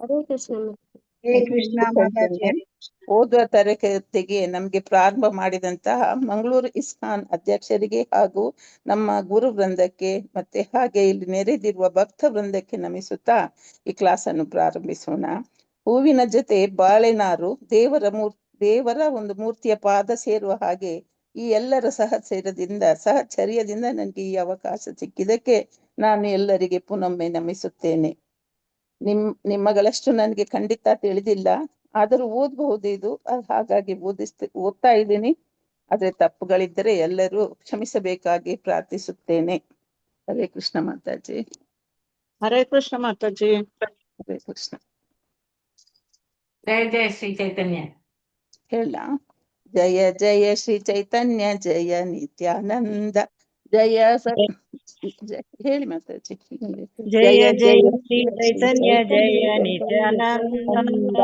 ಹರೇ ಕೃಷ್ಣ. ಹರೇ ಕೃಷ್ಣ ಮಾತಾಜಿ. ಹರೇ ಕೃಷ್ಣ. ಓದುವ ತರಗತಿಗೆ ನಮ್ಗೆ ಪ್ರಾರಂಭ ಮಾಡಿದಂತಹ ಮಂಗಳೂರು ಇಸ್ಕಾನ್ ಅಧ್ಯಕ್ಷರಿಗೆ ಹಾಗೂ ನಮ್ಮ ಗುರು ವೃಂದಕ್ಕೆ ಮತ್ತೆ ಹಾಗೆ ಇಲ್ಲಿ ನೆರೆದಿರುವ ಭಕ್ತ ವೃಂದಕ್ಕೆ ನಮಿಸುತ್ತಾ ಈ ಕ್ಲಾಸ್ ಅನ್ನು ಪ್ರಾರಂಭಿಸೋಣ. ಹೂವಿನ ಜೊತೆ ಬಾಳೆನಾರು ದೇವರ ಒಂದು ಮೂರ್ತಿಯ ಪಾದ ಸೇರುವ ಹಾಗೆ ಈ ಎಲ್ಲರ ಸಹಚರ್ಯದಿಂದ ನನಗೆ ಈ ಅವಕಾಶ ಸಿಕ್ಕಿದ್ದಕ್ಕೆ ನಾನು ಎಲ್ಲರಿಗೆ ಪುನೊಮ್ಮೆ ನಮಿಸುತ್ತೇನೆ. ನಿಮ್ಮಗಳಷ್ಟು ನನಗೆ ಖಂಡಿತ ತಿಳಿದಿಲ್ಲ, ಆದರೂ ಓದಬಹುದು ಇದು, ಹಾಗಾಗಿ ಓದ್ತಾ ಇದ್ದೀನಿ. ಆದ್ರೆ ತಪ್ಪುಗಳಿದ್ದರೆ ಎಲ್ಲರೂ ಕ್ಷಮಿಸಬೇಕಾಗಿ ಪ್ರಾರ್ಥಿಸುತ್ತೇನೆ. ಹರೇ ಕೃಷ್ಣ ಮಾತಾಜಿ. ಹರೇ ಕೃಷ್ಣ ಮಾತಾಜಿ. ಹರೇ ಕೃಷ್ಣ. ಜಯ ಜಯ ಶ್ರೀ ಚೈತನ್ಯ. ಹೇಳ. ಜಯ ಜಯ ಶ್ರೀ ಚೈತನ್ಯ ಜಯ ನಿತ್ಯಾನಂದ ಜಯ ಹೇಳಿ ಮಾತಾಜಿ. ಜಯ ಜಯ ಶ್ರೀ ಚೈತನ್ಯ ಜಯ ನಿತ್ಯಾನಂದ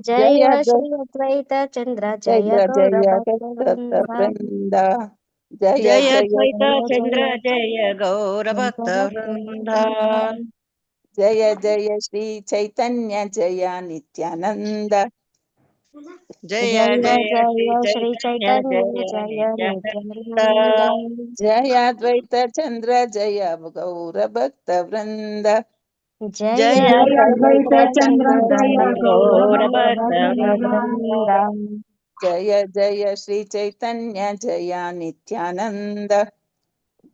ಜಯ ಶ್ರೀ ಅದ್ವೈತ ಚಂದ್ರ ಜಯ ವೃಂದ. ಜಯ ಅದ್ವೈತ ಚಂದ್ರ ಜಯ ಗೌರ ಭಕ್ತ ವೃಂದ. ಜಯ ಜಯ ಶ್ರೀ ಚೈತನ್ಯ ಜಯ ನಿತ್ಯಾನಂದ ಜಯ ಜಯ ಶ್ರೀ ಚೈತನ್ಯ ಜಯ ನಿತ್ಯಾನಂದ. ಜಯ ಅದ್ವೈತ ಚಂದ್ರ ಜಯ ಗೌರ ಭಕ್ತ ವೃಂದ. ಜಯ ಅದ್ವೈತ ಚಂದ್ರ ಜಯ ಗೌರ ಭಕ್ತ ವೃಂದ. ಜಯ ಜಯ ಶ್ರೀ ಚೈತನ್ಯ ಜಯ ನಿತ್ಯಾನಂದ.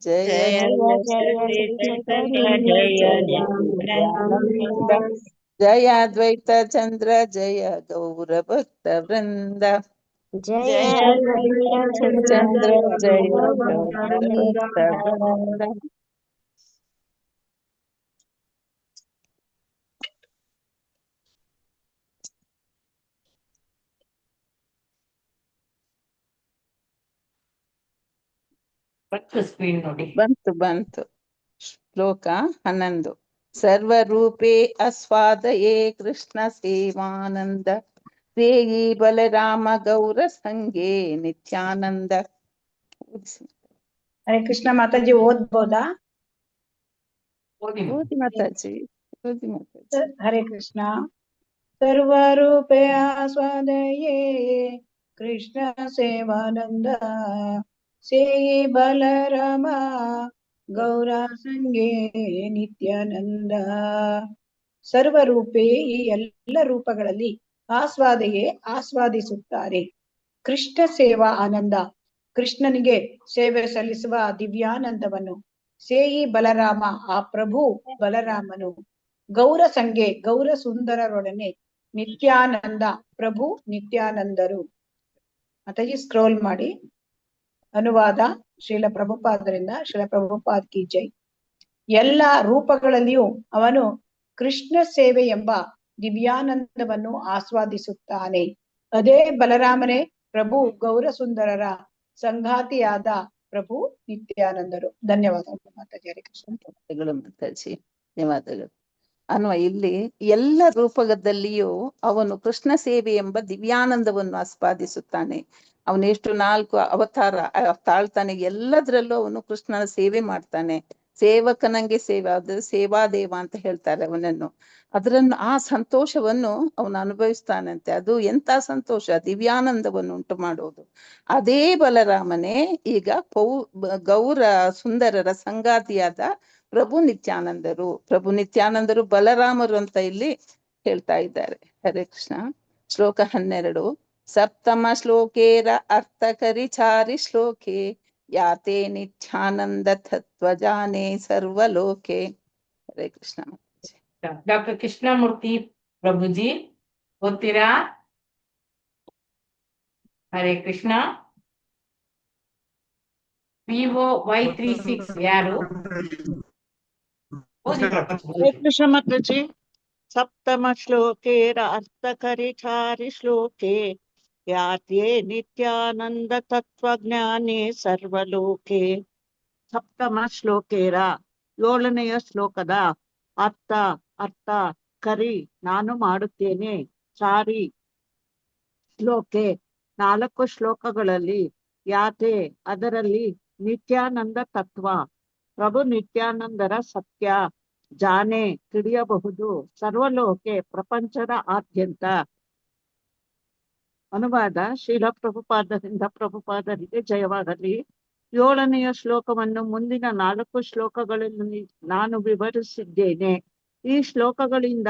ಜಯ ಶ್ರೀ ಚೈತನ್ಯ ಜಯ ನಿತ್ಯಾನಂದ. ಜಯ ಅದ್ವೈತ ಚಂದ್ರ ಜಯ ಗೌರ ಭಕ್ತ ವೃಂದ. ಜಯ ಚಂದ್ರ ಜಯ ಗೌರ ಭಕ್ತ ವೃಂದ. ಸ್ಕ್ರೀನ್ ನೋಡಿ. ಬಂತು. ಶ್ಲೋಕ 11. ಸರ್ವರೂಪೇ ಆಸ್ವಾದಯೇ ಕೃಷ್ಣ ಸೇವಾನಂದ ಸೇಯಿ ಬಲರಾಮ ಗೌರ ಸಂಗೇ ನಿತ್ಯಾನಂದ. ಹರೇ ಕೃಷ್ಣ ಮಾತಾಜಿ. ಓದ್ಬೋದಾ? ಓದಿ ಮಾತಾಜಿ. ಹರೇ ಕೃಷ್ಣ. ಸರ್ವರೂಪೇ ಆಸ್ವಾದಯೇ ಕೃಷ್ಣ ಸೇವಾನಂದ ಸೇಯಿ ಬಲರಾಮ ಗೌರ ಸಂಗೇ ನಿತ್ಯಾನಂದ. ಸರ್ವರೂಪೇ, ಈ ಎಲ್ಲ ರೂಪಗಳಲ್ಲಿ ಆಸ್ವಾದೆಯೇ ಆಸ್ವಾದಿಸುತ್ತಾರೆ ಕೃಷ್ಣ ಸೇವಾ ಆನಂದ, ಕೃಷ್ಣನಿಗೆ ಸೇವೆ ಸಲ್ಲಿಸುವ ದಿವ್ಯಾನಂದವನ್ನು. ಸೇಯಿ ಬಲರಾಮ, ಆ ಪ್ರಭು ಬಲರಾಮನು. ಗೌರ ಸಂಗೆ, ಗೌರ ಸುಂದರರೊಡನೆ. ನಿತ್ಯಾನಂದ, ಪ್ರಭು ನಿತ್ಯಾನಂದರು. ಮಾತಾಜಿ ಸ್ಕ್ರೋಲ್ ಮಾಡಿ. ಅನುವಾದ ಶ್ರೀಲ ಪ್ರಭುಪಾದರಿಂದ. ಶ್ರೀಲ ಪ್ರಭುಪಾದ್ ಕಿ ಜೈ. ಎಲ್ಲ ರೂಪಗಳಲ್ಲಿಯೂ ಅವನು ಕೃಷ್ಣ ಸೇವೆ ಎಂಬ ದಿವ್ಯಾನಂದವನ್ನು ಆಸ್ವಾದಿಸುತ್ತಾನೆ. ಅದೇ ಬಲರಾಮನೇ ಪ್ರಭು ಗೌರ ಸುಂದರರ ಸಂಗಾತಿಯಾದ ಪ್ರಭು ನಿತ್ಯಾನಂದರು. ಧನ್ಯವಾದಗಳು ಮಾತಾಜಿ. ಹರೇ ಕೃಷ್ಣ. ಮಾತಾಜಿ ಧನ್ಯವಾದಗಳು. ಇಲ್ಲಿ ಎಲ್ಲ ರೂಪದಲ್ಲಿಯೂ ಅವನು ಕೃಷ್ಣ ಸೇವೆ ಎಂಬ ದಿವ್ಯಾನಂದವನ್ನು ಆಸ್ವಾದಿಸುತ್ತಾನೆ. ಅವನೆಷ್ಟು 4 ಅವತಾರ ತಾಳ್ತಾನೆ, ಎಲ್ಲದರಲ್ಲೂ ಅವನು ಕೃಷ್ಣನ ಸೇವೆ ಮಾಡ್ತಾನೆ. ಸೇವಕನಂಗೆ ಸೇವಾದೇವ ಅಂತ ಹೇಳ್ತಾರೆ ಅವನನ್ನು. ಆ ಸಂತೋಷವನ್ನು ಅವನು ಅನುಭವಿಸ್ತಾನಂತೆ. ಅದು ಎಂತ ಸಂತೋಷ, ದಿವ್ಯಾನಂದವನ್ನು ಉಂಟು ಮಾಡೋದು. ಅದೇ ಬಲರಾಮನೇ ಈಗ ಗೌರ ಸುಂದರರ ಸಂಗಾತಿಯಾದ ಪ್ರಭು ನಿತ್ಯಾನಂದರು ಬಲರಾಮರು ಅಂತ ಇಲ್ಲಿ ಹೇಳ್ತಾ ಇದ್ದಾರೆ. ಹರೇ ಕೃಷ್ಣ. ಶ್ಲೋಕ 12. ಸಪ್ತಮ ಶ್ಲೋಕೇರ ಅರ್ಥಕರಿ ಚಾರಿ ಶ್ಲೋಕೆ ಯಾತೆ ನಿತ್ಯಾನಂದ ತತ್ವಜಾನೆ ಸರ್ವಲೋಕೆ. ಹರೇ ಕೃಷ್ಣ. ಡಾಕ್ಟರ್ ಕೃಷ್ಣಮೂರ್ತಿ ಪ್ರಭುಜಿ ಓದ್ತೀರಾ? ಹರೇ ಕೃಷ್ಣ. VOY36 ಯಾರು? ಹರೇ ಕೃಷ್ಣ ಮಾತಾಜಿ. ಸಪ್ತಮ ಶ್ಲೋಕೇರ ಅರ್ಥಕರಿ ಚಾರಿ ಶ್ಲೋಕೆ ಯಾತೆ ನಿತ್ಯಾನಂದ ತತ್ವಜ್ಞಾನೇ ಸರ್ವಲೋಕೆ. ಸಪ್ತಮ ಶ್ಲೋಕೇರ, 7ನೆಯ ಶ್ಲೋಕದ ಅರ್ಥ ಕರಿ ನಾನು ಮಾಡುತ್ತೇನೆ. ಚಾರಿ ಶ್ಲೋಕೆ 4 ಶ್ಲೋಕಗಳಲ್ಲಿ. ಯಾತೆ ಅದರಲ್ಲಿ ನಿತ್ಯಾನಂದ ತತ್ವ, ಪ್ರಭು ನಿತ್ಯಾನಂದರ ಸತ್ಯ ಜಾನೆ ತಿಳಿಯಬಹುದು ಸರ್ವಲೋಕೆ ಪ್ರಪಂಚದ ಆದ್ಯಂತ. ಅನುವಾದ ಶ್ರೀಲ ಪ್ರಭುಪಾದರಿಂದ ಪ್ರಭುಪಾದರಿಗೆ ಜಯವಾಗಲಿ. 7ನೆಯ ಶ್ಲೋಕವನ್ನು ಮುಂದಿನ 4 ಶ್ಲೋಕಗಳಲ್ಲಿ ನಾನು ವಿವರಿಸಿದ್ದೇನೆ. ಈ ಶ್ಲೋಕಗಳಿಂದ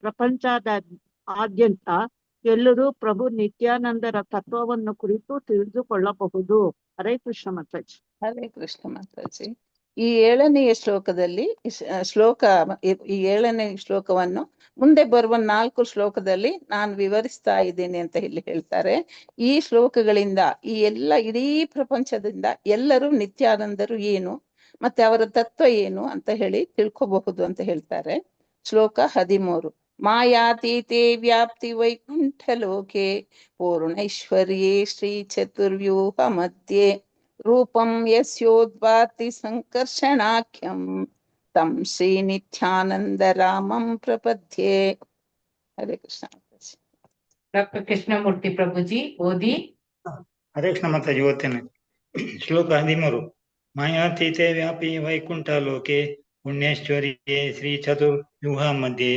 ಪ್ರಪಂಚದ ಆದ್ಯಂತ ಎಲ್ಲರೂ ಪ್ರಭು ನಿತ್ಯಾನಂದರ ತತ್ವವನ್ನು ಕುರಿತು ತಿಳಿದುಕೊಳ್ಳಬಹುದು. ಹರೇ ಕೃಷ್ಣ ಮಾತಾಜಿ. ಹರೇ ಕೃಷ್ಣ ಮಾತಾಜಿ. ಈ 7ನೆಯ ಶ್ಲೋಕದಲ್ಲಿ ಈ 7ನೇ ಶ್ಲೋಕವನ್ನು ಮುಂದೆ ಬರುವ 4 ಶ್ಲೋಕದಲ್ಲಿ ನಾನು ವಿವರಿಸ್ತಾ ಇದ್ದೇನೆ ಅಂತ ಇಲ್ಲಿ ಹೇಳ್ತಾರೆ. ಈ ಶ್ಲೋಕಗಳಿಂದ ಇಡೀ ಪ್ರಪಂಚದಿಂದ ಎಲ್ಲರೂ ನಿತ್ಯಾನಂದರು ಏನು ಮತ್ತೆ ಅವರ ತತ್ವ ಏನು ಅಂತ ಹೇಳಿ ತಿಳ್ಕೋಬಹುದು ಅಂತ ಹೇಳ್ತಾರೆ. ಶ್ಲೋಕ 13. ಮಾಯಾತೀತೆ ವ್ಯಾಪ್ತಿ ವೈಕುಂಠ ಲೋಕೆ ಪೂರ್ಣೈಶ್ವರ್ಯೇ ಶ್ರೀ ಚತುರ್ವ್ಯೂಹ ಮಧ್ಯೆ ರೂಪಂ ಯಸ್ಯೋದ್ಭಾತಿ ಸಂಕರ್ಷಣಾಖ್ಯಂ ತಂ ಶ್ರೀ ನಿತ್ಯಾನಂದ ರಾಮಂ ಪ್ರಪದ್ಯೆ. ಹರೇ ಕೃಷ್ಣ. ಡಾಕ್ಟರ್ ಕೃಷ್ಣಮೂರ್ತಿ ಪ್ರಭುಜಿ ಓದಿ. ಹರೇ ಕೃಷ್ಣ ಮಾತಾಜಿ ಓದ್ತೇನೆ. ಶ್ಲೋಕ 13. ಮಾಯಾತೀತೆ ವ್ಯಾಪಿ ವೈಕುಂಠ ಲೋಕೆ ಪುಣ್ಯೇಶ್ವರ್ಯೇ ಶ್ರೀ ಚತುರ್ವ್ಯೂಹ ಮಧ್ಯೆ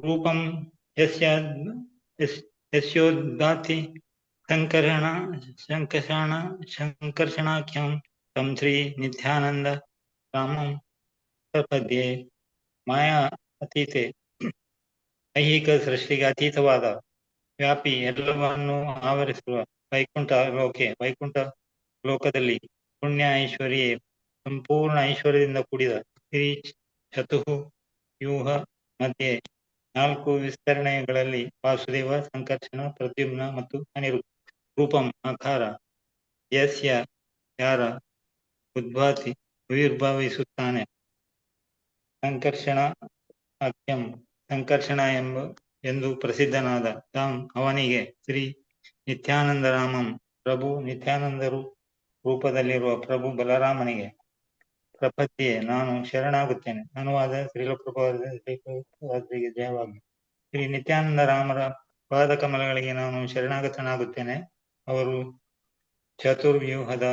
ರೂಪಂ ಯಸ್ಯೋದ್ಭಾತಿ ಸಂಕರ್ಷಣಾಖ್ಯಂ ತಂ ಶ್ರೀ ನಿತ್ಯಾನಂದ ರಾಮಂ ಪ್ರಪದ್ಯೆ. ಮಾಯಾ ಅತೀತೆ ಐಹಿಕ ಸೃಷ್ಟಿಗೆ ಅತೀತವಾದ ವ್ಯಾಪಿ ಎಲ್ಲವನ್ನು ಆವರಿಸುವ ವೈಕುಂಠ ಲೋಕದಲ್ಲಿ ಪುಣ್ಯ ಐಶ್ವರ್ಯ ಸಂಪೂರ್ಣ ಐಶ್ವರ್ಯದಿಂದ ಕೂಡಿದ ಶ್ರೀ ಚತುರ್ವ್ಯೂಹ ಮಧ್ಯೆ 4 ವಿಸ್ತರಣೆಗಳಲ್ಲಿ ವಾಸುದೇವ, ಸಂಕರ್ಷಣ, ಪ್ರದ್ಯುಮ್ನ ಮತ್ತು ಅನಿರುದ್ಧ. ರೂಪಂ ಆಕಾರ ಯಸ್ಯ ಯಾರ ಉದ್ಭಾತಿ ಆವಿರ್ಭವಿಸುತ್ತಾನೆ. ಸಂಕರ್ಷಣ ಅಖ್ಯಂ ಸಂಕರ್ಷಣ ಎಂದು ಪ್ರಸಿದ್ಧನಾದ ತಾಂ ಅವನಿಗೆ ಶ್ರೀ ನಿತ್ಯಾನಂದ ರಾಮಂ ಪ್ರಭು ನಿತ್ಯಾನಂದರು ರೂಪದಲ್ಲಿರುವ ಪ್ರಭು ಬಲರಾಮನಿಗೆ ಪ್ರಪದ್ಯೆ ನಾನು ಶರಣಾಗುತ್ತೇನೆ. ಅನುವಾದ ಶ್ರೀಲ ಪ್ರಭುಪಾದರಿಗೆ ಜಯವಾಗಲಿ. ಶ್ರೀ ನಿತ್ಯಾನಂದ ರಾಮರ ಪಾದ ಕಮಲಗಳಿಗೆ ನಾನು ಶರಣಾಗತನಾಗುತ್ತೇನೆ. ಅವರು ಚತುರ್ವ್ಯೂಹದ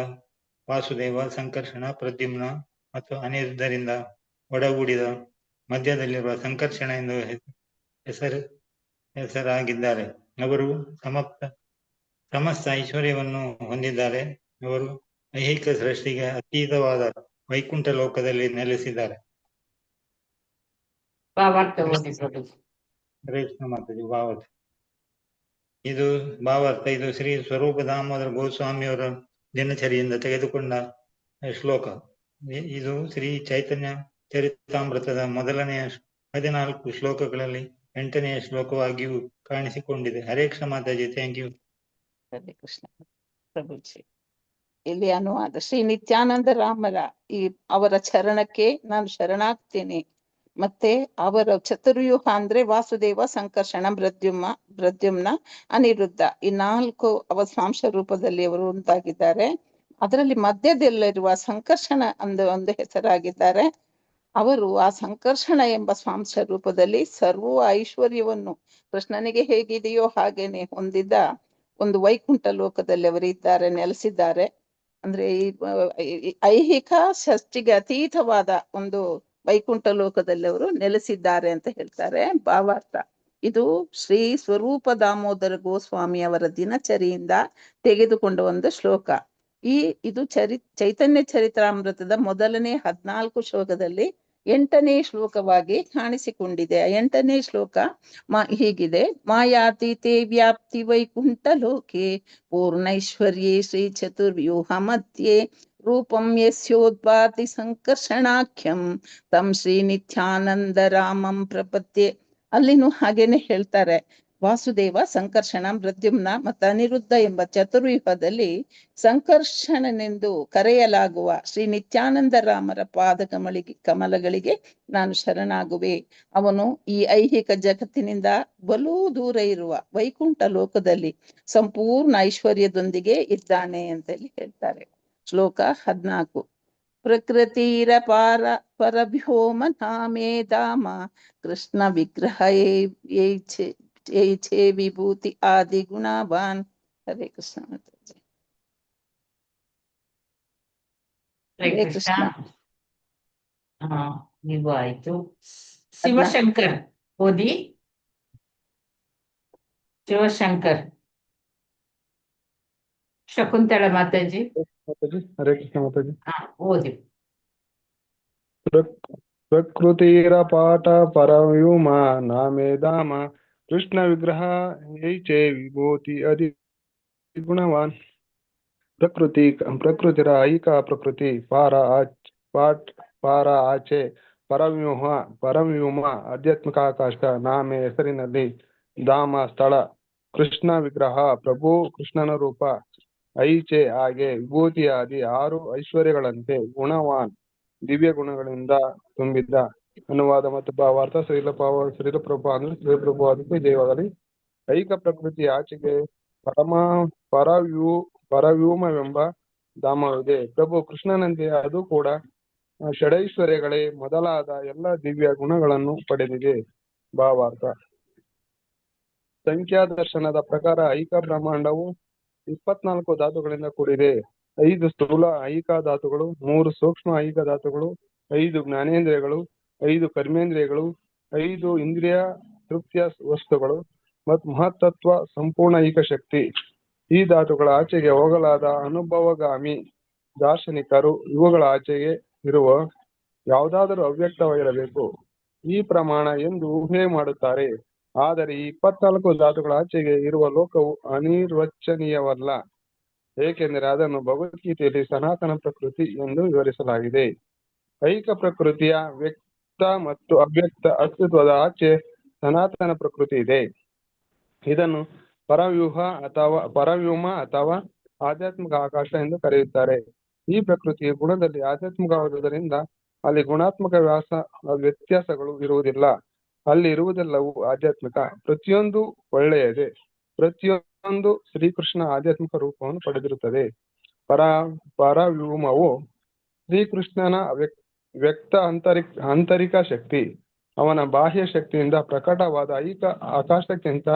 ವಾಸುದೇವ, ಸಂಕರ್ಷಣ, ಪ್ರದ್ಯುಮ್ನ ಮತ್ತು ಅನಿರುದ್ಧರಿಂದ ಒಡಗೂಡಿದ ಮಧ್ಯದಲ್ಲಿರುವ ಸಂಕರ್ಷಣ ಎಂದು ಹೆಸರಾಗಿದ್ದಾರೆ. ಅವರು ಸಮಸ್ತ ಐಶ್ವರ್ಯವನ್ನು ಹೊಂದಿದ್ದಾರೆ. ಅವರು ಐಹಿಕ ಸೃಷ್ಟಿಗೆ ಅತೀತವಾದ ವೈಕುಂಠ ಲೋಕದಲ್ಲಿ ನೆಲೆಸಿದ್ದಾರೆ. ಭಾವಾರ್ಥ ಓದಿ ಪ್ರಭುಜಿ. ಹರೇ ಕೃಷ್ಣ ಮಾತಾಜಿ. ಭಾವಾರ್ಥ ಇದು ಶ್ರೀ ಸ್ವರೂಪ ದಾಮೋದರ ಗೋಸ್ವಾಮಿಯವರ ದಿನಚರಿಯಿಂದ ತೆಗೆದುಕೊಂಡ ಶ್ಲೋಕ. ಇದು ಶ್ರೀ ಚೈತನ್ಯ ಚರಿತಾಮೃತದ ಮೊದಲನೆಯ 14 ಶ್ಲೋಕಗಳಲ್ಲಿ 8ನೆಯ ಶ್ಲೋಕವಾಗಿಯೂ ಕಾಣಿಸಿಕೊಂಡಿದೆ. ಹರೇ ಕೃಷ್ಣ ಮಾತಾಜಿ. Thank you. ಹರೇ ಕೃಷ್ಣ ಪ್ರಭುಜಿ. ಇಲ್ಲಿ ಅನುವಾದ ಶ್ರೀ ನಿತ್ಯಾನಂದ ರಾಮರ ಅವರ ಚರಣಕ್ಕೆ ನಾನು ಶರಣಾಗ್ತೇನೆ. ಮತ್ತೆ ಅವರ ಚತುರ್ವ್ಯೂಹ ಅಂದ್ರೆ ವಾಸುದೇವ, ಸಂಕರ್ಷಣ, ಪ್ರದ್ಯುಮ್ನ, ಅನಿರುದ್ಧ ಈ 4 ಅವಸ್ವಾಂಶ ರೂಪದಲ್ಲಿ ಅವರು ಉಂಟಾಗಿದ್ದಾರೆ. ಅದರಲ್ಲಿ ಮಧ್ಯದಲ್ಲಿರುವ ಸಂಕರ್ಷಣ ಒಂದು ಹೆಸರಾಗಿದ್ದಾರೆ. ಅವರು ಆ ಸಂಕರ್ಷಣ ಎಂಬ ಸ್ವಾಂಶ ರೂಪದಲ್ಲಿ ಸರ್ವ ಐಶ್ವರ್ಯವನ್ನು ಕೃಷ್ಣನಿಗೆ ಹೇಗಿದೆಯೋ ಹಾಗೇನೆ ಹೊಂದಿದ್ದ ಒಂದು ವೈಕುಂಠ ಲೋಕದಲ್ಲಿ ಅವರಿದ್ದಾರೆ, ನೆಲೆಸಿದ್ದಾರೆ. ಅಂದ್ರೆ ಈ ಐಹಿಕ ಸೃಷ್ಟಿಗೆ ಅತೀತವಾದ ಒಂದು ವೈಕುಂಠ ಲೋಕದಲ್ಲಿ ಅವರು ನೆಲೆಸಿದ್ದಾರೆ ಅಂತ ಹೇಳ್ತಾರೆ. ಭಾವಾರ್ಥ ಇದು ಶ್ರೀ ಸ್ವರೂಪ ದಾಮೋದರ ಗೋಸ್ವಾಮಿ ಅವರ ದಿನಚರಿಯಿಂದ ತೆಗೆದುಕೊಂಡ ಒಂದು ಶ್ಲೋಕ. ಇದು ಚೈತನ್ಯ ಚರಿತಾಮೃತದ ಮೊದಲನೇ 14 ಶ್ಲೋಕದಲ್ಲಿ 8ನೇ ಶ್ಲೋಕವಾಗಿ ಕಾಣಿಸಿಕೊಂಡಿದೆ. 8ನೇ ಶ್ಲೋಕ ಹೀಗಿದೆ. ಮಾಯಾತೀತೆ ವ್ಯಾಪ್ತಿ ವೈಕುಂಠ ಲೋಕೆ ಪೂರ್ಣೈಶ್ವರ್ಯೇ ಶ್ರೀ ಚತುರ್ವ್ಯೂಹ ಮಧ್ಯೆ ರೂಪಂ ಯಸ್ಯೋದ್ಭಾತಿ ಸಂಕರ್ಷಣಾಖ್ಯಂ ತಂ ಶ್ರೀ ನಿತ್ಯಾನಂದ ರಾಮಂ ಪ್ರಪದ್ಯೆ. ಅಲ್ಲಿನೂ ಹಾಗೇನೆ ಹೇಳ್ತಾರೆ. ವಾಸುದೇವ, ಸಂಕರ್ಷಣ, ಪ್ರದ್ಯುಮ್ನ ಮತ್ತು ಅನಿರುದ್ಧ ಎಂಬ ಚತುರ್ವ್ಯೂಹದಲ್ಲಿ ಸಂಕರ್ಷಣನೆಂದು ಕರೆಯಲಾಗುವ ಶ್ರೀ ನಿತ್ಯಾನಂದ ರಾಮರ ಪಾದ ಕಮಲಗಳಿಗೆ ನಾನು ಶರಣಾಗುವೆ. ಅವನು ಈ ಐಹಿಕ ಜಗತ್ತಿನಿಂದ ಬಲೂ ದೂರ ಇರುವ ವೈಕುಂಠ ಲೋಕದಲ್ಲಿ ಸಂಪೂರ್ಣ ಐಶ್ವರ್ಯದೊಂದಿಗೆ ಇದ್ದಾನೆ ಅಂತೇಳಿ ಹೇಳ್ತಾರೆ. ಶ್ಲೋಕ 14. ಪ್ರಕೃತಿರ ಪರಭ್ಯೋಮ ನಾಮೇ ಧಾಮ ಕೃಷ್ಣ ವಿಗ್ರಹ ಛೇ ವಿಭೂತಿ ಆದಿ ಗುಣವಾನ್. ಹರೇ ಕೃಷ್ಣ ಮಾತಾಜಿ. ಹರೇ ಕೃಷ್ಣ. ನೀವು ಆಯ್ತು. ಶಿವಶಂಕರ್ ಓದಿ. ಶಿವಶಂಕರ್. ಶಕುಂತಳ ಮಾತಾಜಿ ಮಾತಾಜಿ, ಹರೇ ಕೃಷ್ಣ ಮಾತಾಜಿ. ಓದಿ. ಪ್ರಕೃತಿರ ಪಾಠ ಪರವ್ಯೂಮ ನಾಮೇ ಧಾಮ ಕೃಷ್ಣ ವಿಗ್ರಹ ಯೈಚೆ ವಿಭೂತಿ ಅಧಿ ಗುಣವಾನ್. ಪ್ರಕೃತಿರ ಐಕ ಪ್ರಕೃತಿ ಪಾರ ಆಚೆ ಪರವ್ಯೂಮ ಆಧ್ಯಾತ್ಮಿಕ ಆಕಾಶ ನಾಮೆ ಹೆಸರಿನಲ್ಲಿ ಧಾಮ ಸ್ಥಳ ಕೃಷ್ಣ ವಿಗ್ರಹ ಪ್ರಭು ಕೃಷ್ಣನ ರೂಪ ಐಚೆ ಹಾಗೆ ವಿಭೂತಿಯಾದಿ 6 ಐಶ್ವರ್ಯಗಳಂತೆ ಗುಣವಾನ್ ದಿವ್ಯ ಗುಣಗಳಿಂದ ತುಂಬಿದ್ದ. ಅನುವಾದ ಮತ್ತು ಭಾವಾರ್ಥ ಶ್ರೀಲಪ್ರಭುಪಾದಕ್ಕೆ ಜಯವಾಗಲಿ. ಐಕ ಪ್ರಕೃತಿ ಆಚೆಗೆ ಪರವ್ಯೂಮವೆಂಬ ಧಾಮವಿದೆ. ಪ್ರಭು ಕೃಷ್ಣನಂತೆ ಅದು ಕೂಡ ಷಡೈಶ್ವರ್ಯಗಳೇ ಮೊದಲಾದ ಎಲ್ಲ ದಿವ್ಯ ಗುಣಗಳನ್ನು ಪಡೆದಿದೆ. ಭಾವಾರ್ಥ. ಸಂಖ್ಯಾ ದರ್ಶನದ ಪ್ರಕಾರ ಐಕ ಬ್ರಹ್ಮಾಂಡವು 24 ಧಾತುಗಳಿಂದ ಕೂಡಿದೆ. 5 ಸ್ಥೂಲ ಐಕ ಧಾತುಗಳು, 3 ಸೂಕ್ಷ್ಮ ಐಕ ಧಾತುಗಳು, 5 ಜ್ಞಾನೇಂದ್ರಿಯಗಳು, 5 ಕರ್ಮೇಂದ್ರಿಯಗಳು, 5 ಇಂದ್ರಿಯ ತೃಪ್ತಿಯ ವಸ್ತುಗಳು ಮತ್ತು ಮಹತ್ತತ್ವ ಸಂಪೂರ್ಣ ಐಕ ಶಕ್ತಿ. ಈ ಧಾತುಗಳ ಆಚೆಗೆ ಹೋಗಲಾದ ಅನುಭವಗಾಮಿ ದಾರ್ಶನಿಕರು ಇವುಗಳ ಆಚೆಗೆ ಇರುವ ಯಾವುದಾದರೂ ಅವ್ಯಕ್ತವಾಗಿರಬೇಕು ಈ ಪ್ರಮಾಣ ಎಂದು ಊಹೆ ಮಾಡುತ್ತಾರೆ. ಆದರೆ ಈ 24 ಧಾತುಗಳ ಆಚೆಗೆ ಇರುವ ಲೋಕವು ಅನಿರ್ವಚನೀಯವಲ್ಲ, ಏಕೆಂದರೆ ಅದನ್ನು ಭಗವದ್ಗೀತೆಯಲ್ಲಿ ಸನಾತನ ಪ್ರಕೃತಿ ಎಂದು ವಿವರಿಸಲಾಗಿದೆ. ಐಕ ಪ್ರಕೃತಿಯ ವ್ಯಕ್ತ ಮತ್ತು ಅವ್ಯಕ್ತ ಅಸ್ತಿತ್ವದ ಆಚೆ ಸನಾತನ ಪ್ರಕೃತಿ ಇದೆ. ಇದನ್ನು ಪರವ್ಯೂಮ ಅಥವಾ ಆಧ್ಯಾತ್ಮಿಕ ಆಕಾಶ ಎಂದು ಕರೆಯುತ್ತಾರೆ. ಈ ಪ್ರಕೃತಿಯ ಗುಣದಲ್ಲಿ ಆಧ್ಯಾತ್ಮಿಕವಾದುದರಿಂದ ಅಲ್ಲಿ ಗುಣಾತ್ಮಕ ವ್ಯತ್ಯಾಸಗಳು ಇರುವುದಿಲ್ಲ. ಅಲ್ಲಿ ಇರುವುದೆಲ್ಲವೂ ಆಧ್ಯಾತ್ಮಿಕ. ಪ್ರತಿಯೊಂದು ಒಳ್ಳೆಯದೇ. ಪ್ರತಿಯೊಂದು ಶ್ರೀಕೃಷ್ಣ ಆಧ್ಯಾತ್ಮಿಕ ರೂಪವನ್ನು ಪಡೆದಿರುತ್ತದೆ. ಪರವ್ಯೂಮವು ಶ್ರೀಕೃಷ್ಣನ ವ್ಯಕ್ತ ಆಂತರಿಕ ಶಕ್ತಿ. ಅವನ ಬಾಹ್ಯ ಶಕ್ತಿಯಿಂದ ಪ್ರಕಟವಾದ ಐಕ ಆಕಾಶಕ್ಕಿಂತ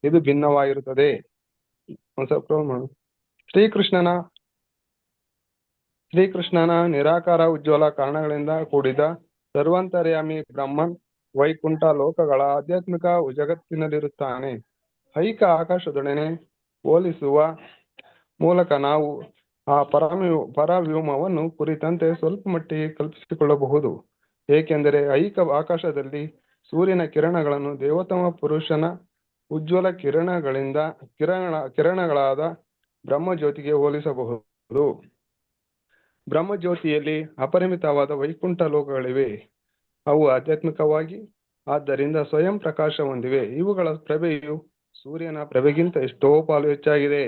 ಇದು ಭಿನ್ನವಾಗಿರುತ್ತದೆ. ಶ್ರೀಕೃಷ್ಣನ ನಿರಾಕಾರ ಉಜ್ವಲ ಕಾರಣಗಳಿಂದ ಕೂಡಿದ ಸರ್ವಾಂತರ್ಯಾಮಿ ಬ್ರಹ್ಮನ್ ವೈಕುಂಠ ಲೋಕಗಳ ಆಧ್ಯಾತ್ಮಿಕ ಜಗತ್ತಿನಲ್ಲಿರುತ್ತಾನೆ. ಐಕ ಆಕಾಶದೊಡನೆ ಹೋಲಿಸುವ ಮೂಲಕ ನಾವು ಆ ಪರವ್ಯೂಮವನ್ನು ಕುರಿತಂತೆ ಸ್ವಲ್ಪ ಮಟ್ಟಿಗೆ ಕಲ್ಪಿಸಿಕೊಳ್ಳಬಹುದು. ಏಕೆಂದರೆ ಐಕ ಆಕಾಶದಲ್ಲಿ ಸೂರ್ಯನ ಕಿರಣಗಳನ್ನು ದೇವೋತ್ತಮ ಪುರುಷನ ಉಜ್ವಲ ಕಿರಣಗಳಾದ ಬ್ರಹ್ಮಜ್ಯೋತಿಗೆ ಹೋಲಿಸಬಹುದು. ಬ್ರಹ್ಮಜ್ಯೋತಿಯಲ್ಲಿ ಅಪರಿಮಿತವಾದ ವೈಕುಂಠ ಲೋಕಗಳಿವೆ. ಅವು ಆಧ್ಯಾತ್ಮಿಕವಾಗಿ ಆದ್ದರಿಂದ ಸ್ವಯಂ ಪ್ರಕಾಶ ಹೊಂದಿವೆ. ಇವುಗಳ ಪ್ರಭೆಯು ಸೂರ್ಯನ ಪ್ರಭೆಗಿಂತ ಎಷ್ಟೋ ಪಾಲು ಹೆಚ್ಚಾಗಿದೆ.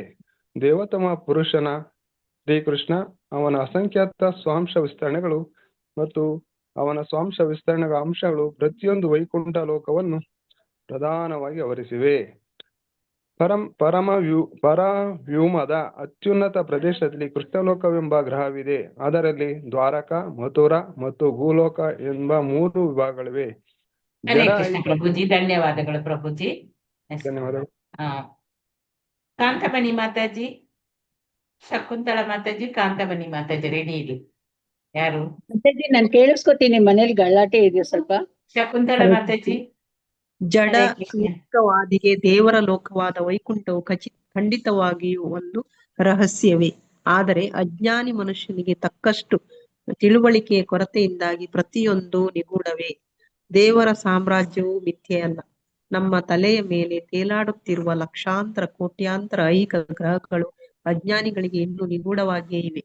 ದೇವೋತ್ತಮ ಪುರುಷನ ಶ್ರೀಕೃಷ್ಣ ಅವನ ಅಸಂಖ್ಯಾತ ಸ್ವಾಂಶ ವಿಸ್ತರಣೆಗಳು ಮತ್ತು ಅವನ ಸ್ವಾಂಶ ವಿಸ್ತರಣೆಗಳ ಅಂಶಗಳು ಪ್ರತಿಯೊಂದು ವೈಕುಂಠ ಲೋಕವನ್ನು ಪ್ರಧಾನವಾಗಿ ಆವರಿಸಿವೆ. ಪರವ್ಯೂಮದ ಅತ್ಯುನ್ನತ ಪ್ರದೇಶದಲ್ಲಿ ಕೃಷ್ಣಲೋಕವೆಂಬ ಗ್ರಹವಿದೆ. ಅದರಲ್ಲಿ ದ್ವಾರಕ, ಮಥುರಾ ಮತ್ತು ಭೂಲೋಕ ಎಂಬ 3 ವಿಭಾಗಗಳಿವೆ. ಹರೇ ಕೃಷ್ಣ ಪ್ರಭುಜಿ, ಧನ್ಯವಾದಗಳು ಪ್ರಭುಜಿ. ಧನ್ಯವಾದಗಳು. ಕಾಂತಮಣಿ ಮಾತಾಜಿ, ಶಕುಂತಳ ಮಾತಾಜಿ, ಕಾಂತಮಣಿ ಮಾತಾಜಿ ರೆಡಿ ಇಡಿ. ಯಾರು? ಮಾತಾಜಿ ನಾನು ಕೇಳಿಸ್ಕೊತೀನಿ, ಮನೇಲಿ ಗಲಾಟೆ ಇದೆ ಸ್ವಲ್ಪ. ಶಕುಂತಳ ಮಾತಾಜಿ. ಜಡ ಲೋಕವಾದಿಗೆ ದೇವರ ಲೋಕವಾದ ವೈಕುಂಠವು ಖಂಡಿತವಾಗಿಯೂ ಒಂದು ರಹಸ್ಯವೇ. ಆದರೆ ಅಜ್ಞಾನಿ ಮನುಷ್ಯನಿಗೆ ತಕ್ಕಷ್ಟು ತಿಳುವಳಿಕೆಯ ಕೊರತೆಯಿಂದಾಗಿ ಪ್ರತಿಯೊಂದು ನಿಗೂಢವೇ. ದೇವರ ಸಾಮ್ರಾಜ್ಯವು ಮಿಥ್ಯೆಯಲ್ಲ. ನಮ್ಮ ತಲೆಯ ಮೇಲೆ ತೇಲಾಡುತ್ತಿರುವ ಲಕ್ಷಾಂತರ ಕೋಟ್ಯಾಂತರ ಐಹಿಕ ಗ್ರಹಗಳು ಅಜ್ಞಾನಿಗಳಿಗೆ ಇನ್ನೂ ನಿಗೂಢವಾಗಿಯೇ ಇವೆ.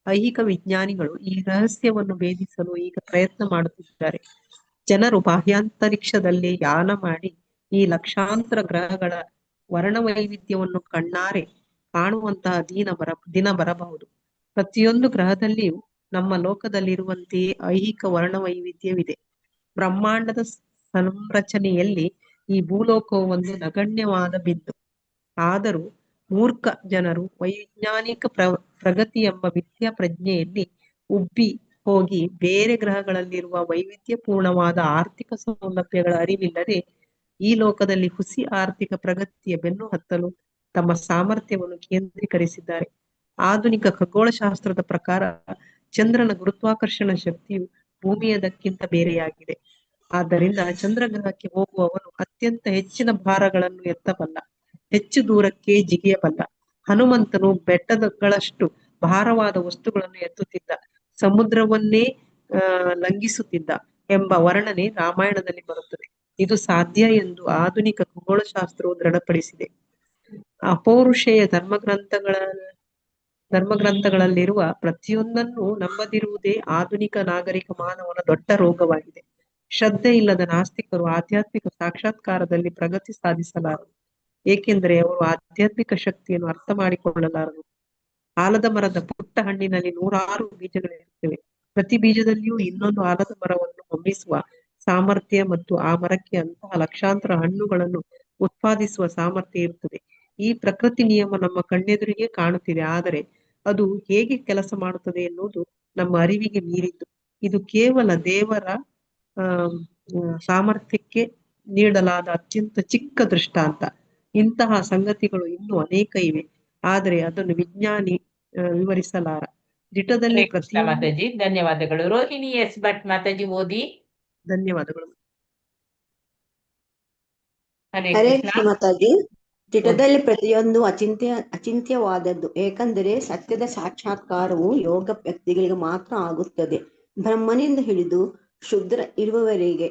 ಐಹಿಕ ವಿಜ್ಞಾನಿಗಳು ಈ ರಹಸ್ಯವನ್ನು ಭೇದಿಸಲು ಈಗ ಪ್ರಯತ್ನ ಮಾಡುತ್ತಿದ್ದಾರೆ. ಜನರು ಬಾಹ್ಯಾಂತರಿಕ್ಷದಲ್ಲಿ ಯಾನ ಮಾಡಿ ಈ ಲಕ್ಷಾಂತರ ಗ್ರಹಗಳ ವರ್ಣವೈವಿಧ್ಯವನ್ನು ಕಣ್ಣಾರೆ ಕಾಣುವಂತಹ ದಿನ ಬರಬಹುದು. ಪ್ರತಿಯೊಂದು ಗ್ರಹದಲ್ಲಿಯೂ ನಮ್ಮ ಲೋಕದಲ್ಲಿರುವಂತೆಯೇ ಐಹಿಕ ವರ್ಣವೈವಿಧ್ಯವಿದೆ. ಬ್ರಹ್ಮಾಂಡದ ಸಂರಚನೆಯಲ್ಲಿ ಈ ಭೂಲೋಕವು ಒಂದು ನಗಣ್ಯವಾದ ಬಿಂದು. ಆದರೂ ಮೂರ್ಖ ಜನರು ವೈಜ್ಞಾನಿಕ ಪ್ರಗತಿ ಎಂಬ ಮಿಥ್ಯಾ ಪ್ರಜ್ಞೆಯಲ್ಲಿ ಉಬ್ಬಿ ಹೋಗಿ ಬೇರೆ ಗ್ರಹಗಳಲ್ಲಿರುವ ವೈವಿಧ್ಯಪೂರ್ಣವಾದ ಆರ್ಥಿಕ ಸೌಲಭ್ಯಗಳ ಅರಿವಿಲ್ಲದೆ ಈ ಲೋಕದಲ್ಲಿ ಹುಸಿ ಆರ್ಥಿಕ ಪ್ರಗತಿಯ ಬೆನ್ನು ಹತ್ತಲು ತಮ್ಮ ಸಾಮರ್ಥ್ಯವನ್ನು ಕೇಂದ್ರೀಕರಿಸಿದ್ದಾರೆ. ಆಧುನಿಕ ಖಗೋಳಶಾಸ್ತ್ರದ ಪ್ರಕಾರ ಚಂದ್ರನ ಗುರುತ್ವಾಕರ್ಷಣ ಶಕ್ತಿಯು ಭೂಮಿಯದಕ್ಕಿಂತ ಬೇರೆಯಾಗಿದೆ. ಆದ್ದರಿಂದ ಚಂದ್ರಗ್ರಹಕ್ಕೆ ಹೋಗುವವನು ಅತ್ಯಂತ ಹೆಚ್ಚಿನ ಭಾರಗಳನ್ನು ಎತ್ತಬಲ್ಲ, ಹೆಚ್ಚು ದೂರಕ್ಕೆ ಜಿಗಿಯಬಲ್ಲ. ಹನುಮಂತನು ಬೆಟ್ಟಗಳಷ್ಟು ಭಾರವಾದ ವಸ್ತುಗಳನ್ನು ಎತ್ತುತ್ತಿದ್ದ, ಸಮುದ್ರವನ್ನೇ ಲಂಘಿಸುತ್ತಿದ್ದ ಎಂಬ ವರ್ಣನೆ ರಾಮಾಯಣದಲ್ಲಿ ಬರುತ್ತದೆ. ಇದು ಸಾಧ್ಯ ಎಂದು ಆಧುನಿಕ ಖಗೋಳಶಾಸ್ತ್ರವು ದೃಢಪಡಿಸಿದೆ. ಅಪೌರುಷೇಯ ಧರ್ಮಗ್ರಂಥಗಳಲ್ಲಿರುವ ಪ್ರತಿಯೊಂದನ್ನು ನಂಬದಿರುವುದೇ ಆಧುನಿಕ ನಾಗರಿಕ ಮಾನವನ ದೊಡ್ಡ ರೋಗವಾಗಿದೆ. ಶ್ರದ್ಧೆ ಇಲ್ಲದ ನಾಸ್ತಿಕರು ಆಧ್ಯಾತ್ಮಿಕ ಸಾಕ್ಷಾತ್ಕಾರದಲ್ಲಿ ಪ್ರಗತಿ ಸಾಧಿಸಲಾರರು, ಏಕೆಂದರೆ ಅವರು ಆಧ್ಯಾತ್ಮಿಕ ಶಕ್ತಿಯನ್ನು ಅರ್ಥ ಮಾಡಿಕೊಳ್ಳಲಾರರು. ಆಲದ ಮರದ ಪುಟ್ಟ ಹಣ್ಣಿನಲ್ಲಿ 100 ಬೀಜಗಳಿರುತ್ತವೆ. ಪ್ರತಿ ಬೀಜದಲ್ಲಿಯೂ ಇನ್ನೊಂದು ಆಲದ ಮರವನ್ನು ಹೊಮ್ಮಿಸುವ ಸಾಮರ್ಥ್ಯ ಮತ್ತು ಆ ಮರಕ್ಕೆ ಅಂತಹ ಲಕ್ಷಾಂತರ ಹಣ್ಣುಗಳನ್ನು ಉತ್ಪಾದಿಸುವ ಸಾಮರ್ಥ್ಯ ಇರುತ್ತದೆ. ಈ ಪ್ರಕೃತಿ ನಿಯಮ ನಮ್ಮ ಕಣ್ಣೆದುರಿಗೆ ಕಾಣುತ್ತಿದೆ, ಆದರೆ ಅದು ಹೇಗೆ ಕೆಲಸ ಮಾಡುತ್ತದೆ ಎನ್ನುವುದು ನಮ್ಮ ಅರಿವಿಗೆ ಮೀರಿದ್ದು. ಇದು ಕೇವಲ ದೇವರ ಸಾಮರ್ಥ್ಯಕ್ಕೆ ನೀಡಲಾದ ಅತ್ಯಂತ ಚಿಕ್ಕ ದೃಷ್ಟಾಂತ. ಇಂತಹ ಸಂಗತಿಗಳು ಇನ್ನೂ ಅನೇಕ ಇವೆ, ಆದರೆ ಅದನ್ನು ವಿಜ್ಞಾನಿ ವಿವರಿಸಲಾರ. ದಿಟದಲ್ಲಿ ಮಾತಾಜಿ ಧನ್ಯವಾದಗಳು. ರೋಹಿಣಿ ಎಸ್ ಭಟ್ ಮಾತಾಜಿ ಓದಿ. ಧನ್ಯವಾದಗಳು. ಹರೇ ಕೃಷ್ಣ ಮಾತಾಜಿ. ದಿಟದಲ್ಲಿ ಪ್ರತಿಯೊಂದು ಅಚಿಂತ್ಯವಾದದ್ದು, ಏಕೆಂದರೆ ಸತ್ಯದ ಸಾಕ್ಷಾತ್ಕಾರವು ಯೋಗ ವ್ಯಕ್ತಿಗಳಿಗೆ ಮಾತ್ರ ಆಗುತ್ತದೆ. ಬ್ರಹ್ಮನಿಂದ ಹಿಡಿದು ಶುದ್ರ ಇರುವವರಿಗೆ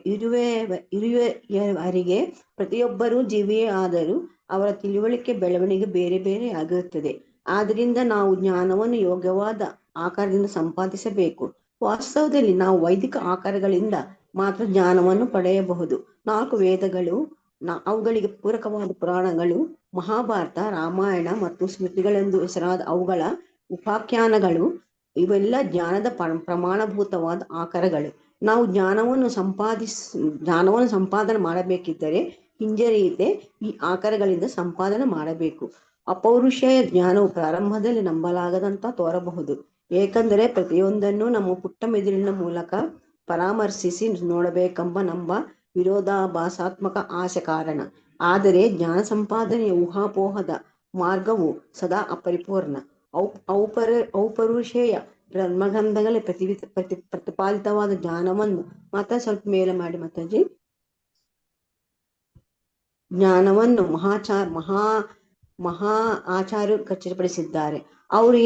ಪ್ರತಿಯೊಬ್ಬರೂ ಜೀವಿಯೇ ಆದರೂ ಅವರ ತಿಳುವಳಿಕೆ ಬೆಳವಣಿಗೆ ಬೇರೆ ಬೇರೆ ಆಗಿರುತ್ತದೆ. ಆದ್ದರಿಂದ ನಾವು ಜ್ಞಾನವನ್ನು ಯೋಗ್ಯವಾದ ಆಕಾರದಿಂದ ಸಂಪಾದಿಸಬೇಕು. ವಾಸ್ತವದಲ್ಲಿ ನಾವು ವೈದಿಕ ಆಕಾರಗಳಿಂದ ಮಾತ್ರ ಜ್ಞಾನವನ್ನು ಪಡೆಯಬಹುದು. 4 ವೇದಗಳು, ಅವುಗಳಿಗೆ ಪೂರಕವಾದ ಪುರಾಣಗಳು, ಮಹಾಭಾರತ, ರಾಮಾಯಣ ಮತ್ತು ಸ್ಮೃತಿಗಳೆಂದು ಹೆಸರಾದ ಅವುಗಳ ಉಪಾಖ್ಯಾನಗಳು, ಇವೆಲ್ಲ ಜ್ಞಾನದ ಪ್ರಮಾಣಭೂತವಾದ ಆಕಾರಗಳು. ನಾವು ಜ್ಞಾನವನ್ನು ಸಂಪಾದನೆ ಮಾಡಬೇಕಿದ್ದರೆ ಹಿಂಜರಿಯದೆ ಈ ಆಕಾರಗಳಿಂದ ಸಂಪಾದನೆ ಮಾಡಬೇಕು. ಅಪೌರುಷೇಯ ಜ್ಞಾನವು ಪ್ರಾರಂಭದಲ್ಲಿ ನಂಬಲಾಗದಂತ ತೋರಬಹುದು, ಏಕೆಂದರೆ ಪ್ರತಿಯೊಂದನ್ನು ನಮ್ಮ ಪುಟ್ಟ ಮೆದುಳಿನ ಮೂಲಕ ಪರಾಮರ್ಶಿಸಿ ನೋಡಬೇಕೆಂಬ ನಮ್ಮ ವಿರೋಧಾಭಾಸಾತ್ಮಕ ಆಸೆ ಕಾರಣ. ಆದರೆ ಜ್ಞಾನ ಸಂಪಾದನೆಯ ಊಹಾಪೋಹದ ಮಾರ್ಗವು ಸದಾ ಅಪರಿಪೂರ್ಣ. ಔಪರುಷೇಯ ಧರ್ಮಗ್ರಂಥಗಳಲ್ಲಿ ಪ್ರತಿಪಾದಿತವಾದ ಜ್ಞಾನವನ್ನು ಮಾತ್ರ ಸ್ವಲ್ಪ ಮೇಲೆ ಮಾಡಿ ಮಾತಾಜಿ. ಜ್ಞಾನವನ್ನು ಮಹಾ ಆಚಾರ್ಯರು ಖಚಿತಪಡಿಸಿದ್ದಾರೆ. ಅವರು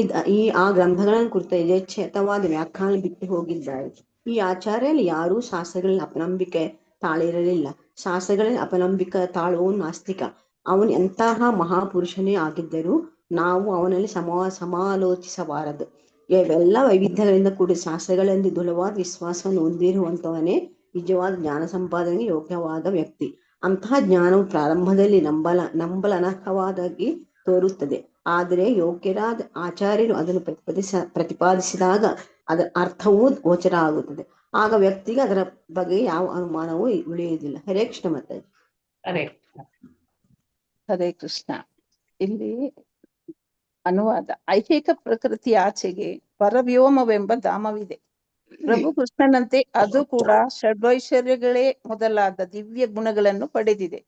ಆ ಗ್ರಂಥಗಳನ್ನು ಕುರಿತ ಯಥೇಚ್ಛವಾದ ವ್ಯಾಖ್ಯಾನ ಬಿಟ್ಟು ಹೋಗಿದ್ದಾರೆ. ಈ ಆಚಾರ್ಯರಲ್ಲಿ ಯಾರೂ ಶಾಸ್ತ್ರಗಳಲ್ಲಿ ಅಪನಂಬಿಕೆ ತಾಳಿರಲಿಲ್ಲ. ಶಾಸ್ತ್ರಗಳಲ್ಲಿ ಅಪನಂಬಿಕೆ ತಾಳುವ ನಾಸ್ತಿಕ. ಅವನು ಎಂತಹ ಮಹಾಪುರುಷನೇ ಆಗಿದ್ದರೂ ನಾವು ಅವನಲ್ಲಿ ಸಮಾಲೋಚಿಸಬಾರದು. ಇವೆಲ್ಲ ವೈವಿಧ್ಯಗಳಿಂದ ಕೂಡಿದ ಶಾಸ್ತ್ರಗಳಲ್ಲಿ ದೃಢವಾದ ವಿಶ್ವಾಸವನ್ನು ಹೊಂದಿರುವಂತವನೇ ನಿಜವಾದ ಜ್ಞಾನ ಸಂಪಾದನೆಗೆ ಯೋಗ್ಯವಾದ ವ್ಯಕ್ತಿ. ಅಂತಹ ಜ್ಞಾನವು ಪ್ರಾರಂಭದಲ್ಲಿ ನಂಬಲನರ್ಹವಾಗಿ ತೋರುತ್ತದೆ, ಆದರೆ ಯೋಗ್ಯರಾದ ಆಚಾರ್ಯರು ಅದನ್ನು ಪ್ರತಿಪಾದಿಸಿದಾಗ ಅದರ ಅರ್ಥವೂ ಗೋಚರ ಆಗುತ್ತದೆ. ಆಗ ವ್ಯಕ್ತಿಗೆ ಅದರ ಬಗ್ಗೆ ಯಾವ ಅನುಮಾನವೂ ಉಳಿಯುವುದಿಲ್ಲ. ಹರೇ ಕೃಷ್ಣ ಮಾತಾಜಿ. ಹರೇ ಕೃಷ್ಣ. ಇಲ್ಲಿ ಅನುವಾದ: ಐಹಿಕ ಪ್ರಕೃತಿ ಆಚೆಗೆ ಪರವ್ಯೋಮವೆಂಬ ಧಾಮವಿದೆ. ಪ್ರಭು ಕೃಷ್ಣನಂತೆ ಅದು ಕೂಡ ಷಡ್ವೈಶ್ವರ್ಯಗಳೇ ಮೊದಲಾದ ದಿವ್ಯ ಗುಣಗಳನ್ನು ಪಡೆದಿದೆ.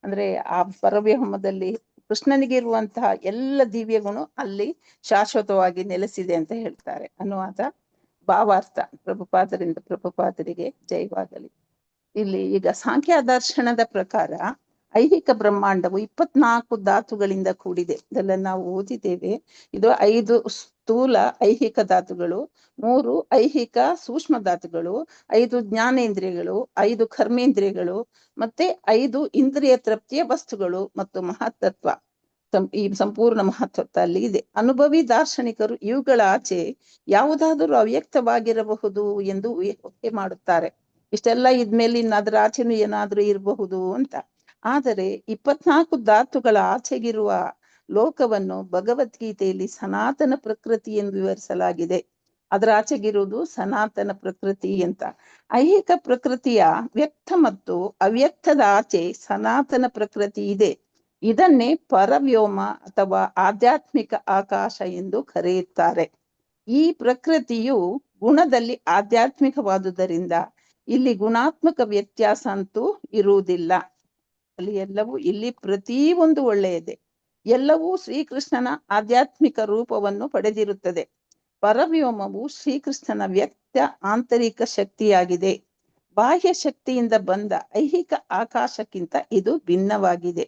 ಅಂದ್ರೆ ಆ ಪರವ್ಯೋಮದಲ್ಲಿ ಕೃಷ್ಣನಿಗಿರುವಂತಹ ಎಲ್ಲ ದಿವ್ಯ ಗುಣ ಅಲ್ಲಿ ಶಾಶ್ವತವಾಗಿ ನೆಲೆಸಿದೆ ಅಂತ ಹೇಳ್ತಾರೆ. ಅನುವಾದ. ಭಾವಾರ್ಥ: ಪ್ರಭುಪಾದರಿಗೆ ಜಯವಾಗಲಿ. ಇಲ್ಲಿ ಈಗ ಸಾಂಖ್ಯ ದರ್ಶನದ ಪ್ರಕಾರ ಐಹಿಕ ಬ್ರಹ್ಮಾಂಡವು 24 ಧಾತುಗಳಿಂದ ಕೂಡಿದೆ. ಇದೆಲ್ಲ ನಾವು ಓದಿದ್ದೇವೆ. ಇದು 5 ಸ್ಥೂಲ ಐಹಿಕ ಧಾತುಗಳು, 3 ಐಹಿಕ ಸೂಕ್ಷ್ಮ ಧಾತುಗಳು, 5 ಜ್ಞಾನೇಂದ್ರಿಯಗಳು, 5 ಕರ್ಮೇಂದ್ರಿಯಗಳು, ಮತ್ತೆ 5 ಇಂದ್ರಿಯ ತೃಪ್ತಿಯ ವಸ್ತುಗಳು ಮತ್ತು ಮಹತ್ತತ್ವ. ಈ ಸಂಪೂರ್ಣ ಮಹತ್ವ ಅಲ್ಲಿ ಇದೆ. ಅನುಭವಿ ದಾರ್ಶನಿಕರು ಇವುಗಳ ಆಚೆ ಯಾವುದಾದರೂ ಅವ್ಯಕ್ತವಾಗಿರಬಹುದು ಎಂದು ಊಹೆ ಮಾಡುತ್ತಾರೆ. ಇಷ್ಟೆಲ್ಲ ಇದ್ಮೇಲೆ ಅದರ ಆಚೆನೂ ಏನಾದ್ರೂ ಇರಬಹುದು ಅಂತ. ಆದರೆ 24 ಧಾತುಗಳ ಆಚೆಗಿರುವ ಲೋಕವನ್ನು ಭಗವದ್ಗೀತೆಯಲ್ಲಿ ಸನಾತನ ಪ್ರಕೃತಿ ಎಂದು ವಿವರಿಸಲಾಗಿದೆ. ಅದರ ಆಚೆಗಿರುವುದು ಸನಾತನ ಪ್ರಕೃತಿ ಅಂತ. ಐಹಿಕ ಪ್ರಕೃತಿಯ ವ್ಯಕ್ತ ಮತ್ತು ಅವ್ಯಕ್ತದ ಆಚೆ ಸನಾತನ ಪ್ರಕೃತಿ ಇದೆ. ಇದನ್ನೇ ಪರವ್ಯೋಮ ಅಥವಾ ಆಧ್ಯಾತ್ಮಿಕ ಆಕಾಶ ಎಂದು ಕರೆಯುತ್ತಾರೆ. ಈ ಪ್ರಕೃತಿಯು ಗುಣದಲ್ಲಿ ಆಧ್ಯಾತ್ಮಿಕವಾದುದರಿಂದ ಇಲ್ಲಿ ಗುಣಾತ್ಮಕ ವ್ಯತ್ಯಾಸ ಅಂತೂ ಇರುವುದಿಲ್ಲ. ಇಲ್ಲಿ ಪ್ರತಿಯೊಂದು ಒಳ್ಳೆಯದೆ. ಎಲ್ಲವೂ ಶ್ರೀಕೃಷ್ಣನ ಆಧ್ಯಾತ್ಮಿಕ ರೂಪವನ್ನು ಪಡೆದಿರುತ್ತದೆ. ಪರವ್ಯೋಮವು ಶ್ರೀಕೃಷ್ಣನ ವ್ಯಕ್ತ ಸತ್ಯ ಆಂತರಿಕ ಶಕ್ತಿಯಾಗಿದೆ. ಬಾಹ್ಯ ಶಕ್ತಿಯಿಂದ ಬಂದ ಐಹಿಕ ಆಕಾಶಕ್ಕಿಂತ ಇದು ಭಿನ್ನವಾಗಿದೆ.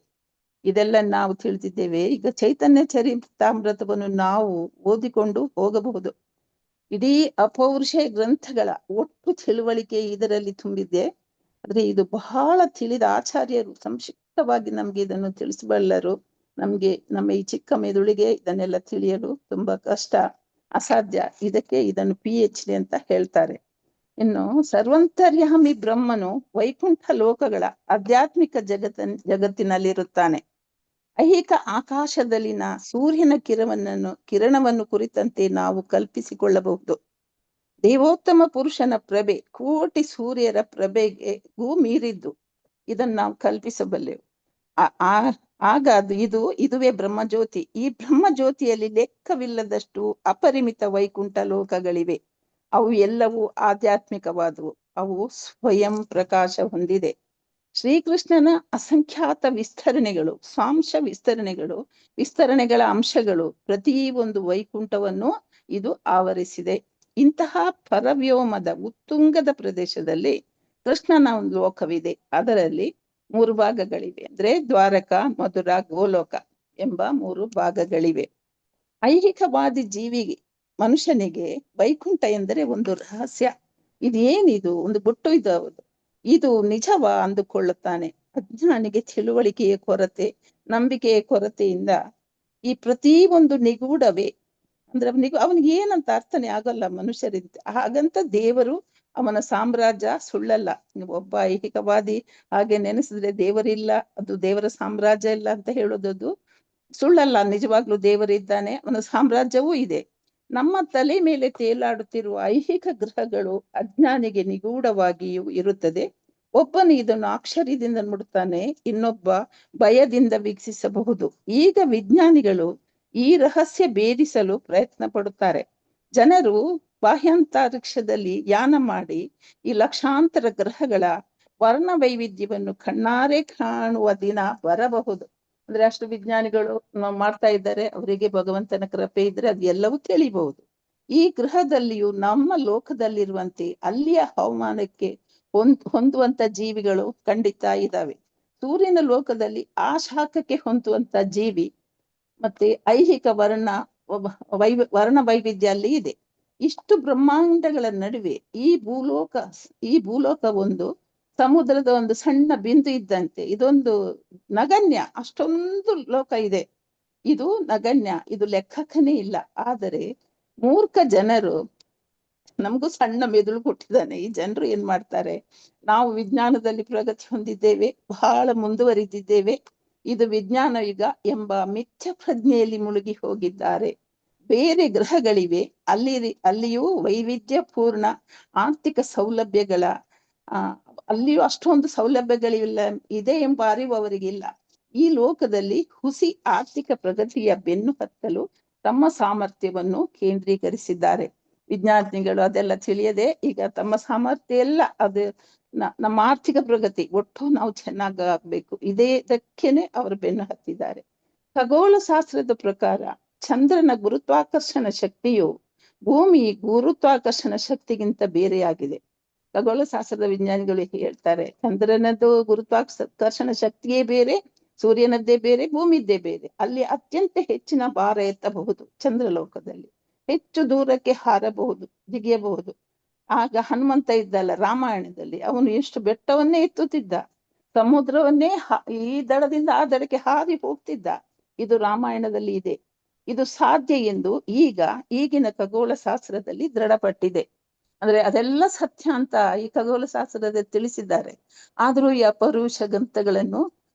ಇದೆಲ್ಲ ನಾವು ತಿಳಿದಿದ್ದೇವೆ. ಈಗ ಚೈತನ್ಯ ಚರಿತಾಮೃತವನ್ನು ನಾವು ಓದಿಕೊಂಡು ಹೋಗಬಹುದು. ಇಡೀ ಅಪೌರುಷೇಯ ಗ್ರಂಥಗಳ ಒಟ್ಟು ತಿಳುವಳಿಕೆ ಇದರಲ್ಲಿ ತುಂಬಿದೆ. ಆದ್ರೆ ಇದು ಬಹಳ ತಿಳಿದ ಆಚಾರ್ಯರು ಸಂಕ್ಷಿಪ್ತವಾಗಿ ನಮ್ಗೆ ಇದನ್ನು ತಿಳಿಸಬಲ್ಲರು. ನಮ್ಗೆ ನಮ್ಮ ಈ ಚಿಕ್ಕ ಮೆದುಳಿಗೆ ಇದನ್ನೆಲ್ಲ ತಿಳಿಯಲು ತುಂಬಾ ಕಷ್ಟ, ಅಸಾಧ್ಯ. ಇದಕ್ಕೆ ಇದನ್ನು PhD ಅಂತ ಹೇಳ್ತಾರೆ. ಇನ್ನು ಸರ್ವಂತರ್ಯಾಮಿ ಬ್ರಹ್ಮನು ವೈಕುಂಠ ಲೋಕಗಳ ಆಧ್ಯಾತ್ಮಿಕ ಜಗತ್ತಿನಲ್ಲಿರುತ್ತಾನೆ. ಐಹಿಕ ಆಕಾಶದಲ್ಲಿನ ಸೂರ್ಯನ ಕಿರಣವನ್ನು ಕುರಿತಂತೆ ನಾವು ಕಲ್ಪಿಸಿಕೊಳ್ಳಬಹುದು. ದೇವೋತ್ತಮ ಪುರುಷನ ಪ್ರಭೆ ಕೋಟಿ ಸೂರ್ಯರ ಪ್ರಭೆಗೂ ಮೀರಿದ್ದು. ಇದನ್ನು ನಾವು ಕಲ್ಪಿಸಬಲ್ಲೆವು. ಆಗ ಇದುವೇ ಬ್ರಹ್ಮಜ್ಯೋತಿ. ಈ ಬ್ರಹ್ಮಜ್ಯೋತಿಯಲ್ಲಿ ಲೆಕ್ಕವಿಲ್ಲದಷ್ಟು ಅಪರಿಮಿತ ವೈಕುಂಠ ಲೋಕಗಳಿವೆ. ಅವು ಎಲ್ಲವೂ ಆಧ್ಯಾತ್ಮಿಕವಾದವು. ಅವು ಸ್ವಯಂ ಪ್ರಕಾಶ ಹೊಂದಿದೆ. ಶ್ರೀಕೃಷ್ಣನ ಅಸಂಖ್ಯಾತ ವಿಸ್ತರಣೆಗಳು, ಸ್ವಾಂಶ ವಿಸ್ತರಣೆಗಳ ಅಂಶಗಳು ಪ್ರತಿ ಒಂದು ವೈಕುಂಠವನ್ನು ಇದು ಆವರಿಸಿದೆ. ಇಂತಹ ಪರವ್ಯೋಮದ ಉತ್ತುಂಗದ ಪ್ರದೇಶದಲ್ಲಿ ಕೃಷ್ಣನ ಒಂದು ಲೋಕವಿದೆ. ಅದರಲ್ಲಿ 3 ಭಾಗಗಳಿವೆ. ಅಂದ್ರೆ ದ್ವಾರಕ, ಮಧುರ, ಗೋಲೋಕ ಎಂಬ 3 ಭಾಗಗಳಿವೆ. ಐಹಿಕವಾದಿ ಮನುಷ್ಯನಿಗೆ ವೈಕುಂಠ ಎಂದರೆ ಒಂದು ರಹಸ್ಯ. ಇದೇನಿದು, ಒಂದು ಬುಟ್ಟು ಇದು ನಿಜವಾ ಅಂದುಕೊಳ್ಳುತ್ತಾನೆ. ಅಜ್ಞಾನಿಗೆ ತಿಳುವಳಿಕೆಯ ಕೊರತೆ, ನಂಬಿಕೆಯ ಕೊರತೆಯಿಂದ ಈ ಪ್ರತಿ ಒಂದು ನಿಗೂಢವೇ. ಅಂದ್ರೆ ಅವನಿಗೆ ಏನಂತ ಅರ್ಥನೇ ಆಗಲ್ಲ ಮನುಷ್ಯರಿಂದ. ಹಾಗಂತ ದೇವರು, ಅವನ ಸಾಮ್ರಾಜ್ಯ ಸುಳ್ಳಲ್ಲ. ಒಬ್ಬ ಐಹಿಕವಾದಿ ಹಾಗೆ ನೆನೆಸಿದ್ರೆ ದೇವರಿಲ್ಲ, ಅದು ದೇವರ ಸಾಮ್ರಾಜ್ಯ ಇಲ್ಲ ಅಂತ ಹೇಳೋದದು ಸುಳ್ಳಲ್ಲ. ನಿಜವಾಗ್ಲೂ ದೇವರಿದ್ದಾನೆ, ಅವನ ಸಾಮ್ರಾಜ್ಯವೂ ಇದೆ. ನಮ್ಮ ತಲೆ ಮೇಲೆ ತೇಲಾಡುತ್ತಿರುವ ಐಹಿಕ ಗ್ರಹಗಳು ಅಜ್ಞಾನಿಗೆ ನಿಗೂಢವಾಗಿಯೂ ಇರುತ್ತದೆ. ಒಬ್ಬನು ಇದನ್ನು ಆಶ್ಚರ್ಯದಿಂದ ನೋಡುತ್ತಾನೆ, ಇನ್ನೊಬ್ಬ ಭಯದಿಂದ ವೀಕ್ಷಿಸಬಹುದು. ಈಗ ವಿಜ್ಞಾನಿಗಳು ಈ ರಹಸ್ಯ ಭೇದಿಸಲು ಪ್ರಯತ್ನ ಪಡುತ್ತಾರೆ. ಜನರು ಬಾಹ್ಯಾಂತರಿಕ್ಷದಲ್ಲಿ ಯಾನ ಮಾಡಿ ಈ ಲಕ್ಷಾಂತರ ಗ್ರಹಗಳ ವರ್ಣ ವೈವಿಧ್ಯವನ್ನು ಕಣ್ಣಾರೆ ಕಾಣುವ ದಿನ ಬರಬಹುದು. ಅಂದ್ರೆ ಅಷ್ಟು ವಿಜ್ಞಾನಿಗಳು ಮಾಡ್ತಾ ಇದ್ದಾರೆ. ಅವರಿಗೆ ಭಗವಂತನ ಕೃಪೆ ಇದ್ರೆ ಅದು ಎಲ್ಲವೂ ತಿಳಿಬಹುದು. ಈ ಗ್ರಹದಲ್ಲಿಯೂ ನಮ್ಮ ಲೋಕದಲ್ಲಿರುವಂತೆ ಅಲ್ಲಿಯ ಹವಾಮಾನಕ್ಕೆ ಹೊಂದುವಂತ ಜೀವಿಗಳು ಖಂಡಿತ ಇದ್ದಾವೆ. ಸೂರ್ಯನ ಲೋಕದಲ್ಲಿ ಆ ಶಾಖಕ್ಕೆ ಹೊಂದುವಂತ ಜೀವಿ ಮತ್ತೆ ಐಹಿಕ ವರ್ಣ ವೈವಿಧ್ಯ ಅಲ್ಲಿ ಇದೆ. ಇಷ್ಟು ಬ್ರಹ್ಮಾಂಡಗಳ ನಡುವೆ ಈ ಭೂಲೋಕ ಒಂದು ಸಮುದ್ರದ ಒಂದು ಸಣ್ಣ ಬಿಂದು ಇದ್ದಂತೆ. ಇದೊಂದು ನಗಣ್ಯ. ಅಷ್ಟೊಂದು ಲೋಕ ಇದೆ. ಇದು ನಗಣ್ಯ, ಇದು ಲೆಕ್ಕಕ್ಕನೇ ಇಲ್ಲ. ಆದರೆ ಮೂರ್ಖ ಜನರು, ನಮಗೂ ಸಣ್ಣ ಮೆದುಳು ಕೊಟ್ಟಿದ್ದಾನೆ, ಈ ಜನರು ಏನ್ ಮಾಡ್ತಾರೆ, ನಾವು ವಿಜ್ಞಾನದಲ್ಲಿ ಪ್ರಗತಿ ಹೊಂದಿದ್ದೇವೆ, ಬಹಳ ಮುಂದುವರಿದಿದ್ದೇವೆ, ಇದು ವಿಜ್ಞಾನ ಯುಗ ಎಂಬ ಮಿಥ್ಯ ಪ್ರಜ್ಞೆಯಲ್ಲಿ ಮುಳುಗಿ ಹೋಗಿದ್ದಾರೆ. ಬೇರೆ ಗ್ರಹಗಳಿವೆ, ಅಲ್ಲಿಯೂ ವೈವಿಧ್ಯ ಪೂರ್ಣ ಆರ್ಥಿಕ ಸೌಲಭ್ಯಗಳ ಅಲ್ಲಿಯೂ ಅಷ್ಟೊಂದು ಸೌಲಭ್ಯಗಳಿಲ್ಲ ಇದೆ ಎಂಬ ಅರಿವು ಅವರಿಗಿಲ್ಲ. ಈ ಲೋಕದಲ್ಲಿ ಹುಸಿ ಆರ್ಥಿಕ ಪ್ರಗತಿಯ ಬೆನ್ನು ಹತ್ತಲು ತಮ್ಮ ಸಾಮರ್ಥ್ಯವನ್ನು ಕೇಂದ್ರೀಕರಿಸಿದ್ದಾರೆ. ವಿಜ್ಞಾನಿಗಳು ಅದೆಲ್ಲ ತಿಳಿಯದೆ ಈಗ ತಮ್ಮ ಸಾಮರ್ಥ್ಯ ಎಲ್ಲ ಅದು ನಮ್ಮ ಆರ್ಥಿಕ ಪ್ರಗತಿ ಒಟ್ಟು ನಾವು ಚೆನ್ನಾಗಬೇಕು, ಇದಕ್ಕೇನೆ ಅವರು ಬೆನ್ನು ಹತ್ತಿದ್ದಾರೆ. ಖಗೋಳ ಶಾಸ್ತ್ರದ ಪ್ರಕಾರ ಚಂದ್ರನ ಗುರುತ್ವಾಕರ್ಷಣ ಶಕ್ತಿಯು ಭೂಮಿ ಗುರುತ್ವಾಕರ್ಷಣ ಶಕ್ತಿಗಿಂತ ಬೇರೆಯಾಗಿದೆ. ಖಗೋಳ ಶಾಸ್ತ್ರದ ವಿಜ್ಞಾನಿಗಳು ಹೇಳ್ತಾರೆ, ಚಂದ್ರನದ್ದು ಗುರುತ್ವಾಕರ್ಷಣ ಶಕ್ತಿಯೇ ಬೇರೆ, ಸೂರ್ಯನದ್ದೇ ಬೇರೆ, ಭೂಮಿದ್ದೇ ಬೇರೆ. ಅಲ್ಲಿ ಅತ್ಯಂತ ಹೆಚ್ಚಿನ ಭಾರ ಎತ್ತಬಹುದು. ಚಂದ್ರಲೋಕದಲ್ಲಿ ಹೆಚ್ಚು ದೂರಕ್ಕೆ ಹಾರಬಹುದು, ಜಿಗಿಯಬಹುದು. ಆಗ ಹನುಮಂತ ಇದ್ದಲ್ಲ ರಾಮಾಯಣದಲ್ಲಿ, ಅವನು ಎಷ್ಟು ಬೆಟ್ಟವನ್ನೇ ಎತ್ತುತ್ತಿದ್ದ, ಸಮುದ್ರವನ್ನೇ ಈ ದಡದಿಂದ ಆ ದಡಕ್ಕೆ ಹಾರಿ ಹೋಗ್ತಿದ್ದ. ಇದು ರಾಮಾಯಣದಲ್ಲಿ ಇದೆ. ಇದು ಸಾಧ್ಯ ಎಂದು ಈಗಿನ ಖಗೋಳ ಶಾಸ್ತ್ರದಲ್ಲಿ ದೃಢಪಟ್ಟಿದೆ. ಅಂದ್ರೆ ಅದೆಲ್ಲ ಸತ್ಯ ಅಂತ ಈ ಖಗೋಳ ಶಾಸ್ತ್ರದಲ್ಲಿ ತಿಳಿಸಿದ್ದಾರೆ. ಆದ್ರೂ ಈ ಅಪೌರುಷ ಗ್ರಂಥಗಳನ್ನು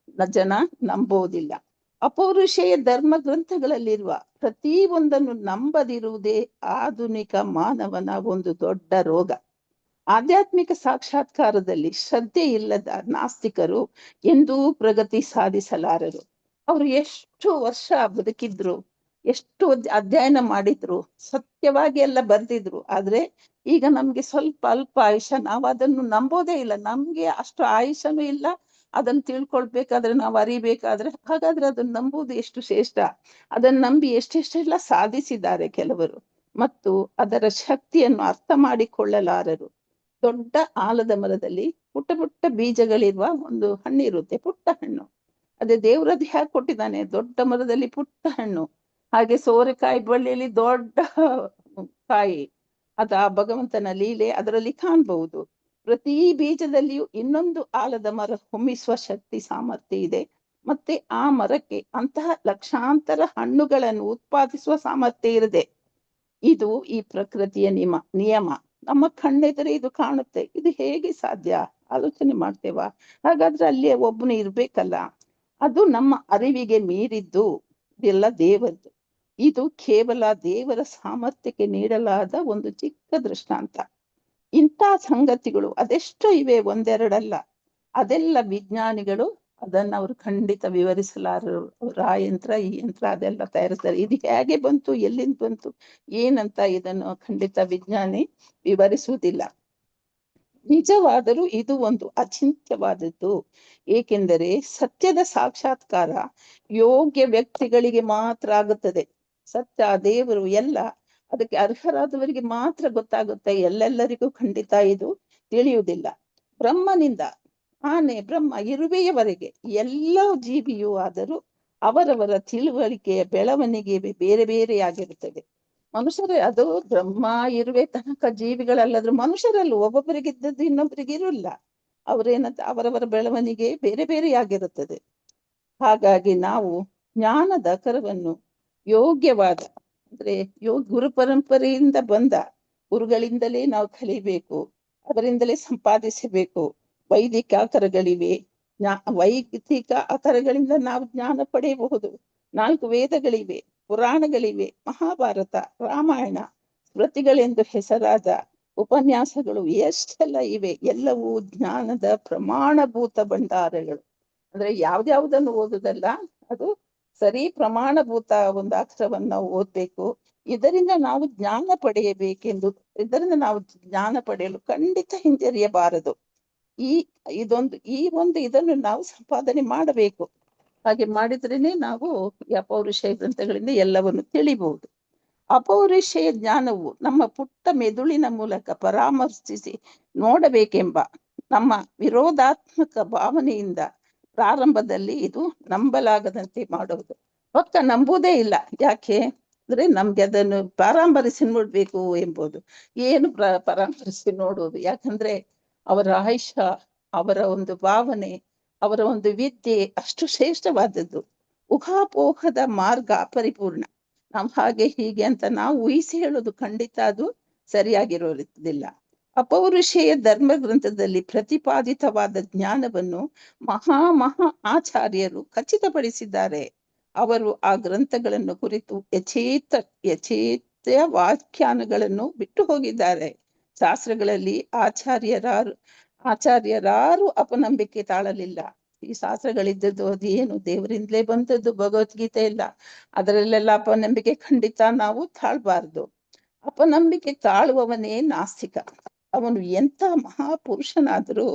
ಜನ ನಂಬೋದಿಲ್ಲ. ಅಪೌರುಷೇಯ ಧರ್ಮ ಗ್ರಂಥಗಳಲ್ಲಿರುವ ಪ್ರತಿ ಒಂದನ್ನು ನಂಬದಿರುವುದೇ ಆಧುನಿಕ ಮಾನವನ ಒಂದು ದೊಡ್ಡ ರೋಗ. ಆಧ್ಯಾತ್ಮಿಕ ಸಾಕ್ಷಾತ್ಕಾರದಲ್ಲಿ ಶ್ರದ್ಧೆ ಇಲ್ಲದ ನಾಸ್ತಿಕರು ಎಂದೂ ಪ್ರಗತಿ ಸಾಧಿಸಲಾರರು. ಅವರು ಎಷ್ಟು ವರ್ಷ ಬದುಕಿದ್ರು, ಎಷ್ಟು ಅಧ್ಯಯನ ಮಾಡಿದ್ರು, ಸತ್ಯವಾಗಿ ಎಲ್ಲ ಬರ್ದಿದ್ರು. ಆದ್ರೆ ಈಗ ನಮ್ಗೆ ಸ್ವಲ್ಪ ಅಲ್ಪ ಆಯುಷ್ಯ, ನಾವು ಅದನ್ನು ನಂಬೋದೇ ಇಲ್ಲ. ನಮ್ಗೆ ಅಷ್ಟು ಆಯುಷ್ಯನೂ ಇಲ್ಲ. ಅದನ್ನು ತಿಳ್ಕೊಳ್ಬೇಕಾದ್ರೆ, ನಾವು ಅರಿಬೇಕಾದ್ರೆ, ಹಾಗಾದ್ರೆ ಅದನ್ನು ನಂಬುವುದು ಎಷ್ಟು ಶ್ರೇಷ್ಠ. ಅದನ್ನು ನಂಬಿ ಎಷ್ಟೆಷ್ಟೆಲ್ಲ ಸಾಧಿಸಿದ್ದಾರೆ ಕೆಲವರು. ಮತ್ತು ಅದರ ಶಕ್ತಿಯನ್ನು ಅರ್ಥ ಮಾಡಿಕೊಳ್ಳಲಾರರು. ದೊಡ್ಡ ಆಲದ ಮರದಲ್ಲಿ ಪುಟ್ಟ ಪುಟ್ಟ ಬೀಜಗಳಿರುವ ಒಂದು ಹಣ್ಣು ಇರುತ್ತೆ, ಪುಟ್ಟ ಹಣ್ಣು. ಅದೇ ದೇವರದ್ದು ಹೇಗೆ ಕೊಟ್ಟಿದ್ದಾನೆ, ದೊಡ್ಡ ಮರದಲ್ಲಿ ಪುಟ್ಟ ಹಣ್ಣು, ಹಾಗೆ ಸೋರೆಕಾಯಿ ಬಳ್ಳಿಯಲ್ಲಿ ದೊಡ್ಡ ಕಾಯಿ. ಅದು ಆ ಭಗವಂತನ ಲೀಲೆ ಅದರಲ್ಲಿ ಕಾಣಬಹುದು. ಪ್ರತಿ ಬೀಜದಲ್ಲಿಯೂ ಇನ್ನೊಂದು ಆಲದ ಮರ ಹೊಮ್ಮಿಸುವ ಶಕ್ತಿ ಸಾಮರ್ಥ್ಯ ಇದೆ. ಮತ್ತೆ ಆ ಮರಕ್ಕೆ ಅಂತಹ ಲಕ್ಷಾಂತರ ಹಣ್ಣುಗಳನ್ನು ಉತ್ಪಾದಿಸುವ ಸಾಮರ್ಥ್ಯ ಇದೆ. ಇದು ಈ ಪ್ರಕೃತಿಯ ನಿಯಮ. ನಮ್ಮ ಕಣ್ಣೆದುರೇ ಇದು ಕಾಣುತ್ತೆ. ಇದು ಹೇಗೆ ಸಾಧ್ಯ, ಆಲೋಚನೆ ಮಾಡ್ತೇವಾ? ಹಾಗಾದ್ರೆ ಅಲ್ಲಿ ಒಬ್ಬನು ಇರ್ಬೇಕಲ್ಲ. ಅದು ನಮ್ಮ ಅರಿವಿಗೆ ಮೀರಿದ್ದು, ಇದೆಲ್ಲ ದೇವರದ್ದು. ಇದು ಕೇವಲ ದೇವರ ಸಾಮರ್ಥ್ಯಕ್ಕೆ ನೀಡಲಾದ ಒಂದು ಚಿಕ್ಕ ದೃಷ್ಟಾಂತ. ಇಂಥ ಸಂಗತಿಗಳು ಅದೆಷ್ಟೋ ಇವೆ, ಒಂದೆರಡಲ್ಲ. ಅದೆಲ್ಲ ವಿಜ್ಞಾನಿಗಳು ಅದನ್ನ ಅವರು ಖಂಡಿತ ವಿವರಿಸಲಾರರು. ಆ ಯಂತ್ರ ಈ ಯಂತ್ರ ಅದೆಲ್ಲ ತಯಾರಿಸ್ತಾರೆ. ಇದು ಹೇಗೆ ಬಂತು, ಎಲ್ಲಿಂದ ಬಂತು, ಏನಂತ ಇದನ್ನು ಖಂಡಿತ ವಿಜ್ಞಾನಿ ವಿವರಿಸುವುದಿಲ್ಲ. ನಿಜವಾದರೂ ಇದು ಒಂದು ಅಚಿಂತ್ಯವಾದದ್ದು. ಏಕೆಂದರೆ ಸತ್ಯದ ಸಾಕ್ಷಾತ್ಕಾರ ಯೋಗ್ಯ ವ್ಯಕ್ತಿಗಳಿಗೆ ಮಾತ್ರ ಆಗುತ್ತದೆ. ಸತ್ಯ, ದೇವರು ಎಲ್ಲ ಅದಕ್ಕೆ ಅರ್ಹರಾದವರಿಗೆ ಮಾತ್ರ ಗೊತ್ತಾಗುತ್ತೆ. ಎಲ್ಲೆಲ್ಲರಿಗೂ ಖಂಡಿತ ಇದು ತಿಳಿಯುವುದಿಲ್ಲ. ಬ್ರಹ್ಮನಿಂದ ಆನೆ ಬ್ರಹ್ಮ ಇರುವೆಯವರೆಗೆ ಎಲ್ಲ ಜೀವಿಯೂ ಆದರೂ ಅವರವರ ತಿಳುವಳಿಕೆಯ ಬೆಳವಣಿಗೆ ಬೇರೆ ಬೇರೆಯಾಗಿರುತ್ತದೆ. ಮನುಷ್ಯರೇ ಅದು ಬ್ರಹ್ಮ ಇರುವೆ ತನಕ ಜೀವಿಗಳಲ್ಲಾದ್ರೂ ಮನುಷ್ಯರಲ್ಲೂ ಒಬ್ಬೊಬ್ಬರಿಗೆ ಇದ್ದದ್ದು ಇನ್ನೊಬ್ಬರಿಗೆ ಇರಲ್ಲ. ಅವರೇನಂತ ಅವರವರ ಬೆಳವಣಿಗೆ ಬೇರೆ ಬೇರೆಯಾಗಿರುತ್ತದೆ. ಹಾಗಾಗಿ ನಾವು ಜ್ಞಾನದ ಕರವನ್ನು ಯೋಗ್ಯವಾದ ಅಂದ್ರೆ ಗುರು ಪರಂಪರೆಯಿಂದ ಬಂದ ಗುರುಗಳಿಂದಲೇ ನಾವು ಕಲಿಬೇಕು, ಅವರಿಂದಲೇ ಸಂಪಾದಿಸಬೇಕು. ವೈದಿಕ ಆಕರಗಳಿವೆ, ವೈದಿಕ ಆಕರಗಳಿಂದ ನಾವು ಜ್ಞಾನ ಪಡೆಯಬಹುದು. 4 ವೇದಗಳಿವೆ, ಪುರಾಣಗಳಿವೆ, ಮಹಾಭಾರತ, ರಾಮಾಯಣ, ಸ್ಮೃತಿಗಳೆಂದು ಹೆಸರಾದ ಉಪನ್ಯಾಸಗಳು ಎಷ್ಟೆಲ್ಲ ಇವೆ. ಎಲ್ಲವೂ ಜ್ಞಾನದ ಪ್ರಮಾಣಭೂತ ಭಂಡಾರಗಳು. ಅಂದ್ರೆ ಯಾವ್ದ್ಯಾವ್ದನ್ನು ಓದುದಲ್ಲ, ಅದು ಸರಿ ಪ್ರಮಾಣಭೂತ ಒಂದು ಅಕ್ಷರವನ್ನ ಓದ್ಬೇಕು. ಇದರಿಂದ ನಾವು ಜ್ಞಾನ ಪಡೆಯಬೇಕೆಂದು, ಇದರಿಂದ ನಾವು ಜ್ಞಾನ ಪಡೆಯಲು ಖಂಡಿತ ಹಿಂಜರಿಯಬಾರದು. ಇದನ್ನು ನಾವು ಸಂಪಾದನೆ ಮಾಡಬೇಕು. ಹಾಗೆ ಮಾಡಿದ್ರೇನೆ ನಾವು ಈ ಅಪೌರುಷೇಯ ಗ್ರಂಥಗಳಿಂದ ಎಲ್ಲವನ್ನು ತಿಳಿಬಹುದು. ಅಪೌರುಷೇಯ ಜ್ಞಾನವು ನಮ್ಮ ಪುಟ್ಟ ಮೆದುಳಿನ ಮೂಲಕ ಪರಾಮರ್ಶಿಸಿ ನೋಡಬೇಕೆಂಬ ನಮ್ಮ ವಿರೋಧಾತ್ಮಕ ಭಾವನೆಯಿಂದ ಪ್ರಾರಂಭದಲ್ಲಿ ಇದು ನಂಬಲಾಗದಂತೆ ಮಾಡುವುದು. ಪಕ್ಕ ನಂಬುವುದೇ ಇಲ್ಲ. ಯಾಕೆ ಅಂದ್ರೆ ನಮ್ಗೆ ಅದನ್ನು ಪರಾಮರಿಸಿ ನೋಡ್ಬೇಕು ಎಂಬುದು. ಏನು ಪರಾಮರಿಸಿ ನೋಡುವುದು? ಯಾಕಂದ್ರೆ ಅವರ ಆಯುಷ್ಯ, ಅವರ ಒಂದು ಭಾವನೆ, ಅವರ ಒಂದು ವಿದ್ಯೆ ಅಷ್ಟು ಶ್ರೇಷ್ಠವಾದದ್ದು. ಊಹಾಪೋಹದ ಮಾರ್ಗ ಪರಿಪೂರ್ಣ. ನಾವು ಹಾಗೆ ಹೀಗೆ ಅಂತ ನಾವು ಊಹಿಸಿ ಹೇಳೋದು ಖಂಡಿತ ಅದು ಸರಿಯಾಗಿರೋದಿಲ್ಲ. ಅಪೌರುಷೇಯ ಧರ್ಮ ಗ್ರಂಥದಲ್ಲಿ ಪ್ರತಿಪಾದಿತವಾದ ಜ್ಞಾನವನ್ನು ಮಹಾ ಆಚಾರ್ಯರು ಖಚಿತಪಡಿಸಿದ್ದಾರೆ. ಅವರು ಆ ಗ್ರಂಥಗಳನ್ನು ಕುರಿತು ಯಥೇಚ್ಛ ವ್ಯಾಖ್ಯಾನಗಳನ್ನು ಬಿಟ್ಟು ಹೋಗಿದ್ದಾರೆ. ಶಾಸ್ತ್ರಗಳಲ್ಲಿ ಆಚಾರ್ಯರಾರು ಅಪನಂಬಿಕೆ ತಾಳಲಿಲ್ಲ. ಈ ಶಾಸ್ತ್ರಗಳಿದ್ದದ್ದು ಅದು ಏನು ದೇವರಿಂದಲೇ ಬಂದದ್ದು, ಭಗವದ್ಗೀತೆ ಇಲ್ಲ, ಅದರಲ್ಲೆಲ್ಲ ಅಪನಂಬಿಕೆ ಖಂಡಿತ ನಾವು ತಾಳ್ಬಾರ್ದು. ಅಪನಂಬಿಕೆ ತಾಳುವವನೇ ನಾಸ್ತಿಕ. ಅವನು ಎಂಥ ಮಹಾಪುರುಷನಾದರೂ,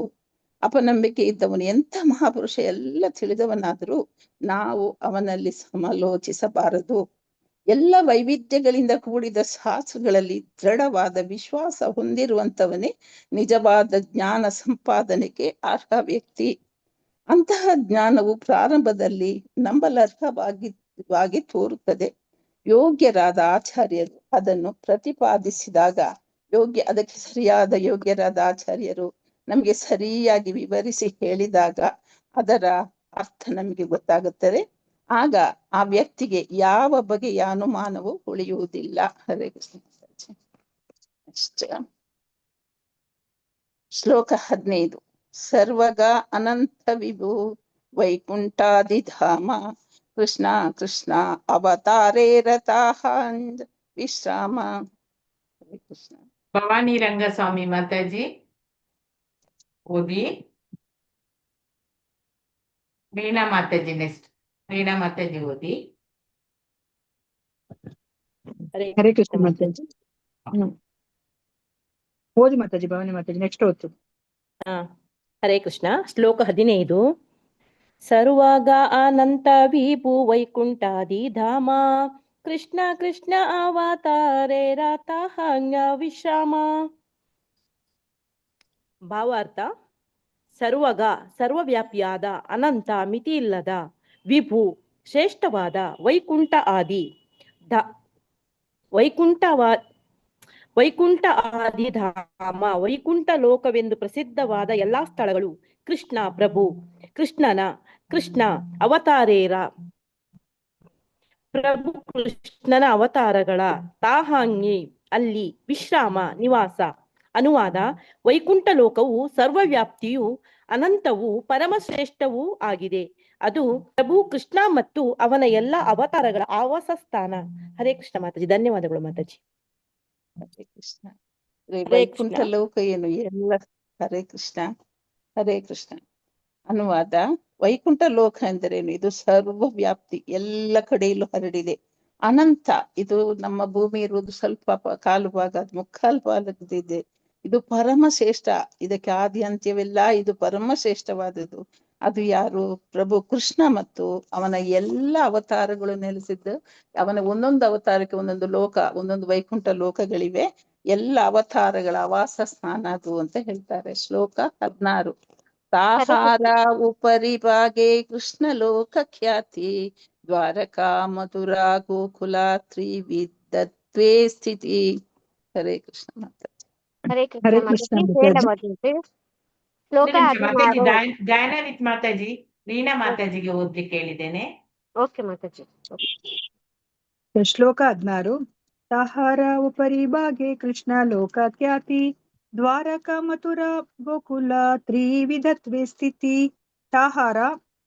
ಅಪನಂಬಿಕೆ ಇದ್ದವನು ಎಂಥ ಮಹಾಪುರುಷ ಎಲ್ಲ ತಿಳಿದವನಾದರೂ ನಾವು ಅವನಲ್ಲಿ ಸಮಾಲೋಚಿಸಬಾರದು. ಎಲ್ಲ ವೈವಿಧ್ಯಗಳಿಂದ ಕೂಡಿದ ಶಾಸ್ತ್ರಗಳಲ್ಲಿ ದೃಢವಾದ ವಿಶ್ವಾಸ ಹೊಂದಿರುವಂತವನೇ ನಿಜವಾದ ಜ್ಞಾನ ಸಂಪಾದನೆಗೆ ಅರ್ಹ ವ್ಯಕ್ತಿ. ಅಂತಹ ಜ್ಞಾನವು ಪ್ರಾರಂಭದಲ್ಲಿ ನಂಬಲರ್ಹವಾಗಿ ತೋರುತ್ತದೆ. ಯೋಗ್ಯರಾದ ಆಚಾರ್ಯರು ಅದನ್ನು ಪ್ರತಿಪಾದಿಸಿದಾಗ, ಅದಕ್ಕೆ ಸರಿಯಾದ ಯೋಗ್ಯರಾದ ಆಚಾರ್ಯರು ನಮಗೆ ಸರಿಯಾಗಿ ವಿವರಿಸಿ ಹೇಳಿದಾಗ ಅದರ ಅರ್ಥ ನಮಗೆ ಗೊತ್ತಾಗುತ್ತದೆ. ಆಗ ಆ ವ್ಯಕ್ತಿಗೆ ಯಾವ ಬಗೆಯ ಅನುಮಾನವೂ ಉಳಿಯುವುದಿಲ್ಲ. ಹರೇ ಕೃಷ್ಣ. ಶ್ಲೋಕ 15. ಸರ್ವಗ ಅನಂತ ವಿಭು ವೈಕುಂಠಾದಿಧಾಮ ಕೃಷ್ಣ ಕೃಷ್ಣ ಅವತಾರೇ ರತಾಃ ವಿಶ್ರಾಮ. ಹರೇ ಕೃಷ್ಣ. ಭವಾನಿ ರಂಗಸ್ವಾಮಿ ಮಾತಾಜಿ ಓದಿ. ವೀಣಾ ಮಾತಾಜಿ ನೆಕ್ಸ್ಟ್. ವೀಣಾ ಮಾತಾಜಿ ಓದಿ. ಹರೇ ಕೃಷ್ಣ ಮಾತಾಜಿ. ಓದಿ ಮಾತಾಜಿ. ಭವಾನಿ ಮಾತಾಜಿ ನೆಕ್ಸ್ಟ್ ಓದ್ತು. ಹರೇ ಕೃಷ್ಣ. ಶ್ಲೋಕ 15. ಸರ್ವಗ ಅನಂತ ವಿಭು ವೈಕುಂಠಾದಿ ಧಾಮ ಕೃಷ್ಣ ಕೃಷ್ಣ ಅವತಾರೇ ರಾತಾಹಂಗ ವಿಶ್ರಾಮ. ಭಾವಾರ್ಥ: ಸರ್ವಗ ಸರ್ವವ್ಯಾಪಿಯಾದ ಅನಂತ ಮಿತಿಯಿಲ್ಲದ ವಿಭು ಶ್ರೇಷ್ಠವಾದ ವೈಕುಂಠ ಆದಿ ವೈಕುಂಠ ಆದಿಧಾಮ ವೈಕುಂಠ ಲೋಕವೆಂದು ಪ್ರಸಿದ್ಧವಾದ ಎಲ್ಲಾ ಸ್ಥಳಗಳು ಕೃಷ್ಣ ಅವತಾರೇರ ಪ್ರಭು ಕೃಷ್ಣನ ಅವತಾರಗಳ ತಾಹಾಂಗಿ ಅಲ್ಲಿ ವಿಶ್ರಾಮ ನಿವಾಸ. ಅನುವಾದ: ವೈಕುಂಠ ಲೋಕವು ಸರ್ವವ್ಯಾಪ್ತಿಯೂ ಅನಂತವೂ ಪರಮಶ್ರೇಷ್ಠವೂ ಆಗಿದೆ. ಅದು ಪ್ರಭು ಕೃಷ್ಣ ಮತ್ತು ಅವನ ಎಲ್ಲ ಅವತಾರಗಳ ಆವಾಸ ಸ್ಥಾನ. ಹರೇ ಕೃಷ್ಣ ಮಾತಾಜಿ. ಧನ್ಯವಾದಗಳು ಮಾತಾಜಿ. ಹರೇ ಕೃಷ್ಣ. ವೈಕುಂಠ ಲೋಕ ಏನು ಎಲ್ಲ. ಹರೇ ಕೃಷ್ಣ. ಹರೇ ಕೃಷ್ಣ. ಅನುವಾದ: ವೈಕುಂಠ ಲೋಕ ಎಂದರೇನು? ಇದು ಸರ್ವವ್ಯಾಪ್ತಿ, ಎಲ್ಲ ಕಡೆಯಲ್ಲೂ ಹರಡಿದೆ. ಅನಂತ, ಇದು ನಮ್ಮ ಭೂಮಿ ಇರುವುದು ಸ್ವಲ್ಪ ಕಾಲು ಭಾಗ, ಮುಕ್ಕಾಲು ಭಾಗದಿದೆ. ಇದು ಪರಮಶ್ರೇಷ್ಠ, ಇದಕ್ಕೆ ಆದಿ ಅಂತ್ಯವಿಲ್ಲ. ಇದು ಪರಮಶ್ರೇಷ್ಠವಾದದ್ದು. ಅದು ಯಾರು? ಪ್ರಭು ಕೃಷ್ಣ ಮತ್ತು ಅವನ ಎಲ್ಲ ಅವತಾರಗಳು ನೆಲೆಸಿದ್ದು. ಅವನ ಒಂದೊಂದು ಅವತಾರಕ್ಕೆ ಒಂದೊಂದು ಲೋಕ, ಒಂದೊಂದು ವೈಕುಂಠ ಲೋಕಗಳಿವೆ. ಎಲ್ಲ ಅವತಾರಗಳ ಆವಾಸ ಸ್ಥಾನ ಅದು ಅಂತ ಹೇಳ್ತಾರೆ. ಶ್ಲೋಕ 16. ತಾಹಾರ ಉಪರಿ ಭಾಗೆ ಕೃಷ್ಣ ಲೋಕ ಖ್ಯಾತಿ ದ್ವಾರಕಾ ಮಥುರಾ ಗೋಕುಲ ತ್ರಿವಿಧತ್ವೇ ಸ್ಥಿತಿ. ಹರೇ ಕೃಷ್ಣ ಮಾತಾಜಿ. ಹರೇ ಹರೇ ಕೃಷ್ಣ ಕೃಷ್ಣ ಮಾತಾಜಿ. ಮಾತಾಜಿ. ಶ್ಲೋಕ ಮಾತಾಜಿ 16. ಗಾಯನವಿತ್ ಮಾತಾಜಿ, ರೀನಾ ಮಾತಾಜಿಗೆ ಓದ್ಲಿಕ್ಕೆ ಹೇಳಿದ್ದೇನೆ. ಓಕೆ ಮಾತಾಜಿ. ಶ್ಲೋಕ 16. ತಾಹಾರ ಉಪರಿ ಭಾಗೆ ಕೃಷ್ಣ ಲೋಕ ಖ್ಯಾತಿ ದ್ವಾರಕಾ ಮಥುರಾ ಗೋಕುಲ ತ್ರಿವಿಧತ್ವೇ ಸ್ಥಿತಿ. ತಾಹಾರ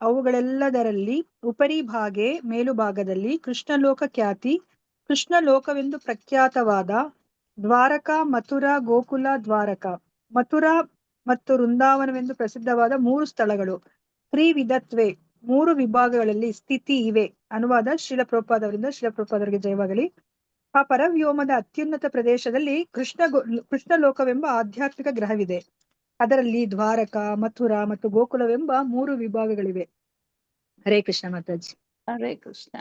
ಅವುಗಳೆಲ್ಲದರಲ್ಲಿ, ಉಪರಿ ಭಾಗೆ ಮೇಲುಭಾಗದಲ್ಲಿ, ಕೃಷ್ಣ ಲೋಕ ಖ್ಯಾತಿ ಕೃಷ್ಣ ಲೋಕವೆಂದು ಪ್ರಖ್ಯಾತವಾದ, ದ್ವಾರಕಾ ಮಥುರಾ ಗೋಕುಲ ದ್ವಾರಕಾ ಮಥುರಾ ಮತ್ತು ವೃಂದಾವನವೆಂದು ಪ್ರಸಿದ್ಧವಾದ 3 ಸ್ಥಳಗಳು, ತ್ರಿವಿಧತ್ವೇ 3 ವಿಭಾಗಗಳಲ್ಲಿ ಸ್ಥಿತಿ ಇವೆ. ಅನುವಾದ: ಶ್ರೀಲ ಪ್ರಭುಪಾದವರಿಂದ. ಶ್ರೀಲ ಪ್ರಭುಪಾದರಿಗೆ ಜಯವಾಗಲಿ. ಆ ಪರವ್ಯೋಮದ ಅತ್ಯುನ್ನತ ಪ್ರದೇಶದಲ್ಲಿ ಕೃಷ್ಣ ಲೋಕವೆಂಬ ಆಧ್ಯಾತ್ಮಿಕ ಗ್ರಹವಿದೆ. ಅದರಲ್ಲಿ ದ್ವಾರಕಾ, ಮಥುರಾ ಮತ್ತು ಗೋಕುಲವೆಂಬ 3 ವಿಭಾಗಗಳಿವೆ. ಹರೇ ಕೃಷ್ಣ ಮಾತಾಜಿ. ಹರೇ ಕೃಷ್ಣ.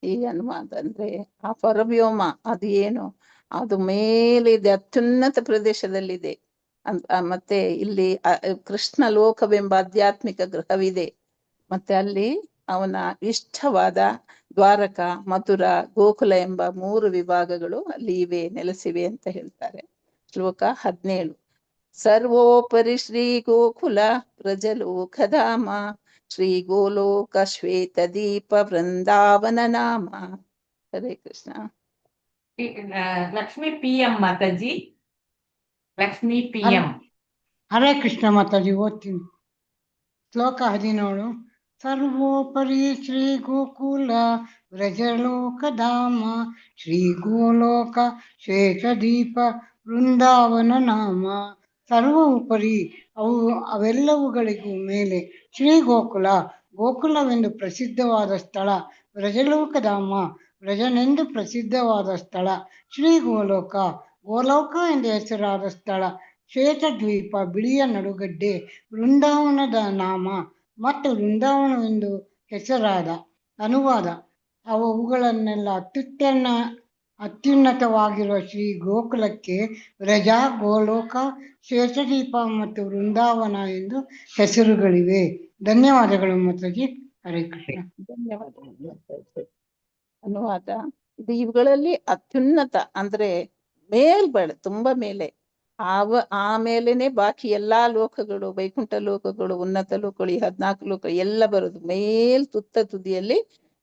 ಈ ಅನುವಾದ ಅಂದ್ರೆ ಆ ಪರವ್ಯೋಮ ಅದು ಏನು? ಅದು ಮೇಲಿದೆ, ಅತ್ಯುನ್ನತ ಪ್ರದೇಶದಲ್ಲಿದೆ. ಮತ್ತೆ ಇಲ್ಲಿ ಕೃಷ್ಣ ಲೋಕವೆಂಬ ಆಧ್ಯಾತ್ಮಿಕ ಗ್ರಹವಿದೆ. ಮತ್ತೆ ಅಲ್ಲಿ ಅವನ ಇಷ್ಟವಾದ ದ್ವಾರಕಾ, ಮಥುರಾ, ಗೋಕುಲ ಎಂಬ 3 ವಿಭಾಗಗಳು ಅಲ್ಲಿ ಇವೆ, ನೆಲೆಸಿವೆ ಅಂತ ಹೇಳ್ತಾರೆ. ಶ್ಲೋಕ 17. ಸರ್ವೋಪರಿ ಶ್ರೀ ಗೋಕುಲ ಪ್ರಜಲೋಕಧಾಮ ಶ್ರೀ ಗೋಲೋಕ ಶ್ವೇತ ದೀಪ ವೃಂದಾವನ ನಾಮ. ಹರೇ ಕೃಷ್ಣ. ಲಕ್ಷ್ಮೀ PM ಮಾತಾಜಿ. ಲಕ್ಷ್ಮೀ PM. ಹರೇ ಕೃಷ್ಣ ಮಾತಾಜಿ. ಓದ್ತೀನಿ. ಶ್ಲೋಕ 17. ಸರ್ವೋಪರಿ ಶ್ರೀ ಗೋಕುಲ ವ್ರಜಲೋಕಧಾಮ ಶ್ರೀ ಗೋಲೋಕ ಶ್ವೇತದೀಪ ವೃಂದಾವನ ನಾಮ. ಸರ್ವ ಉಪರಿ ಅವೆಲ್ಲವುಗಳಿಗೂ ಮೇಲೆ ಶ್ರೀ ಗೋಕುಲ ಗೋಕುಲವೆಂದು ಪ್ರಸಿದ್ಧವಾದ ಸ್ಥಳ, ವ್ರಜಲೋಕಧಾಮ ವ್ರಜನೆಂದು ಪ್ರಸಿದ್ಧವಾದ ಸ್ಥಳ, ಶ್ರೀ ಗೋಲೋಕ ಗೋಲೋಕ ಎಂದು ಹೆಸರಾದ ಸ್ಥಳ, ಶ್ವೇತದ್ವೀಪ ಬಿಳಿಯ ನಡುಗಡ್ಡೆ, ವೃಂದಾವನದ ನಾಮ ಮತ್ತು ವೃಂದಾವನವೆಂದು ಹೆಸರಾದ. ಅನುವಾದ: ಅವುಗಳನ್ನೆಲ್ಲ ಅತ್ಯುನ್ನತವಾಗಿರುವ ಶ್ರೀ ಗೋಕುಲಕ್ಕೆ ವ್ರಜ, ಗೋಲೋಕ, ಶ್ವೇತದೀಪ ಮತ್ತು ವೃಂದಾವನ ಎಂದು ಹೆಸರುಗಳಿವೆ. ಧನ್ಯವಾದಗಳು ಮಾತಾಜಿ. ಹರೇ ಕೃಷ್ಣ. ಧನ್ಯವಾದಗಳು. ಅನುವಾದ: ಇದು ಇವುಗಳಲ್ಲಿ ಅತ್ಯುನ್ನತ ಅಂದ್ರೆ ತುಂಬಾ ಮೇಲೆ. ಆಮೇಲೆನೆ ಬಾಕಿ ಎಲ್ಲಾ ಲೋಕಗಳು, ವೈಕುಂಠ ಲೋಕಗಳು, ಉನ್ನತ ಲೋಕಗಳು, ಈ 14 ಲೋಕ ಎಲ್ಲ ಬರುದು. ತುತ್ತ ತುದಿಯಲ್ಲಿ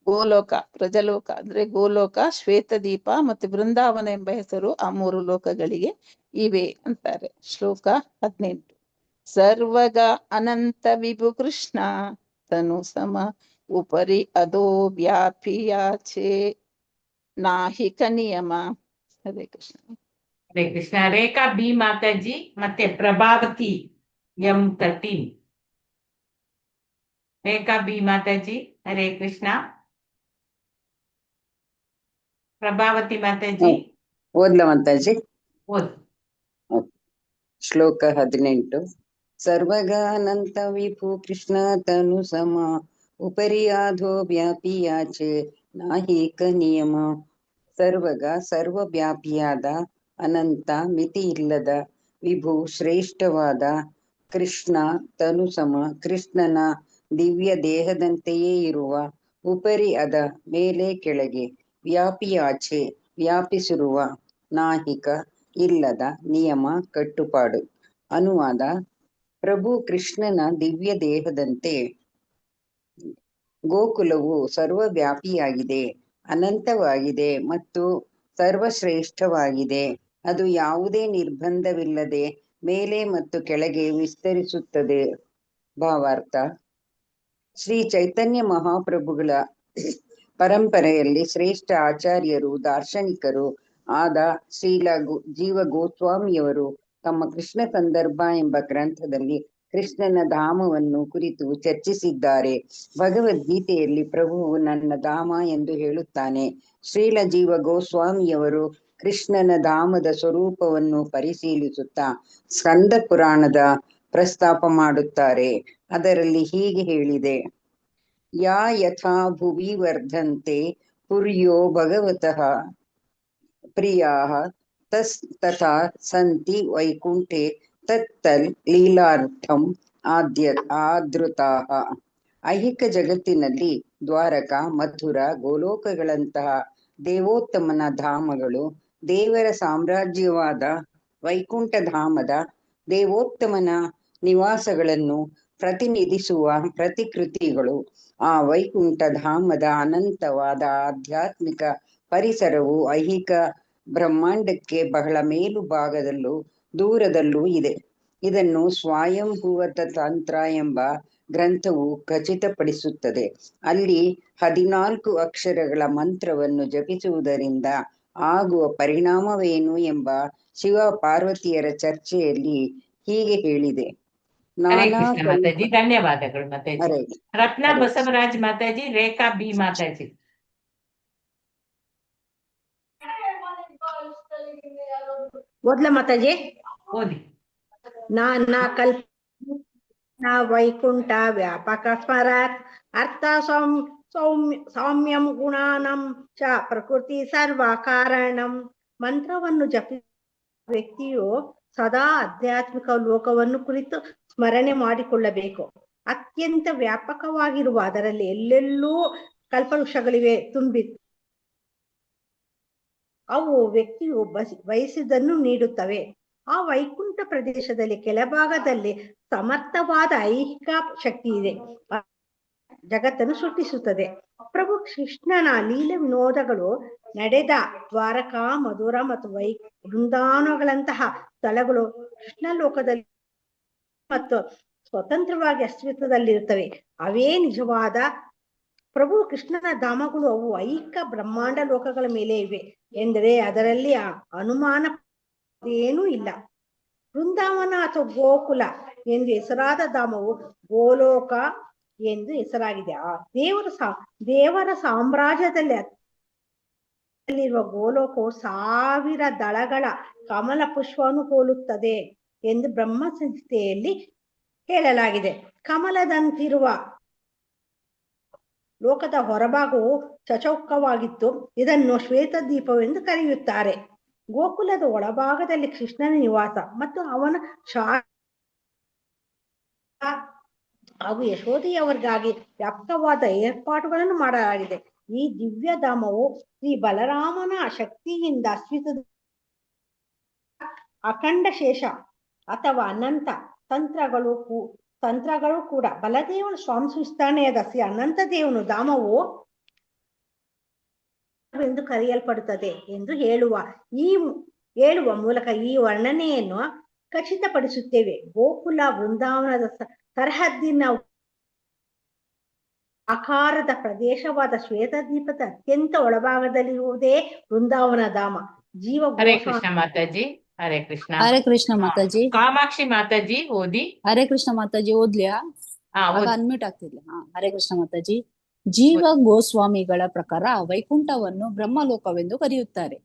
ಗೋಲೋಕ, ಪ್ರಜಲೋಕ ಅಂದ್ರೆ ಗೋಲೋಕ, ಶ್ವೇತದೀಪ ಮತ್ತು ವೃಂದಾವನ ಎಂಬ ಹೆಸರು ಆ 3 ಲೋಕಗಳಿಗೆ ಇವೆ ಅಂತಾರೆ. ಶ್ಲೋಕ 18. ಸರ್ವಗ ಅನಂತ ವಿಭು ಕೃಷ್ಣ ತನು ಸಮ ಉಪರಿ ಅದೋ ವ್ಯಾಪಿಯಾಚೆ ನಾಹಿಕ ನಿಯಮ. ಹರೇ ಕೃಷ್ಣ. ಹರೇ ಕೃಷ್ಣ. ರೇಖಾ B ಮಾತಾಜಿ ಮತ್ತೆ ಪ್ರಭಾವತಿ M13. ರೇಖಾ B ಮಾತಾಜಿ. ಹರೇ ಕೃಷ್ಣ. ಪ್ರಭಾವತಿ ಮಾತಾಜಿ. ಓದ್ಲ ಮಾತಾಜಿ. ಓದ್. ಶ್ಲೋಕ 18. ಸರ್ವಗಾನಂತ ವಿಭು ಕೃಷ್ಣ ತನು ಸಮ ಉಪರಿ ಆಧೋ ವ್ಯಾಪಿಯಾಚೆ ನಾಹೇಕ ನಿಯಮ ಸರ್ವಗ ಸರ್ವವ್ಯಾಪಿಯಾದ ಅನಂತ ಮಿತಿ ಇಲ್ಲದ ವಿಭು ಶ್ರೇಷ್ಠವಾದ ಕೃಷ್ಣ ತನುಸಮ ಕೃಷ್ಣನ ದಿವ್ಯ ದೇಹದಂತೆಯೇ ಇರುವ ಉಪರಿ ಅದ ಮೇಲೆ ಕೆಳಗೆ ವ್ಯಾಪಿಯಾಚೆ ವ್ಯಾಪಿಸಿರುವ ನಾಹಿಕ ಇಲ್ಲದ ನಿಯಮ ಕಟ್ಟುಪಾಡು. ಅನುವಾದ: ಪ್ರಭು ಕೃಷ್ಣನ ದಿವ್ಯ ದೇಹದಂತೆ ಗೋಕುಲವು ಸರ್ವವ್ಯಾಪಿಯಾಗಿದೆ, ಅನಂತವಾಗಿದೆ ಮತ್ತು ಸರ್ವಶ್ರೇಷ್ಠವಾಗಿದೆ. ಅದು ಯಾವುದೇ ನಿರ್ಬಂಧವಿಲ್ಲದೆ ಮೇಲೆ ಮತ್ತು ಕೆಳಗೆ ವಿಸ್ತರಿಸುತ್ತದೆ. ಭಾವಾರ್ಥ: ಶ್ರೀ ಚೈತನ್ಯ ಮಹಾಪ್ರಭುಗಳ ಪರಂಪರೆಯಲ್ಲಿ ಶ್ರೇಷ್ಠ ಆಚಾರ್ಯರು ದಾರ್ಶನಿಕರು ಆದ ಶ್ರೀಲ ಜೀವ ಗೋಸ್ವಾಮಿಯವರು ತಮ್ಮ ಕೃಷ್ಣ ಸಂದರ್ಭ ಎಂಬ ಗ್ರಂಥದಲ್ಲಿ ಕೃಷ್ಣನ ಧಾಮವನ್ನು ಕುರಿತು ಚರ್ಚಿಸಿದ್ದಾರೆ. ಭಗವದ್ಗೀತೆಯಲ್ಲಿ ಪ್ರಭುವು ನನ್ನ ಧಾಮ ಎಂದು ಹೇಳುತ್ತಾನೆ. ಶ್ರೀಲ ಜೀವ ಗೋಸ್ವಾಮಿಯವರು ಕೃಷ್ಣನ ಧಾಮದ ಸ್ವರೂಪವನ್ನು ಪರಿಶೀಲಿಸುತ್ತಾ ಸ್ಕಂದ ಪುರಾಣದ ಪ್ರಸ್ತಾಪ ಮಾಡುತ್ತಾರೆ. ಅದರಲ್ಲಿ ಹೀಗೆ ಹೇಳಿದೆ: ಯಾ ಯಥಾ ಭುವಿ ವರ್ಧಂತೆ ಪುರ್ಯೋ ಭಗವತಃ ಪ್ರಿಯಾಃ ತಥಾ ಸಂತಿ ವೈಕುಂಠೆ ತತ್ತಲ್ ಲೀಲಾರ್ಥಂ ಆದೃತಾಃ. ಐಹಿಕ ಜಗತ್ತಿನಲ್ಲಿ ದ್ವಾರಕ, ಮಥುರ, ಗೋಲೋಕಗಳಂತಹ ದೇವೋತ್ತಮನ ಧಾಮಗಳು, ದೇವರ ಸಾಮ್ರಾಜ್ಯವಾದ ವೈಕುಂಠ ಧಾಮದ ದೇವೋತ್ತಮನ ನಿವಾಸಗಳನ್ನು ಪ್ರತಿನಿಧಿಸುವ ಪ್ರತಿಕೃತಿಗಳು. ಆ ವೈಕುಂಠ ಧಾಮದ ಅನಂತವಾದ ಆಧ್ಯಾತ್ಮಿಕ ಪರಿಸರವು ಐಹಿಕ ಬ್ರಹ್ಮಾಂಡಕ್ಕೆ ಬಹಳ ಮೇಲು ಭಾಗದಲ್ಲೂ ದೂರದಲ್ಲೂ ಇದೆ. ಇದನ್ನು ಸ್ವಯಂಭುವತ ತಂತ್ರ ಎಂಬ ಗ್ರಂಥವು ಖಚಿತಪಡಿಸುತ್ತದೆ. ಅಲ್ಲಿ 14 ಅಕ್ಷರಗಳ ಮಂತ್ರವನ್ನು ಜಪಿಸುವುದರಿಂದ ಆಗುವ ಪರಿಣಾಮವೇನು ಎಂಬ ಶಿವ ಪಾರ್ವತಿಯರ ಚರ್ಚೆಯಲ್ಲಿ ಹೀಗೆ ಹೇಳಿದೆ: ಹರೇ ನಾನಾ ಕೃಷ್ಣ ಮಾತಾಜಿ, ಧನ್ಯವಾದಗಳು ಮಾತಾಜಿ. ಹರೇ ರತ್ನ ಹರೇ ಬಸವರಾಜ್ ಮಾತಾಜಿ, ರೇಖಾ ಬಿ ಮಾತಾಜಿ. ಓದ್ಲ ಮಾತಾಜಿ. ಓದಿ. ನಾನಾ ಕಲ್ಪನಾ ವೈಕುಂಠ ವ್ಯಾಪಕ ಸ್ಮರಾತ್ ಅರ್ಥ ಸೌಮ್ಯಂ ಗುಣಾನಂ ಚ ಪ್ರಕೃತಿ ಸರ್ವ ಕಾರಣಂ. ಮಂತ್ರವನ್ನು ಜಪಿಸುವ ವ್ಯಕ್ತಿಯು ಸದಾ ಆಧ್ಯಾತ್ಮಿಕ ಲೋಕವನ್ನು ಕುರಿತು ಸ್ಮರಣೆ ಮಾಡಿಕೊಳ್ಳಬೇಕು. ಅತ್ಯಂತ ವ್ಯಾಪಕವಾಗಿರುವ ಅದರಲ್ಲಿ ಎಲ್ಲೆಲ್ಲೂ ಕಲ್ಪವೃಕ್ಷಗಳಿವೆ ತುಂಬಿ ಅವು ವ್ಯಕ್ತಿಯು ಬಯಸಿದ್ದನ್ನು ನೀಡುತ್ತವೆ. ಆ ವೈಕುಂಠ ಪ್ರದೇಶದಲ್ಲಿ ಕೆಳಭಾಗದಲ್ಲಿ ಸಮರ್ಥವಾದ ಐಹಿಕ ಶಕ್ತಿ ಇದೆ, ಜಗತ್ತನ್ನು ಸೃಷ್ಟಿಸುತ್ತದೆ. ಪ್ರಭು ಕೃಷ್ಣನ ಲೀಲ ವಿನೋದಗಳು ನಡೆದ ದ್ವಾರಕಾ, ಮಧುರ ಮತ್ತು ವೃಂದಾವನಗಳಂತಹ ಸ್ಥಳಗಳು ಕೃಷ್ಣ ಲೋಕದಲ್ಲಿ ಮತ್ತು ಸ್ವತಂತ್ರವಾಗಿ ಅಸ್ತಿತ್ವದಲ್ಲಿರುತ್ತವೆ. ಅವೇ ನಿಜವಾದ ಪ್ರಭು ಕೃಷ್ಣನ ಧಾಮಗಳು. ಅವು ಐಹಿಕ ಬ್ರಹ್ಮಾಂಡ ಲೋಕಗಳ ಮೇಲೆ ಇವೆ ಎಂದರೆ ಅದರಲ್ಲಿ ಅನುಮಾನ ಏನೂ ಇಲ್ಲ. ವೃಂದಾವನ ಅಥವಾ ಗೋಕುಲ ಎಂದು ಹೆಸರಾದ ಧಾಮವು ಗೋಲೋಕ ಎಂದು ಹೆಸರಾಗಿದೆ. ಆ ದೇವರ ಸಾಮ್ರಾಜ್ಯದಲ್ಲಿರುವ ಗೋಲೋಕವು 1000 ದಳಗಳ ಕಮಲ ಪುಷ್ಪವನ್ನು ಹೋಲುತ್ತದೆ ಎಂದು ಬ್ರಹ್ಮ ಸಂಹಿತೆಯಲ್ಲಿ ಹೇಳಲಾಗಿದೆ. ಕಮಲದಂತಿರುವ ಲೋಕದ ಹೊರಭಾಗವು ಚಚೌಕವಾಗಿತ್ತು. ಇದನ್ನು ಶ್ವೇತ ದೀಪವೆಂದು ಕರೆಯುತ್ತಾರೆ. ಗೋಕುಲದ ಒಳಭಾಗದಲ್ಲಿ ಕೃಷ್ಣನ ನಿವಾಸ ಮತ್ತು ಅವನ ಹಾಗೂ ಯಶೋದೆಯವರಿಗಾಗಿ ವ್ಯಾಪಕವಾದ ಏರ್ಪಾಡುಗಳನ್ನು ಮಾಡಲಾಗಿದೆ. ಈ ದಿವ್ಯ ಧಾಮವು ಶ್ರೀ ಬಲರಾಮನ ಶಕ್ತಿಯಿಂದ ಅಸ್ತಿತ್ವದ ಅಖಂಡ ಶೇಷ ಅಥವಾ ಅನಂತ ತಂತ್ರಗಳು ಕೂಡ. ಬಲದೇವನ ಸ್ವಾಮಿ ವಿಸ್ತರಣೆಯಾದ ಶ್ರೀ ಅನಂತ ದೇವನ ಧಾಮವು ಎಂದು ಕರೆಯಲ್ಪಡುತ್ತದೆ ಎಂದು ಹೇಳುವ ಮೂಲಕ ಈ ವರ್ಣನೆಯನ್ನು ಖಚಿತಪಡಿಸುತ್ತೇವೆ. ಗೋಕುಲ ವೃಂದಾವನದ ಸರಹದ್ದಿನ ಆಕಾರದ ಪ್ರದೇಶವಾದ ಶ್ವೇತದ್ವೀಪದ ಅತ್ಯಂತ ಒಳಭಾಗದಲ್ಲಿರುವುದೇ ವೃಂದಾವನ ಧಾಮ. ಹರೇ ಕೃಷ್ಣ ಮಾತಾಜಿ. ಹರೇ ಕೃಷ್ಣ. ಹರೇ ಕೃಷ್ಣ ಮಾತಾಜಿ. ಕಾಮಾಕ್ಷಿ ಮಾತಾಜಿ ಓದಿ. ಹರೇ ಕೃಷ್ಣ ಮಾತಾಜಿ ಓದ್ಲಿಯಾ? ಅನ್ಮ್ಯೂಟ್ ಆಗ್ತಿಲ್ಲ. ಹರೇ ಕೃಷ್ಣ ಮಾತಾಜಿ. ಜೀವ ಗೋಸ್ವಾಮಿಗಳ ಪ್ರಕಾರ ವೈಕುಂಠವನ್ನು ಬ್ರಹ್ಮಲೋಕವೆಂದು ಕರೆಯುತ್ತಾರೆ.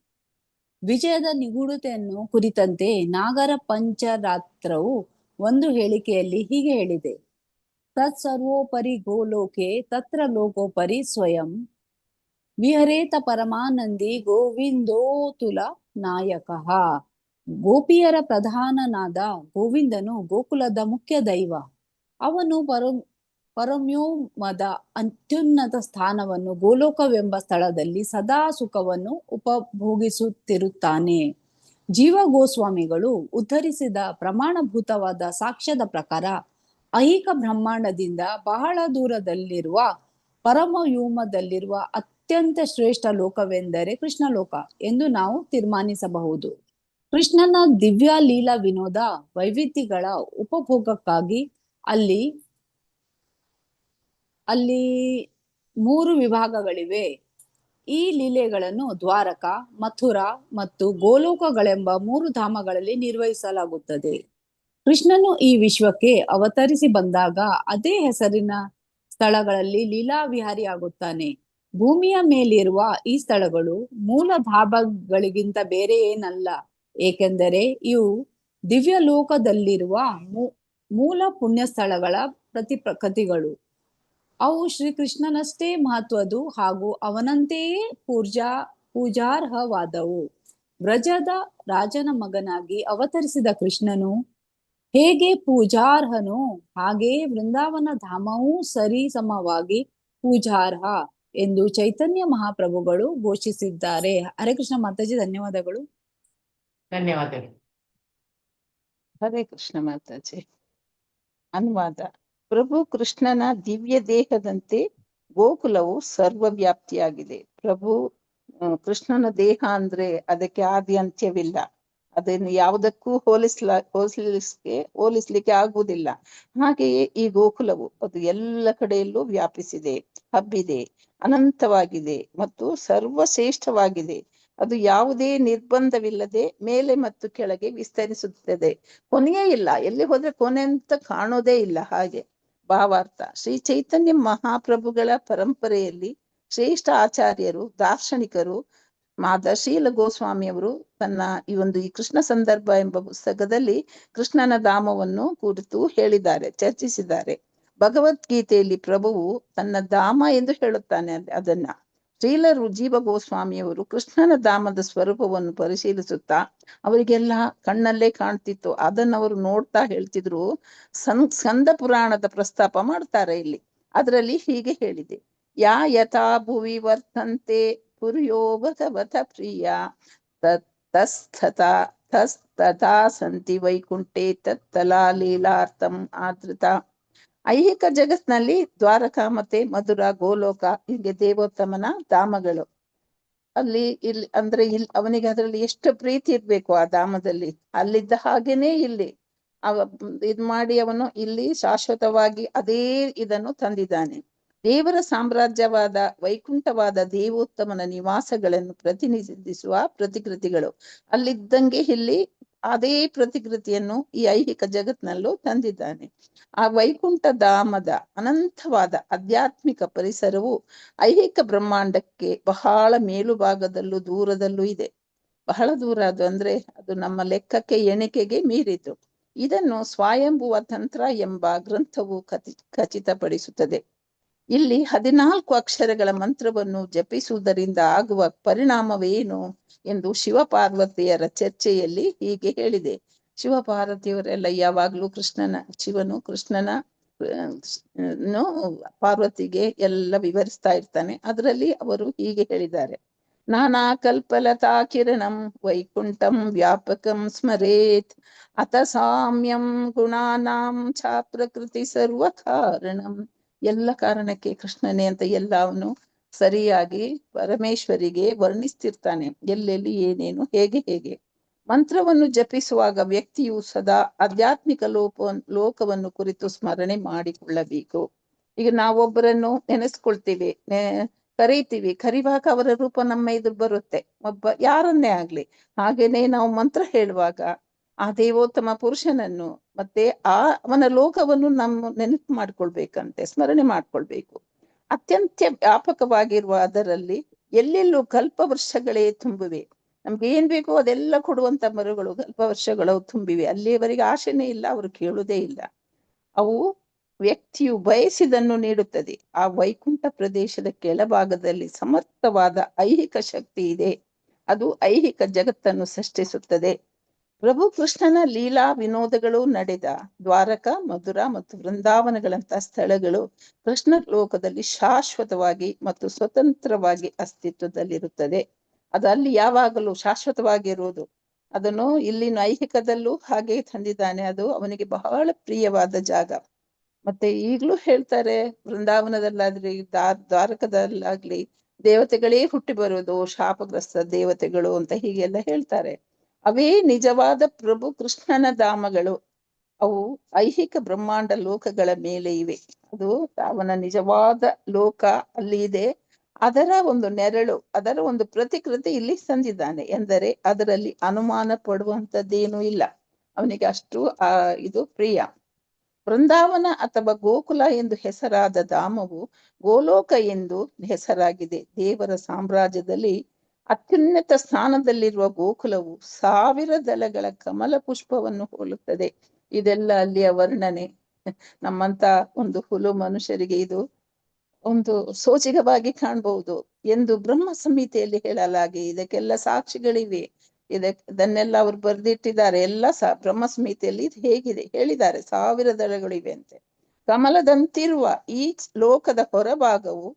ವಿಜಯದ ನಿಗೂಢತೆಯನ್ನು ಕುರಿತಂತೆ ನಾಗರ ಪಂಚರಾತ್ರವು ಒಂದು ಹೇಳಿಕೆಯಲ್ಲಿ ಹೀಗೆ ಹೇಳಿದೆ: ತತ್ ಸರ್ವೋಪರಿ ಗೋಲೋಕೆ ತತ್ರ ಲೋಕೋಪರಿ ಸ್ವಯಂ ವಿಹರೇತ ಪರಮಾನಂದಿ ಗೋವಿಂದೋತುಲ ನಾಯಕಃ. ಗೋಪಿಯರ ಪ್ರಧಾನನಾದ ಗೋವಿಂದನು ಗೋಕುಲದ ಮುಖ್ಯ ದೈವ. ಅವನು ಪರಮ್ಯೋಮದ ಅತ್ಯುನ್ನತ ಸ್ಥಾನವನ್ನು ಗೋಲೋಕವೆಂಬ ಸ್ಥಳದಲ್ಲಿ ಸದಾ ಸುಖವನ್ನು ಉಪಭೋಗಿಸುತ್ತಿರುತ್ತಾನೆ. ಜೀವ ಗೋಸ್ವಾಮಿಗಳು ಉದ್ಧರಿಸಿದ ಪ್ರಮಾಣಭೂತವಾದ ಸಾಕ್ಷ್ಯದ ಪ್ರಕಾರ ಐಹಿಕ ಬ್ರಹ್ಮಾಂಡದಿಂದ ಬಹಳ ದೂರದಲ್ಲಿರುವ ಪರಮವ್ಯೋಮದಲ್ಲಿರುವ ಅತ್ಯಂತ ಶ್ರೇಷ್ಠ ಲೋಕವೆಂದರೆ ಕೃಷ್ಣಲೋಕ ಎಂದು ನಾವು ತೀರ್ಮಾನಿಸಬಹುದು. ಕೃಷ್ಣನ ದಿವ್ಯ ಲೀಲಾ ವಿನೋದ ವೈವಿಧ್ಯಗಳ ಉಪಭೋಗಕ್ಕಾಗಿ ಅಲ್ಲಿ 3 ವಿಭಾಗಗಳಿವೆ. ಈ ಲೀಲೆಗಳನ್ನು ದ್ವಾರಕ, ಮಥುರಾ ಮತ್ತು ಗೋಲೋಕಗಳೆಂಬ 3 ಧಾಮಗಳಲ್ಲಿ ನಿರ್ವಹಿಸಲಾಗುತ್ತದೆ. ಕೃಷ್ಣನು ಈ ವಿಶ್ವಕ್ಕೆ ಅವತರಿಸಿ ಬಂದಾಗ ಅದೇ ಹೆಸರಿನ ಸ್ಥಳಗಳಲ್ಲಿ ಲೀಲಾ ವಿಹಾರಿಯಾಗುತ್ತಾನೆ. ಭೂಮಿಯ ಮೇಲಿರುವ ಈ ಸ್ಥಳಗಳು ಮೂಲ ಧಾಮಗಳಿಗಿಂತ ಬೇರೆ ಏನಲ್ಲ, ಏಕೆಂದರೆ ಇವು ದಿವ್ಯ ಲೋಕದಲ್ಲಿರುವ ಮೂಲ ಪುಣ್ಯ ಸ್ಥಳಗಳ ಪ್ರತಿಕೃತಿಗಳು. ಅವು ಶ್ರೀಕೃಷ್ಣನಷ್ಟೇ ಮಹತ್ವದ್ದು ಹಾಗೂ ಅವನಂತೆಯೇ ಪೂಜಾರ್ಹವಾದವು. ವ್ರಜದ ರಾಜನ ಮಗನಾಗಿ ಅವತರಿಸಿದ ಕೃಷ್ಣನು ಹೇಗೆ ಪೂಜಾರ್ಹನೋ ಹಾಗೆಯೇ ವೃಂದಾವನ ಧಾಮವೂ ಸರಿ ಸಮವಾಗಿ ಪೂಜಾರ್ಹ ಎಂದು ಚೈತನ್ಯ ಮಹಾಪ್ರಭುಗಳು ಘೋಷಿಸಿದ್ದಾರೆ. ಹರೇ ಕೃಷ್ಣ ಮಾತಾಜಿ, ಧನ್ಯವಾದಗಳು. ಧನ್ಯವಾದಗಳು. ಹರೇ ಕೃಷ್ಣ ಮಾತಾಜಿ. ಅನುವಾದ. ಪ್ರಭು ಕೃಷ್ಣನ ದಿವ್ಯ ದೇಹದಂತೆ ಗೋಕುಲವು ಸರ್ವವ್ಯಾಪ್ತಿಯಾಗಿದೆ. ಪ್ರಭು ಕೃಷ್ಣನ ದೇಹ ಅಂದ್ರೆ ಅದಕ್ಕೆ ಆದಿ ಅಂತ್ಯವಿಲ್ಲ. ಅದನ್ನು ಯಾವುದಕ್ಕೂ ಹೋಲಿಸ್ಲಿಕ್ಕೆ ಆಗುವುದಿಲ್ಲ. ಹಾಗೆಯೇ ಈ ಗೋಕುಲವು ಅದು ಎಲ್ಲ ಕಡೆಯಲ್ಲೂ ವ್ಯಾಪಿಸಿದೆ, ಹಬ್ಬಿದೆ, ಅನಂತವಾಗಿದೆ ಮತ್ತು ಸರ್ವಶ್ರೇಷ್ಠವಾಗಿದೆ. ಅದು ಯಾವುದೇ ನಿರ್ಬಂಧವಿಲ್ಲದೆ ಮೇಲೆ ಮತ್ತು ಕೆಳಗೆ ವಿಸ್ತರಿಸುತ್ತದೆ. ಕೊನೆಯೇ ಇಲ್ಲ, ಎಲ್ಲಿ ಹೋದ್ರೆ ಕೊನೆ ಅಂತ ಕಾಣೋದೇ ಇಲ್ಲ. ಹಾಗೆ ಭಾವಾರ್ಥ. ಶ್ರೀ ಚೈತನ್ಯ ಮಹಾಪ್ರಭುಗಳ ಪರಂಪರೆಯಲ್ಲಿ ಶ್ರೇಷ್ಠ ಆಚಾರ್ಯರು, ದಾರ್ಶನಿಕರು ಮಾದ ಶೀಲ ಗೋಸ್ವಾಮಿಯವರು ತನ್ನ ಈ ಕೃಷ್ಣ ಸಂದರ್ಭ ಎಂಬ ಪುಸ್ತಕದಲ್ಲಿ ಕೃಷ್ಣನ ಧಾಮವನ್ನು ಕುರಿತು ಹೇಳಿದ್ದಾರೆ, ಚರ್ಚಿಸಿದ್ದಾರೆ. ಭಗವದ್ಗೀತೆಯಲ್ಲಿ ಪ್ರಭುವು ತನ್ನ ಧಾಮ ಎಂದು ಹೇಳುತ್ತಾನೆ. ಅದನ್ನ ಶ್ರೀಲರು ಜೀವ ಗೋಸ್ವಾಮಿಯವರು ಕೃಷ್ಣನ ಧಾಮದ ಸ್ವರೂಪವನ್ನು ಪರಿಶೀಲಿಸುತ್ತಾ ಅವರಿಗೆಲ್ಲ ಕಣ್ಣಲ್ಲೇ ಕಾಣ್ತಿತ್ತು. ಅದನ್ನವರು ನೋಡ್ತಾ ಹೇಳ್ತಿದ್ರು. ಸ್ಕಂದ ಪುರಾಣದ ಪ್ರಸ್ತಾಪ ಮಾಡ್ತಾರೆ ಇಲ್ಲಿ. ಅದರಲ್ಲಿ ಹೀಗೆ ಹೇಳಿದೆ: ಯಾ ಯಥಾ ಭುವಿ ವರ್ತಂತೆ ಪುರ್ಯೋ ಭಗವತ ಪ್ರಿಯ ತಸ್ತಥಾ ಸಂತಿ ವೈಕುಂಠೆ ತತ್ತಲಾ ಲೀಲಾರ್ಥಂ ಆದೃತ. ಐಹಿಕ ಜಗತ್ನಲ್ಲಿ ದ್ವಾರಕ ಮತ್ತೆ ಮಧುರಾ, ಗೋಲೋಕ ಹೀಗೆ ದೇವೋತ್ತಮನ ಧಾಮಗಳು. ಇಲ್ಲಿ ಅವನಿಗೆ ಅದರಲ್ಲಿ ಎಷ್ಟು ಪ್ರೀತಿ ಇರ್ಬೇಕು ಆ ಧಾಮದಲ್ಲಿ. ಅಲ್ಲಿದ್ದ ಹಾಗೇನೆ ಇಲ್ಲಿ ಇದ್ ಮಾಡಿ ಅವನು ಇಲ್ಲಿ ಶಾಶ್ವತವಾಗಿ ಅದೇ ಇದನ್ನು ತಂದಿದ್ದಾನೆ. ದೇವರ ಸಾಮ್ರಾಜ್ಯವಾದ ವೈಕುಂಠವಾದ ದೇವೋತ್ತಮನ ನಿವಾಸಗಳನ್ನು ಪ್ರತಿನಿಧಿಸುವ ಪ್ರತಿಕೃತಿಗಳು ಅಲ್ಲಿದ್ದಂಗೆ ಇಲ್ಲಿ ಅದೇ ಪ್ರತಿಕೃತಿಯನ್ನು ಈ ಐಹಿಕ ಜಗತ್ನಲ್ಲೂ ತಂದಿದ್ದಾನೆ. ಆ ವೈಕುಂಠ ಧಾಮದ ಅನಂತವಾದ ಆಧ್ಯಾತ್ಮಿಕ ಪರಿಸರವು ಐಹಿಕ ಬ್ರಹ್ಮಾಂಡಕ್ಕೆ ಬಹಳ ಮೇಲುಭಾಗದಲ್ಲೂ ದೂರದಲ್ಲೂ ಇದೆ. ಬಹಳ ದೂರ. ಅದು ನಮ್ಮ ಲೆಕ್ಕಕ್ಕೆ ಎಣಿಕೆಗೆ ಮೀರಿತು. ಇದನ್ನು ಸ್ವಯಂಭುವ ತಂತ್ರ ಎಂಬ ಗ್ರಂಥವು ಖಚಿತಪಡಿಸುತ್ತದೆ. ಇಲ್ಲಿ 14 ಅಕ್ಷರಗಳ ಮಂತ್ರವನ್ನು ಜಪಿಸುವುದರಿಂದ ಆಗುವ ಪರಿಣಾಮವೇನು ಎಂದು ಶಿವಪಾರ್ವತಿಯರ ಚರ್ಚೆಯಲ್ಲಿ ಹೀಗೆ ಹೇಳಿದೆ. ಶಿವಪಾರ್ವತಿಯವರೆಲ್ಲ ಯಾವಾಗ್ಲೂ ಶಿವನು ಕೃಷ್ಣನ ಪಾರ್ವತಿಗೆ ಎಲ್ಲ ವಿವರಿಸ್ತಾ ಇರ್ತಾನೆ. ಅದರಲ್ಲಿ ಅವರು ಹೀಗೆ ಹೇಳಿದ್ದಾರೆ: ನಾನಾ ಕಲ್ಪಲತಾ ಕಿರಣಂ ವೈಕುಂಠಂ ವ್ಯಾಪಕಂ ಸ್ಮರೇತ್ ಅತ ಸಾಮ್ಯಂ ಗುಣಾನಾಂ ಛ ಪ್ರಕೃತಿ ಸರ್ವ ಕಾರಣಂ. ಎಲ್ಲ ಕಾರಣಕ್ಕೆ ಕೃಷ್ಣನೇ ಅಂತ ಎಲ್ಲವನು ಸರಿಯಾಗಿ ಪರಮೇಶ್ವರಿಗೆ ವರ್ಣಿಸ್ತಿರ್ತಾನೆ. ಎಲ್ಲೆಲ್ಲಿ ಏನೇನು ಹೇಗೆ. ಮಂತ್ರವನ್ನು ಜಪಿಸುವಾಗ ವ್ಯಕ್ತಿಯು ಸದಾ ಆಧ್ಯಾತ್ಮಿಕ ಲೋಕವನ್ನು ಕುರಿತು ಸ್ಮರಣೆ ಮಾಡಿಕೊಳ್ಳಬೇಕು. ಈಗ ನಾವೊಬ್ಬರನ್ನು ನೆನೆಸ್ಕೊಳ್ತೀವಿ, ಕರೀವಾಗ ಅವರ ರೂಪ ನಮ್ಮ ಎದುರು ಬರುತ್ತೆ, ಯಾರನ್ನೇ ಆಗ್ಲಿ. ಹಾಗೇನೆ ನಾವು ಮಂತ್ರ ಹೇಳುವಾಗ ಆ ದೇವೋತ್ತಮ ಪುರುಷನನ್ನು ಮತ್ತೆ ಅವನ ಲೋಕವನ್ನು ನಮ್ಮ ನೆನಪು ಮಾಡ್ಕೊಳ್ಬೇಕಂತೆ, ಸ್ಮರಣೆ ಮಾಡ್ಕೊಳ್ಬೇಕು. ಅತ್ಯಂತ ವ್ಯಾಪಕವಾಗಿರುವ ಅದರಲ್ಲಿ ಎಲ್ಲೆಲ್ಲೂ ಕಲ್ಪವರ್ಷಗಳೇ ತುಂಬಿವೆ. ನಮ್ಗೆ ಏನ್ ಬೇಕೋ ಅದೆಲ್ಲ ಕೊಡುವಂತ ಮರಗಳು ಕಲ್ಪವರ್ಷಗಳು ತುಂಬಿವೆ. ಅಲ್ಲಿಯವರೆಗೆ ಆಶೆನೇ ಇಲ್ಲ, ಅವರು ಕೇಳುವುದೇ ಇಲ್ಲ. ಅವು ವ್ಯಕ್ತಿಯು ಬಯಸಿದನ್ನು ನೀಡುತ್ತದೆ. ಆ ವೈಕುಂಠ ಪ್ರದೇಶದ ಕೆಳಭಾಗದಲ್ಲಿ ಸಮರ್ಥವಾದ ಐಹಿಕ ಶಕ್ತಿ ಇದೆ. ಅದು ಐಹಿಕ ಜಗತ್ತನ್ನು ಸೃಷ್ಟಿಸುತ್ತದೆ. ಪ್ರಭು ಕೃಷ್ಣನ ಲೀಲಾ ವಿನೋದಗಳು ನಡೆದ ದ್ವಾರಕ, ಮಧುರ ಮತ್ತು ವೃಂದಾವನಗಳಂತಹ ಸ್ಥಳಗಳು ಕೃಷ್ಣ ಲೋಕದಲ್ಲಿ ಶಾಶ್ವತವಾಗಿ ಮತ್ತು ಸ್ವತಂತ್ರವಾಗಿ ಅಸ್ತಿತ್ವದಲ್ಲಿರುತ್ತದೆ. ಅದು ಅಲ್ಲಿ ಯಾವಾಗಲೂ ಶಾಶ್ವತವಾಗಿರುವುದು. ಅದನ್ನು ಇಲ್ಲಿನ ಐಹಿಕದಲ್ಲೂ ಹಾಗೆ ತಂದಿದ್ದಾನೆ. ಅದು ಅವನಿಗೆ ಬಹಳ ಪ್ರಿಯವಾದ ಜಾಗ. ಮತ್ತೆ ಈಗಲೂ ಹೇಳ್ತಾರೆ, ವೃಂದಾವನದಲ್ಲಾಗ್ಲಿ ದ್ವಾರಕದಲ್ಲಾಗ್ಲಿ ದೇವತೆಗಳೇ ಹುಟ್ಟಿ ಬರುವುದು, ಶಾಪಗ್ರಸ್ತ ದೇವತೆಗಳು ಅಂತ ಹೀಗೆಲ್ಲ ಹೇಳ್ತಾರೆ. ಅವೇ ನಿಜವಾದ ಪ್ರಭು ಕೃಷ್ಣನ ಧಾಮಗಳು. ಅವು ಐಹಿಕ ಬ್ರಹ್ಮಾಂಡ ಲೋಕಗಳ ಮೇಲೆ ಇವೆ. ಅದು ಅವನ ನಿಜವಾದ ಲೋಕ ಅಲ್ಲಿ ಇದೆ. ಅದರ ಒಂದು ನೆರಳು, ಅದರ ಒಂದು ಪ್ರತಿಕೃತಿ ಇಲ್ಲಿ ತಂದಿದ್ದಾನೆ ಎಂದರೆ ಅದರಲ್ಲಿ ಅನುಮಾನ ಪಡುವಂಥದ್ದೇನೂ ಇಲ್ಲ. ಅವನಿಗೆ ಅಷ್ಟು ಇದು ಪ್ರಿಯ. ವೃಂದಾವನ ಅಥವಾ ಗೋಕುಲ ಎಂದು ಹೆಸರಾದ ಧಾಮವು ಗೋಲೋಕ ಎಂದು ಹೆಸರಾಗಿದೆ. ದೇವರ ಸಾಮ್ರಾಜ್ಯದಲ್ಲಿ ಅತ್ಯುನ್ನತ ಸ್ಥಾನದಲ್ಲಿರುವ ಗೋಕುಲವು 1000 ದಳಗಳ ಕಮಲ ಪುಷ್ಪವನ್ನು ಹೋಲುತ್ತದೆ. ಇದೆಲ್ಲ ಅಲ್ಲಿಯ ವರ್ಣನೆ. ನಮ್ಮಂತ ಒಂದು ಹುಲು ಮನುಷ್ಯರಿಗೆ ಇದು ಒಂದು ಸೋಜಿಗವಾಗಿ ಕಾಣಬಹುದು ಎಂದು ಬ್ರಹ್ಮ ಸಂಹಿತೆಯಲ್ಲಿ ಹೇಳಲಾಗಿ ಇದಕ್ಕೆಲ್ಲ ಸಾಕ್ಷಿಗಳಿವೆ. ಇದನ್ನೆಲ್ಲ ಅವರು ಬರೆದಿಟ್ಟಿದ್ದಾರೆ. ಎಲ್ಲ ಬ್ರಹ್ಮ ಸಂಹಿತೆಯಲ್ಲಿ ಇದು ಹೇಗಿದೆ ಹೇಳಿದ್ದಾರೆ. 1000 ದಳಗಳಿವೆ ಅಂತೆ. ಕಮಲದಂತಿರುವ ಈ ಲೋಕದ ಹೊರಭಾಗವು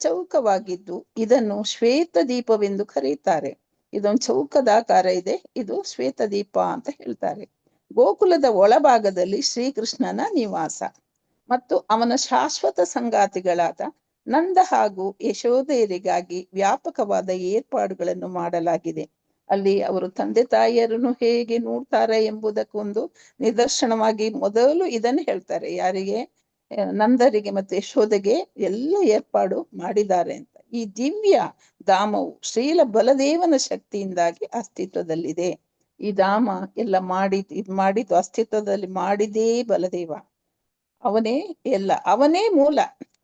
ಚೌಕವಾಗಿದ್ದು ಇದನ್ನು ಶ್ವೇತ ದೀಪವೆಂದು ಕರೆಯುತ್ತಾರೆ. ಇದೊಂದು ಚೌಕದಾಕಾರ ಇದೆ, ಇದು ಶ್ವೇತ ದೀಪ ಅಂತ ಹೇಳ್ತಾರೆ. ಗೋಕುಲದ ಒಳಭಾಗದಲ್ಲಿ ಶ್ರೀಕೃಷ್ಣನ ನಿವಾಸ ಮತ್ತು ಅವನ ಶಾಶ್ವತ ಸಂಗಾತಿಗಳಾದ ನಂದ ಹಾಗೂ ಯಶೋಧೆಯರಿಗಾಗಿ ವ್ಯಾಪಕವಾದ ಏರ್ಪಾಡುಗಳನ್ನು ಮಾಡಲಾಗಿದೆ. ಅಲ್ಲಿ ಅವರು ತಂದೆ ತಾಯಿಯರನ್ನು ಹೇಗೆ ನೋಡ್ತಾರೆ ಎಂಬುದಕ್ಕೊಂದು ನಿದರ್ಶನವಾಗಿ ಮೊದಲು ಇದನ್ನು ಹೇಳ್ತಾರೆ. ಯಾರಿಗೆ? ನಂದರಿಗೆ ಮತ್ತು ಯಶೋಧೆಗೆ ಎಲ್ಲ ಏರ್ಪಾಡು ಮಾಡಿದ್ದಾರೆ ಅಂತ. ಈ ದಿವ್ಯ ಧಾಮವು ಶ್ರೀಲ ಬಲದೇವನ ಶಕ್ತಿಯಿಂದಾಗಿ ಅಸ್ತಿತ್ವದಲ್ಲಿದೆ. ಈ ಧಾಮ ಎಲ್ಲ ಮಾಡಿದ್ದು ಅಸ್ತಿತ್ವದಲ್ಲಿ ಮಾಡಿದೇ ಬಲದೇವ. ಅವನೇ ಎಲ್ಲ, ಅವನೇ ಮೂಲ,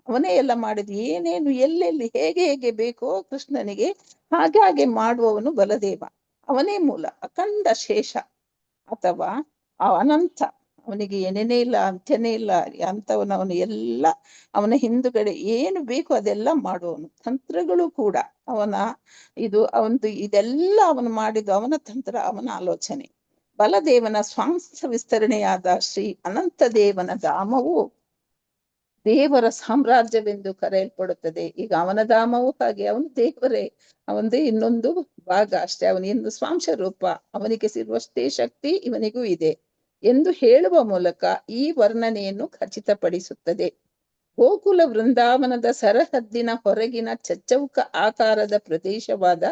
ಅವನೇ ಎಲ್ಲ ಮಾಡಿದ್ದು. ಏನೇನು ಎಲ್ಲೆಲ್ಲಿ ಹೇಗೆ ಹೇಗೆ ಬೇಕೋ ಕೃಷ್ಣನಿಗೆ ಹಾಗೆ ಮಾಡುವವನು ಬಲದೇವ. ಅವನೇ ಮೂಲ, ಅಖಂಡ ಶೇಷ ಅಥವಾ ಅನಂತ. ಅವನಿಗೆ ಏನೇನೇ ಇಲ್ಲ, ಅಂತ್ಯನೇ ಇಲ್ಲ ಅಂತವನವನು. ಎಲ್ಲ ಅವನ ಹಿಂದುಗಡೆ ಏನು ಬೇಕು ಅದೆಲ್ಲ ಮಾಡುವವನು. ತಂತ್ರಗಳು ಕೂಡ ಅವನ ಇದೆಲ್ಲ ಅವನು ಮಾಡಿದ್ದು ಅವನ ತಂತ್ರ, ಅವನ ಆಲೋಚನೆ. ಬಲದೇವನ ಸ್ವಾಂಶ ವಿಸ್ತರಣೆಯಾದ ಶ್ರೀ ಅನಂತ ದೇವನ ಧಾಮವು ದೇವರ ಸಾಮ್ರಾಜ್ಯವೆಂದು ಕರೆಯಲ್ಪಡುತ್ತದೆ. ಈಗ ಅವನ ಧಾಮವು ಹಾಗೆ, ಅವನು ದೇವರೇ, ಅವನದು ಇನ್ನೊಂದು ಭಾಗ ಅಷ್ಟೇ. ಅವನಿಂದು ಸ್ವಾಂಶ ರೂಪ, ಅವನಿಗೆ ಸಿರುವಷ್ಟೇ ಶಕ್ತಿ ಇವನಿಗೂ ಇದೆ ಎಂದು ಹೇಳುವ ಮೂಲಕ ಈ ವರ್ಣನೆಯನ್ನು ಖಚಿತಪಡಿಸುತ್ತದೆ. ಗೋಕುಲ ವೃಂದಾವನದ ಸರಹದ್ದಿನ ಹೊರಗಿನ ಚಚ್ಚೌಕ ಆಕಾರದ ಪ್ರದೇಶವಾದ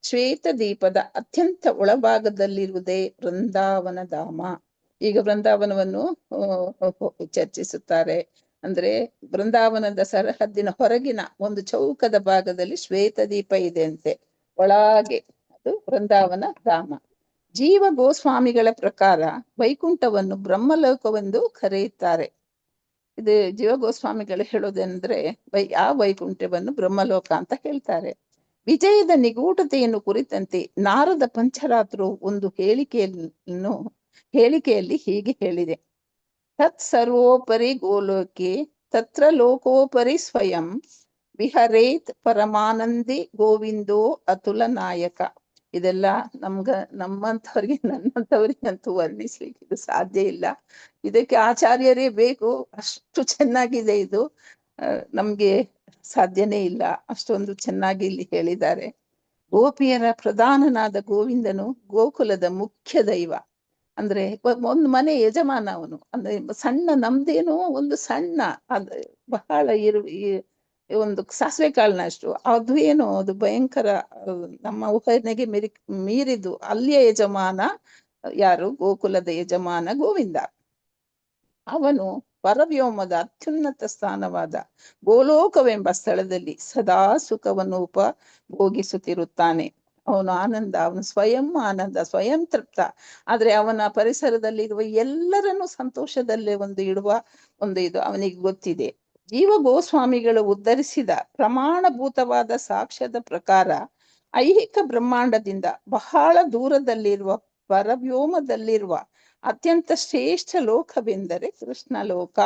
ಶ್ವೇತ ದೀಪದ ಅತ್ಯಂತ ಒಳಭಾಗದಲ್ಲಿರುವುದೇ ವೃಂದಾವನ ಧಾಮ. ಈಗ ವೃಂದಾವನವನ್ನು ಚರ್ಚಿಸುತ್ತಾರೆ. ಅಂದ್ರೆ ಬೃಂದಾವನದ ಸರಹದ್ದಿನ ಹೊರಗಿನ ಒಂದು ಚೌಕದ ಭಾಗದಲ್ಲಿ ಶ್ವೇತ ದೀಪ ಇದೆ ಅಂತೆ, ಒಳಗೆ. ಅದು ವೃಂದಾವನ ಧಾಮ. ಜೀವ ಗೋಸ್ವಾಮಿಗಳ ಪ್ರಕಾರ ವೈಕುಂಠವನ್ನು ಬ್ರಹ್ಮಲೋಕವೆಂದು ಕರೆಯುತ್ತಾರೆ. ಇದು ಜೀವ ಗೋಸ್ವಾಮಿಗಳು ಹೇಳೋದಂದ್ರೆ ಆ ವೈಕುಂಠವನ್ನು ಬ್ರಹ್ಮಲೋಕ ಅಂತ ಹೇಳ್ತಾರೆ. ವಿಜಯದ ನಿಗೂಢತೆಯನ್ನು ಕುರಿತಂತೆ ನಾರದ ಪಂಚರಾತ್ರು ಒಂದು ಹೇಳಿಕೆಯಲ್ಲಿ ಹೀಗೆ ಹೇಳಿದೆ. ತತ್ ಸರ್ವೋಪರಿ ಗೋಲೋಕೆ ತತ್ರ ಲೋಕೋಪರಿ ಸ್ವಯಂ ವಿಹರೇತ್ ಪರಮಾನಂದಿ ಗೋವಿಂದೋ ಅತುಲ ನಾಯಕ. ಇದೆಲ್ಲ ನಮ್ಮಂಥವ್ರಿಗೆ ನನ್ನಂಥವ್ರಿಗೆ ಅಂತೂ ವರ್ಣಿಸ್ಲಿಕ್ಕೆ ಇದು ಸಾಧ್ಯ ಇಲ್ಲ. ಇದಕ್ಕೆ ಆಚಾರ್ಯರೇ ಬೇಕು, ಅಷ್ಟು ಚೆನ್ನಾಗಿದೆ ಇದು. ನಮ್ಗೆ ಸಾಧ್ಯನೇ ಇಲ್ಲ, ಅಷ್ಟೊಂದು ಚೆನ್ನಾಗಿ ಇಲ್ಲಿ ಹೇಳಿದ್ದಾರೆ. ಗೋಪಿಯರ ಪ್ರಧಾನನಾದ ಗೋವಿಂದನು ಗೋಕುಲದ ಮುಖ್ಯ ದೈವ. ಅಂದ್ರೆ ಒಂದು ಮನೆ ಯಜಮಾನ ಅವನು. ಅಂದ್ರೆ ಸಣ್ಣ, ನಮ್ದೇನೋ ಒಂದು ಸಣ್ಣ, ಬಹಳ ಒಂದು ಸಾಸಿವೆ ಕಾಳಿನಷ್ಟು, ಅದು ಏನೋ ಅದು ಭಯಂಕರ, ನಮ್ಮ ಊಹೆಗೆ ಮೀರಿದ್ದು. ಅಲ್ಲಿಯ ಯಜಮಾನ ಯಾರು? ಗೋಕುಲದ ಯಜಮಾನ ಗೋವಿಂದ. ಅವನು ಪರವ್ಯೋಮದ ಅತ್ಯುನ್ನತ ಸ್ಥಾನವಾದ ಗೋಲೋಕವೆಂಬ ಸ್ಥಳದಲ್ಲಿ ಸದಾ ಸುಖವನ್ನು ಉಪಭೋಗಿಸುತ್ತಿರುತ್ತಾನೆ. ಅವನು ಆನಂದ, ಅವನು ಸ್ವಯಂ ಆನಂದ, ಸ್ವಯಂ ತೃಪ್ತ. ಆದ್ರೆ ಅವನ ಪರಿಸರದಲ್ಲಿರುವ ಎಲ್ಲರನ್ನೂ ಸಂತೋಷದಲ್ಲೇ ಇಡುವ ಇದು ಅವನಿಗೆ ಗೊತ್ತಿದೆ. ಜೀವ ಗೋಸ್ವಾಮಿಗಳು ಉದ್ಧರಿಸಿದ ಪ್ರಮಾಣಭೂತವಾದ ಸಾಕ್ಷ್ಯದ ಪ್ರಕಾರ ಐಹಿಕ ಬ್ರಹ್ಮಾಂಡದಿಂದ ಬಹಳ ದೂರದಲ್ಲಿರುವ ಪರವ್ಯೋಮದಲ್ಲಿರುವ ಅತ್ಯಂತ ಶ್ರೇಷ್ಠ ಲೋಕವೆಂದರೆ ಕೃಷ್ಣ ಲೋಕ.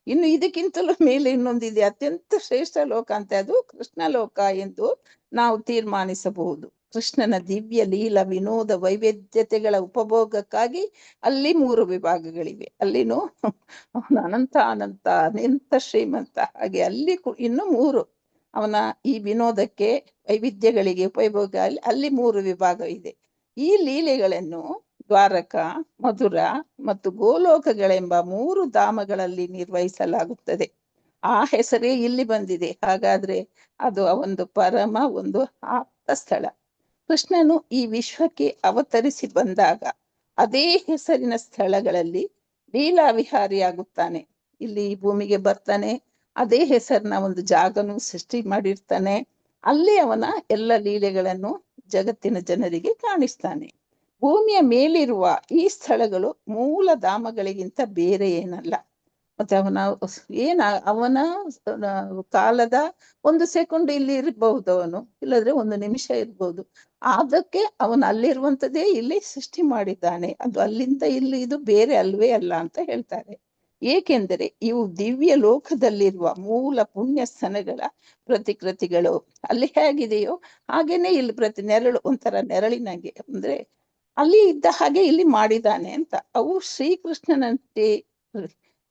ಇನ್ನು ಇದಕ್ಕಿಂತಲೂ ಮೇಲೆ ಇನ್ನೊಂದಿದೆ, ಅತ್ಯಂತ ಶ್ರೇಷ್ಠ ಲೋಕ ಅಂತ, ಅದು ಕೃಷ್ಣ ಲೋಕ ಎಂದು ನಾವು ತೀರ್ಮಾನಿಸಬಹುದು. ಕೃಷ್ಣನ ದಿವ್ಯ ಲೀಲ ವಿನೋದ ವೈವಿಧ್ಯತೆಗಳ ಉಪಭೋಗಕ್ಕಾಗಿ ಅಲ್ಲಿ 3 ವಿಭಾಗಗಳಿವೆ. ಅಲ್ಲಿನೂ ಅವನ ಅನಂತ ಅನಂತ ಶ್ರೀಮಂತ, ಹಾಗೆ ಅಲ್ಲಿ ಇನ್ನು 3 ಅವನ ಈ ವಿನೋದಕ್ಕೆ ವೈವಿಧ್ಯಗಳಿಗೆ ಉಪಯೋಗ ಅಲ್ಲಿ 3 ವಿಭಾಗ ಇದೆ. ಈ ಲೀಲೆಗಳನ್ನು ದ್ವಾರಕ, ಮಧುರ ಮತ್ತು ಗೋಲೋಕಗಳೆಂಬ 3 ಧಾಮಗಳಲ್ಲಿ ನಿರ್ವಹಿಸಲಾಗುತ್ತದೆ. ಆ ಹೆಸರೇ ಇಲ್ಲಿ ಬಂದಿದೆ. ಹಾಗಾದ್ರೆ ಅದು ಒಂದು ಪರಮ ಒಂದು ಆಪ್ತ ಸ್ಥಳ. ಕೃಷ್ಣನು ಈ ವಿಶ್ವಕ್ಕೆ ಅವತರಿಸಿ ಬಂದಾಗ ಅದೇ ಹೆಸರಿನ ಸ್ಥಳಗಳಲ್ಲಿ ಲೀಲಾ ವಿಹಾರಿಯಾಗುತ್ತಾನೆ. ಇಲ್ಲಿ ಈ ಭೂಮಿಗೆ ಬರ್ತಾನೆ, ಅದೇ ಹೆಸರಿನ ಒಂದು ಜಾಗನು ಸೃಷ್ಟಿ ಮಾಡಿರ್ತಾನೆ. ಅಲ್ಲಿ ಅವನ ಎಲ್ಲ ಲೀಲೆಗಳನ್ನು ಜಗತ್ತಿನ ಜನರಿಗೆ ಕಾಣಿಸ್ತಾನೆ. ಭೂಮಿಯ ಮೇಲಿರುವ ಈ ಸ್ಥಳಗಳು ಮೂಲ ಧಾಮಗಳಿಗಿಂತ ಬೇರೆ ಏನಲ್ಲ. ಮತ್ತೆ ಅವನ ಕಾಲದ 1 ಸೆಕೆಂಡ್ ಇಲ್ಲಿ ಇರಬಹುದು, ಅವನು ಇಲ್ಲದ್ರೆ 1 ನಿಮಿಷ ಇರ್ಬೋದು. ಅದಕ್ಕೆ ಅವನು ಅಲ್ಲಿರುವಂಥದ್ದೇ ಇಲ್ಲಿ ಸೃಷ್ಟಿ ಮಾಡಿದ್ದಾನೆ. ಅದು ಅಲ್ಲಿಂದ ಇಲ್ಲಿ ಇದು ಬೇರೆ ಅಲ್ವೇ ಅಲ್ಲ ಅಂತ ಹೇಳ್ತಾರೆ. ಏಕೆಂದರೆ ಇವು ದಿವ್ಯ ಲೋಕದಲ್ಲಿರುವ ಮೂಲ ಪುಣ್ಯ ಸ್ಥಾನಗಳ ಪ್ರತಿಕೃತಿಗಳು. ಅಲ್ಲಿ ಹೇಗಿದೆಯೋ ಹಾಗೇನೆ ಇಲ್ಲಿ ಪ್ರತಿ ನೆರಳು, ಒಂಥರ ನೆರಳಿನಂಗೆ, ಅಂದ್ರೆ ಅಲ್ಲಿ ಇದ್ದ ಹಾಗೆ ಇಲ್ಲಿ ಮಾಡಿದ್ದಾನೆ ಅಂತ. ಅವು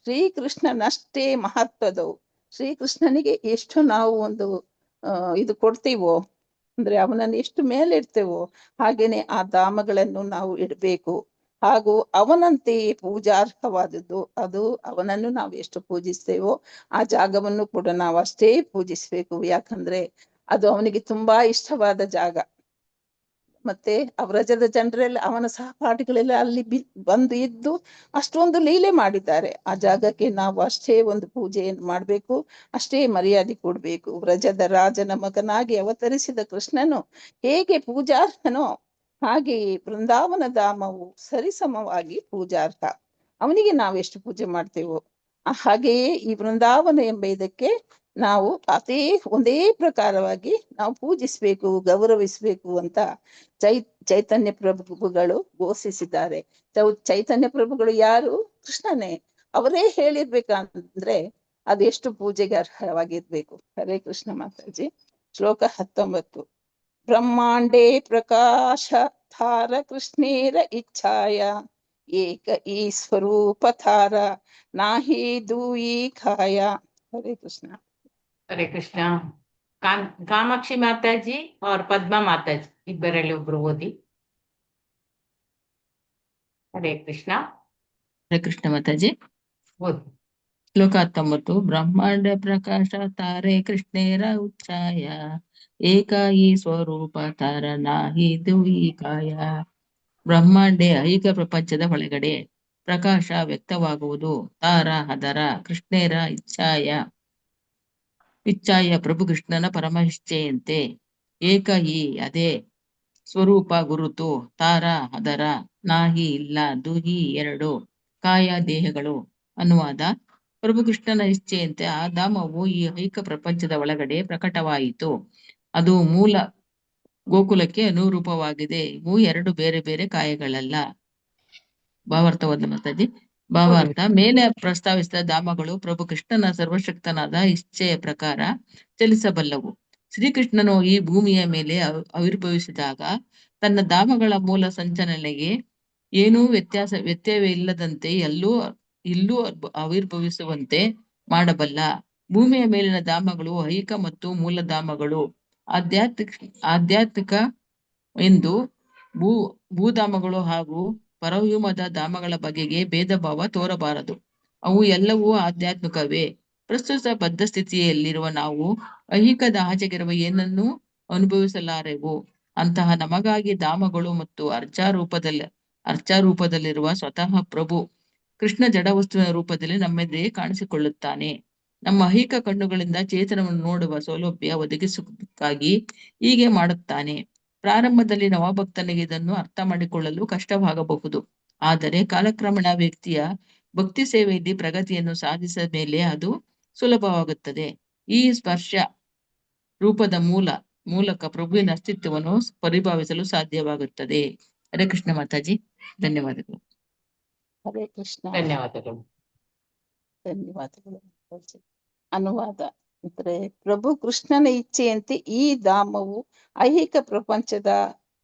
ಶ್ರೀಕೃಷ್ಣನಷ್ಟೇ ಮಹತ್ವದವು. ಶ್ರೀಕೃಷ್ಣನಿಗೆ ಎಷ್ಟು ನಾವು ಒಂದು ಇದು ಕೊಡ್ತೀವೋ, ಅಂದ್ರೆ ಅವನನ್ನು ಎಷ್ಟು ಮೇಲೆ ಇಡ್ತೇವೋ ಹಾಗೇನೆ ಆ ಧಾಮಗಳನ್ನು ನಾವು ಇಡಬೇಕು. ಹಾಗೂ ಅವನಂತೆಯೇ ಪೂಜಾರ್ಹವಾದದ್ದು, ಅದು ಅವನನ್ನು ನಾವು ಎಷ್ಟು ಪೂಜಿಸ್ತೇವೋ ಆ ಜಾಗವನ್ನು ಕೂಡ ನಾವು ಅಷ್ಟೇ ಪೂಜಿಸ್ಬೇಕು. ಯಾಕಂದ್ರೆ ಅದು ಅವನಿಗೆ ತುಂಬಾ ಇಷ್ಟವಾದ ಜಾಗ. ಮತ್ತೆ ವ್ರಜದ ಜನರೆಲ್ಲ, ಅವನ ಸಹಪಾಠಿಗಳೆಲ್ಲ ಅಲ್ಲಿ ಬಂದು ಇದ್ದು ಅಷ್ಟೊಂದು ಲೀಲೆ ಮಾಡಿದ್ದಾರೆ. ಆ ಜಾಗಕ್ಕೆ ನಾವು ಅಷ್ಟೇ ಒಂದು ಪೂಜೆಯನ್ನು ಮಾಡಬೇಕು, ಅಷ್ಟೇ ಮರ್ಯಾದೆ ಕೊಡ್ಬೇಕು. ವ್ರಜದ ರಾಜನ ಮಗನಾಗಿ ಅವತರಿಸಿದ ಕೃಷ್ಣನು ಹೇಗೆ ಪೂಜಾರ್ಹನೋ ಹಾಗೆಯೇ ಬೃಂದಾವನ ಧಾಮವು ಸರಿಸಮವಾಗಿ ಪೂಜಾರ್ಹ. ಅವನಿಗೆ ನಾವು ಎಷ್ಟು ಪೂಜೆ ಮಾಡ್ತೇವೋ ಹಾಗೆಯೇ ಈ ಬೃಂದಾವನ ಎಂಬ ಇದಕ್ಕೆ ನಾವು ಒಂದೇ ಪ್ರಕಾರವಾಗಿ ನಾವು ಪೂಜಿಸ್ಬೇಕು, ಗೌರವಿಸ್ಬೇಕು ಅಂತ ಚೈತನ್ಯ ಪ್ರಭುಗಳು ಘೋಷಿಸಿದ್ದಾರೆ. ಚೈತನ್ಯ ಪ್ರಭುಗಳು ಯಾರು? ಕೃಷ್ಣನೇ. ಅವರೇ ಹೇಳಿರ್ಬೇಕಂದ್ರೆ ಅದು ಎಷ್ಟು ಪೂಜೆಗೆ ಅರ್ಹವಾಗಿರ್ಬೇಕು. ಹರೇ ಕೃಷ್ಣ ಮಾತಾಜಿ. ಶ್ಲೋಕ 19. ಬ್ರಹ್ಮಾಂಡೇ ಪ್ರಕಾಶ ಥಾರ ಕೃಷ್ಣೇರ ಇಚ್ಛಾಯ ಏಕ ಈ ಸ್ವರೂಪ ಥಾರ ನಾಹಿ ದೂಯಿ ಖಾಯ. ಹರೇ ಕೃಷ್ಣ. ಹರೇ ಕೃಷ್ಣ. ಕಾಮಾಕ್ಷಿ ಮಾತಾಜಿ और ಪದ್ಮಾ ಮಾತಾಜಿ ಇಬ್ಬರಲ್ಲಿ ಒಬ್ರು ಓದಿ. ಹರೇ ಕೃಷ್ಣ. ಹರೇ ಕೃಷ್ಣ ಮಾತಾಜಿ. ಓದಿ. ಶ್ಲೋಕ 19. ಬ್ರಹ್ಮಾಂಡ ಪ್ರಕಾಶ ತಾರೆ ಕೃಷ್ಣೇರ ಉಚ್ಛಾಯ ಏಕಾಯಿ ಸ್ವರೂಪ ತಾರ ನಾಹಿ ದ್ವೀಕಾಯ. ಬ್ರಹ್ಮಾಂಡೆ ಐಕ ಪ್ರಪಂಚದ ಒಳಗಡೆ ಪ್ರಕಾಶ ವ್ಯಕ್ತವಾಗುವುದು. ತಾರ ಅದರ ಕೃಷ್ಣೇರ ಇಚ್ಛಾಯ ಪ್ರಭು ಕೃಷ್ಣನ ಪರಮನಿಶ್ಚೆಯಂತೆ. ಏಕಹಿ ಅದೇ, ಸ್ವರೂಪ ಗುರುತು, ತಾರ ಅದರ, ನಾಹಿ ಇಲ್ಲ, ದುಹಿ 2, ಕಾಯ ದೇಹಗಳು. ಅನುವಾದ: ಪ್ರಭು ಕೃಷ್ಣನ ಇಚ್ಛೆಯಂತೆ ಆ ಧಾಮವು ಈ ಐಕ ಪ್ರಪಂಚದ ಒಳಗಡೆ ಪ್ರಕಟವಾಯಿತು. ಅದು ಮೂಲ ಗೋಕುಲಕ್ಕೆ ಅನುರೂಪವಾಗಿದೆ. ಇವು 2 ಬೇರೆ ಬೇರೆ ಕಾಯಗಳಲ್ಲ. ಭಾವಾರ್ಥ ಮಾತಾಜಿ. ಭಾವಾರ್ಥ: ಮೇಲೆ ಪ್ರಸ್ತಾವಿಸಿದ ಧಾಮಗಳು ಪ್ರಭು ಕೃಷ್ಣನ ಸರ್ವಶಕ್ತನಾದ ಇಚ್ಛೆಯ ಪ್ರಕಾರ ಚಲಿಸಬಲ್ಲವು. ಶ್ರೀಕೃಷ್ಣನು ಈ ಭೂಮಿಯ ಮೇಲೆ ಆವಿರ್ಭವಿಸಿದಾಗ ತನ್ನ ಧಾಮಗಳ ಮೂಲ ಸಂಚಲನೆಗೆ ಏನೂ ವ್ಯತ್ಯಯವಿಲ್ಲದಂತೆ ಇಲ್ಲೂ ಆವಿರ್ಭವಿಸುವಂತೆ ಮಾಡಬಲ್ಲ. ಭೂಮಿಯ ಮೇಲಿನ ಧಾಮಗಳು ಐಕ ಮತ್ತು ಮೂಲ ಧಾಮಗಳು ಆಧ್ಯಾತ್ಮಿಕ ಎಂದು ಭೂಧಾಮಗಳು ಹಾಗೂ ಪರವ್ಯೂಮದ ಧಾಮಗಳ ಬಗೆಗೆ ಭೇದ ಭಾವ ತೋರಬಾರದು. ಅವು ಎಲ್ಲವೂ ಆಧ್ಯಾತ್ಮಿಕವೇ. ಪ್ರಸ್ತುತ ಬದ್ಧ ಸ್ಥಿತಿಯಲ್ಲಿರುವ ನಾವು ಐಹಿಕದ ಆಚೆಗಿರುವ ಏನನ್ನೂ ಅನುಭವಿಸಲಾರೆವು. ಅಂತಹ ನಮಗಾಗಿ ಧಾಮಗಳು ಮತ್ತು ಅರ್ಚಾರೂಪದಲ್ಲಿರುವ ಸ್ವತಃ ಪ್ರಭು ಕೃಷ್ಣ ಜಡವಸ್ತುವಿನ ರೂಪದಲ್ಲಿ ನಮ್ಮೆದುರೇ ಕಾಣಿಸಿಕೊಳ್ಳುತ್ತಾನೆ. ನಮ್ಮ ಐಹಿಕ ಕಣ್ಣುಗಳಿಂದ ಚೇತನವನ್ನು ನೋಡುವ ಸೌಲಭ್ಯ ಒದಗಿಸುವುದಕ್ಕಾಗಿ ಹೀಗೆ ಮಾಡುತ್ತಾನೆ. ಪ್ರಾರಂಭದಲ್ಲಿ ನವಭಕ್ತನಿಗೆ ಇದನ್ನು ಅರ್ಥ ಮಾಡಿಕೊಳ್ಳಲು ಕಷ್ಟವಾಗಬಹುದು. ಆದರೆ ಕಾಲಕ್ರಮೇಣ ವ್ಯಕ್ತಿಯ ಭಕ್ತಿ ಸೇವೆಯಲ್ಲಿ ಪ್ರಗತಿಯನ್ನು ಸಾಧಿಸಿದ ಮೇಲೆ ಅದು ಸುಲಭವಾಗುತ್ತದೆ. ಈ ಸ್ಪರ್ಶ ರೂಪದ ಮೂಲಕ ಪ್ರಭುವಿನ ಅಸ್ತಿತ್ವವನ್ನು ಪರಿಭಾವಿಸಲು ಸಾಧ್ಯವಾಗುತ್ತದೆ. ಹರೇ ಕೃಷ್ಣ ಮಾತಾಜಿ. ಧನ್ಯವಾದಗಳು. ಹರೇ ಕೃಷ್ಣ. ಧನ್ಯವಾದಗಳು. ಧನ್ಯವಾದಗಳು. ಅನುವಾದ ಅಂದ್ರೆ ಪ್ರಭು ಕೃಷ್ಣನ ಇಚ್ಛೆಯಂತೆ ಈ ಧಾಮವು ಐಹಿಕ ಪ್ರಪಂಚದ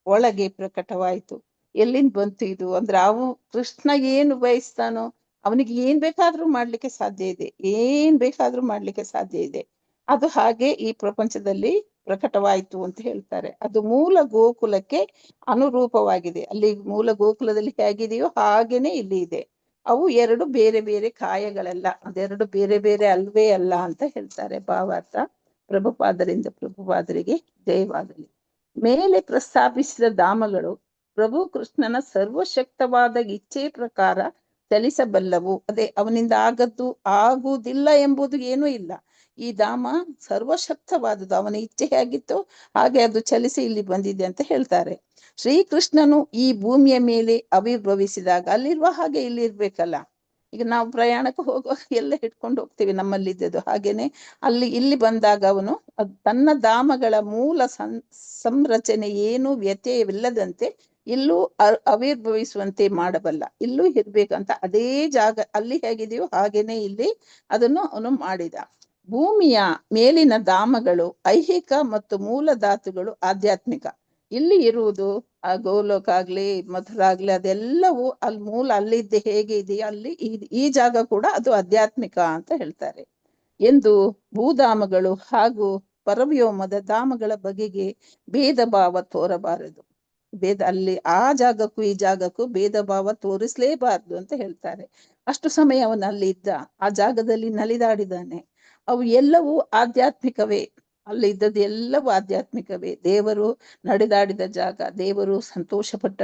ಒಳಗೆ ಪ್ರಕಟವಾಯಿತು. ಎಲ್ಲಿಂದ ಬಂತು ಇದು ಅಂದ್ರೆ ಕೃಷ್ಣ ಏನು ಬಯಸ್ತಾನೋ ಅವನಿಗೆ ಏನ್ ಬೇಕಾದ್ರೂ ಮಾಡ್ಲಿಕ್ಕೆ ಸಾಧ್ಯ ಇದೆ, ಏನ್ ಬೇಕಾದ್ರೂ ಮಾಡ್ಲಿಕ್ಕೆ ಸಾಧ್ಯ ಇದೆ. ಅದು ಹಾಗೆ ಈ ಪ್ರಪಂಚದಲ್ಲಿ ಪ್ರಕಟವಾಯಿತು ಅಂತ ಹೇಳ್ತಾರೆ. ಅದು ಮೂಲ ಗೋಕುಲಕ್ಕೆ ಅನುರೂಪವಾಗಿದೆ. ಅಲ್ಲಿ ಮೂಲ ಗೋಕುಲದಲ್ಲಿ ಹೇಗಿದೆಯೋ ಹಾಗೇನೆ ಇಲ್ಲಿ ಇದೆ. ಅವು ಎರಡು ಬೇರೆ ಬೇರೆ ಕಾಯಗಳಲ್ಲ, ಅದೆರಡು ಬೇರೆ ಬೇರೆ ಅಲ್ವೇ ಅಲ್ಲ ಅಂತ ಹೇಳ್ತಾರೆ. ಭಾವಾರ್ಥ ಪ್ರಭುಪಾದರಿಗೆ ಜಯವಾಗಲಿ. ಮೇಲೆ ಪ್ರಸ್ತಾಪಿಸಿದ ಧಾಮಗಳು ಪ್ರಭು ಕೃಷ್ಣನ ಸರ್ವಶಕ್ತವಾದ ಇಚ್ಛೆ ಪ್ರಕಾರ ಚಲಿಸಬಲ್ಲವು. ಅದೇ ಅವನಿಂದ ಆಗುವುದಿಲ್ಲ ಎಂಬುದು ಏನೂ ಇಲ್ಲ. ಈ ಧಾಮ ಸರ್ವಶಕ್ತವಾದುದು, ಅವನ ಇಚ್ಛೆ ಹೇಗಿತ್ತು ಹಾಗೆ ಅದು ಚಲಿಸಿ ಇಲ್ಲಿ ಬಂದಿದೆ ಅಂತ ಹೇಳ್ತಾರೆ. ಶ್ರೀಕೃಷ್ಣನು ಈ ಭೂಮಿಯ ಮೇಲೆ ಆವಿರ್ಭವಿಸಿದಾಗ ಅಲ್ಲಿರುವ ಹಾಗೆ ಇಲ್ಲಿ ಇರ್ಬೇಕಲ್ಲ. ಈಗ ನಾವು ಪ್ರಯಾಣಕ್ಕೆ ಹೋಗುವಾಗ ಎಲ್ಲ ಇಟ್ಕೊಂಡು ಹೋಗ್ತೀವಿ ನಮ್ಮಲ್ಲಿದ್ದದ್ದು, ಹಾಗೇನೆ ಇಲ್ಲಿ ಬಂದಾಗ ಅವನು ತನ್ನ ಧಾಮಗಳ ಮೂಲ ಸಂರಚನೆ ಏನು ವ್ಯತ್ಯಯವಿಲ್ಲದಂತೆ ಇಲ್ಲೂ ಆವಿರ್ಭವಿಸುವಂತೆ ಮಾಡಬಲ್ಲ. ಇಲ್ಲೂ ಇರ್ಬೇಕಂತ ಅದೇ ಜಾಗ ಅಲ್ಲಿ ಹೇಗಿದೆಯೋ ಹಾಗೇನೆ ಇಲ್ಲಿ ಅದನ್ನು ಅವನು ಮಾಡಿದ. ಭೂಮಿಯ ಮೇಲಿನ ಧಾಮಗಳು ಐಹಿಕ ಮತ್ತು ಮೂಲ ಧಾತುಗಳು ಆಧ್ಯಾತ್ಮಿಕ. ಇಲ್ಲಿ ಇರುವುದು ಆ ಗೋಲೋಕ ಆಗ್ಲಿ ಮಥುರ ಆಗ್ಲಿ ಅದೆಲ್ಲವೂ ಅಲ್ಲಿ ಮೂಲ ಅಲ್ಲಿದ್ದೆ ಹೇಗೆ ಇದೆಯೋ ಅಲ್ಲಿ ಈ ಜಾಗ ಕೂಡ ಅದು ಆಧ್ಯಾತ್ಮಿಕ ಅಂತ ಹೇಳ್ತಾರೆ. ಎಂದು ಭೂಧಾಮಗಳು ಹಾಗೂ ಪರವ್ಯೋಮದ ಧಾಮಗಳ ಬಗೆಗೆ ಭೇದ ಭಾವ ತೋರಬಾರದು. ಅಲ್ಲಿ ಆ ಜಾಗಕ್ಕೂ ಈ ಜಾಗಕ್ಕೂ ಭೇದ ಭಾವ ತೋರಿಸ್ಲೇಬಾರ್ದು ಅಂತ ಹೇಳ್ತಾರೆ. ಅಷ್ಟು ಸಮಯ ಅವನು ಅಲ್ಲಿ ಇದ್ದ, ಆ ಜಾಗದಲ್ಲಿ ನಲಿದಾಡಿದಾನೆ. ಅವು ಎಲ್ಲವೂ ಆಧ್ಯಾತ್ಮಿಕವೇ. ಅಲ್ಲಿ ಇದ್ದದ್ದು ಎಲ್ಲವೂ ಆಧ್ಯಾತ್ಮಿಕವೇ. ದೇವರು ನಡೆದಾಡಿದ ಜಾಗ, ದೇವರು ಸಂತೋಷಪಟ್ಟ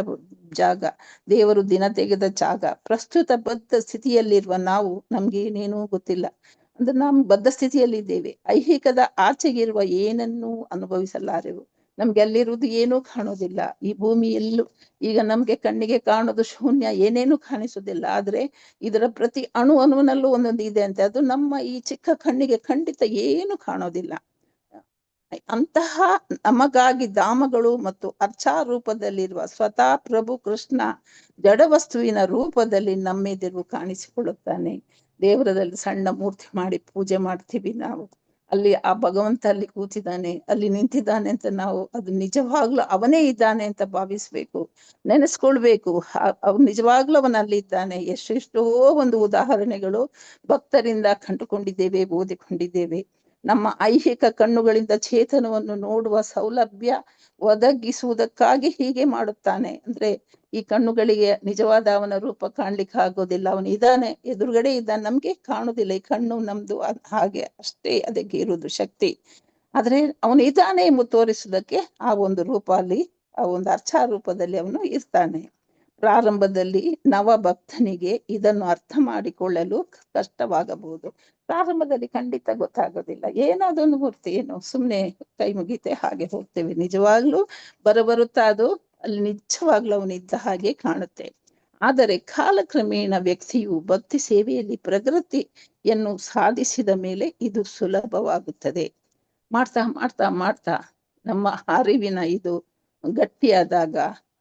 ಜಾಗ, ದೇವರು ದಿನ ತೆಗೆದ ಜಾಗ. ಪ್ರಸ್ತುತ ಬದ್ಧ ಸ್ಥಿತಿಯಲ್ಲಿರುವ ನಮ್ಗೆ ಏನೇನೂ ಗೊತ್ತಿಲ್ಲ ಅಂದ್ರೆ ನಾವು ಬದ್ಧ ಸ್ಥಿತಿಯಲ್ಲಿ ಇದ್ದೇವೆ. ಐಹಿಕದ ಆಚೆಗಿರುವ ಏನನ್ನೂ ಅನುಭವಿಸಲಾರೆವು. ನಮ್ಗೆ ಅಲ್ಲಿರುವುದು ಏನೂ ಕಾಣೋದಿಲ್ಲ. ಈ ಭೂಮಿಯಲ್ಲೂ ಈಗ ನಮ್ಗೆ ಕಣ್ಣಿಗೆ ಕಾಣೋದು ಶೂನ್ಯ, ಏನೇನು ಕಾಣಿಸೋದಿಲ್ಲ. ಆದ್ರೆ ಇದರ ಪ್ರತಿ ಅಣುವಿನಲ್ಲೂ ಒಂದೊಂದು ಇದೆ ಅಂತ. ಅದು ನಮ್ಮ ಈ ಚಿಕ್ಕ ಕಣ್ಣಿಗೆ ಖಂಡಿತ ಏನು ಕಾಣೋದಿಲ್ಲ. ಅಂತಹ ನಮಗಾಗಿ ಧಾಮಗಳು ಮತ್ತು ಅರ್ಚಾ ರೂಪದಲ್ಲಿರುವ ಸ್ವತಃ ಪ್ರಭು ಕೃಷ್ಣ ಜಡವಸ್ತುವಿನ ರೂಪದಲ್ಲಿ ನಮ್ಮೆದುರು ಕಾಣಿಸಿಕೊಳ್ಳುತ್ತಾನೆ. ದೇವರದಲ್ಲಿ ಸಣ್ಣ ಮೂರ್ತಿ ಮಾಡಿ ಪೂಜೆ ಮಾಡ್ತೀವಿ ನಾವು. ಅಲ್ಲಿ ಆ ಭಗವಂತ ಅಲ್ಲಿ ಕೂತಿದ್ದಾನೆ, ಅಲ್ಲಿ ನಿಂತಿದ್ದಾನೆ ಅಂತ ನಾವು ಅದು ನಿಜವಾಗ್ಲೂ ಅವನೇ ಇದ್ದಾನೆ ಅಂತ ಭಾವಿಸ್ಬೇಕು, ನೆನೆಸ್ಕೊಳ್ಬೇಕು. ಅವ್ನು ನಿಜವಾಗ್ಲೂ ಅವನಲ್ಲಿ ಇದ್ದಾನೆ. ಎಷ್ಟೆಷ್ಟೋ ಒಂದು ಉದಾಹರಣೆಗಳು ಭಕ್ತರಿಂದ ಕಂಡುಕೊಂಡಿದ್ದೇವೆ, ಓದಿಕೊಂಡಿದ್ದೇವೆ. ನಮ್ಮ ಐಹಿಕ ಕಣ್ಣುಗಳಿಂದ ಚೇತನವನ್ನು ನೋಡುವ ಸೌಲಭ್ಯ ಒದಗಿಸುವುದಕ್ಕಾಗಿ ಹೀಗೆ ಮಾಡುತ್ತಾನೆ. ಅಂದ್ರೆ ಈ ಕಣ್ಣುಗಳಿಗೆ ನಿಜವಾದ ಅವನ ರೂಪ ಕಾಣ್ಲಿಕ್ಕೆ ಆಗೋದಿಲ್ಲ. ಅವನು ಇದ್ದಾನೆ, ಎದುರುಗಡೆ ಇದ್ದಾನೆ, ನಮ್ಗೆ ಕಾಣುದಿಲ್ಲ. ಈ ಕಣ್ಣು ನಮ್ದು ಹಾಗೆ ಅಷ್ಟೇ ಅದಕ್ಕೆ ಇರುವುದು ಶಕ್ತಿ. ಆದ್ರೆ ಅವನು ಇದ್ದಾನೆ ಎಂಬುದು ತೋರಿಸುವುದಕ್ಕೆ ಆ ಒಂದು ರೂಪ ಅಲ್ಲಿ, ಆ ಒಂದು ಅರ್ಚಾ ರೂಪದಲ್ಲಿ ಅವನು ಇರ್ತಾನೆ. ಪ್ರಾರಂಭದಲ್ಲಿ ನವ ಭಕ್ತನಿಗೆ ಇದನ್ನು ಅರ್ಥ ಮಾಡಿಕೊಳ್ಳಲು ಕಷ್ಟವಾಗಬಹುದು. ಪ್ರಾರಂಭದಲ್ಲಿ ಖಂಡಿತ ಗೊತ್ತಾಗೋದಿಲ್ಲ. ಏನದೊಂದು ಮೂರ್ತಿ, ಏನು ಸುಮ್ನೆ ಕೈ ಮುಗಿತೆ ಹಾಗೆ ಹೋಗ್ತೇವೆ. ನಿಜವಾಗ್ಲೂ ಬರುತ್ತಾ ಅದು ಅಲ್ಲಿ ನಿಜವಾಗ್ಲೂ ಅವನಿದ್ದ ಹಾಗೆ ಕಾಣುತ್ತೆ. ಆದರೆ ಕಾಲಕ್ರಮೇಣ ವ್ಯಕ್ತಿಯು ಭಕ್ತಿ ಸೇವೆಯಲ್ಲಿ ಪ್ರಗತಿಯನ್ನು ಸಾಧಿಸಿದ ಮೇಲೆ ಇದು ಸುಲಭವಾಗುತ್ತದೆ. ಮಾಡ್ತಾ ಮಾಡ್ತಾ ಮಾಡ್ತಾ ನಮ್ಮ ಅರಿವಿನ ಇದು ಗಟ್ಟಿಯಾದಾಗ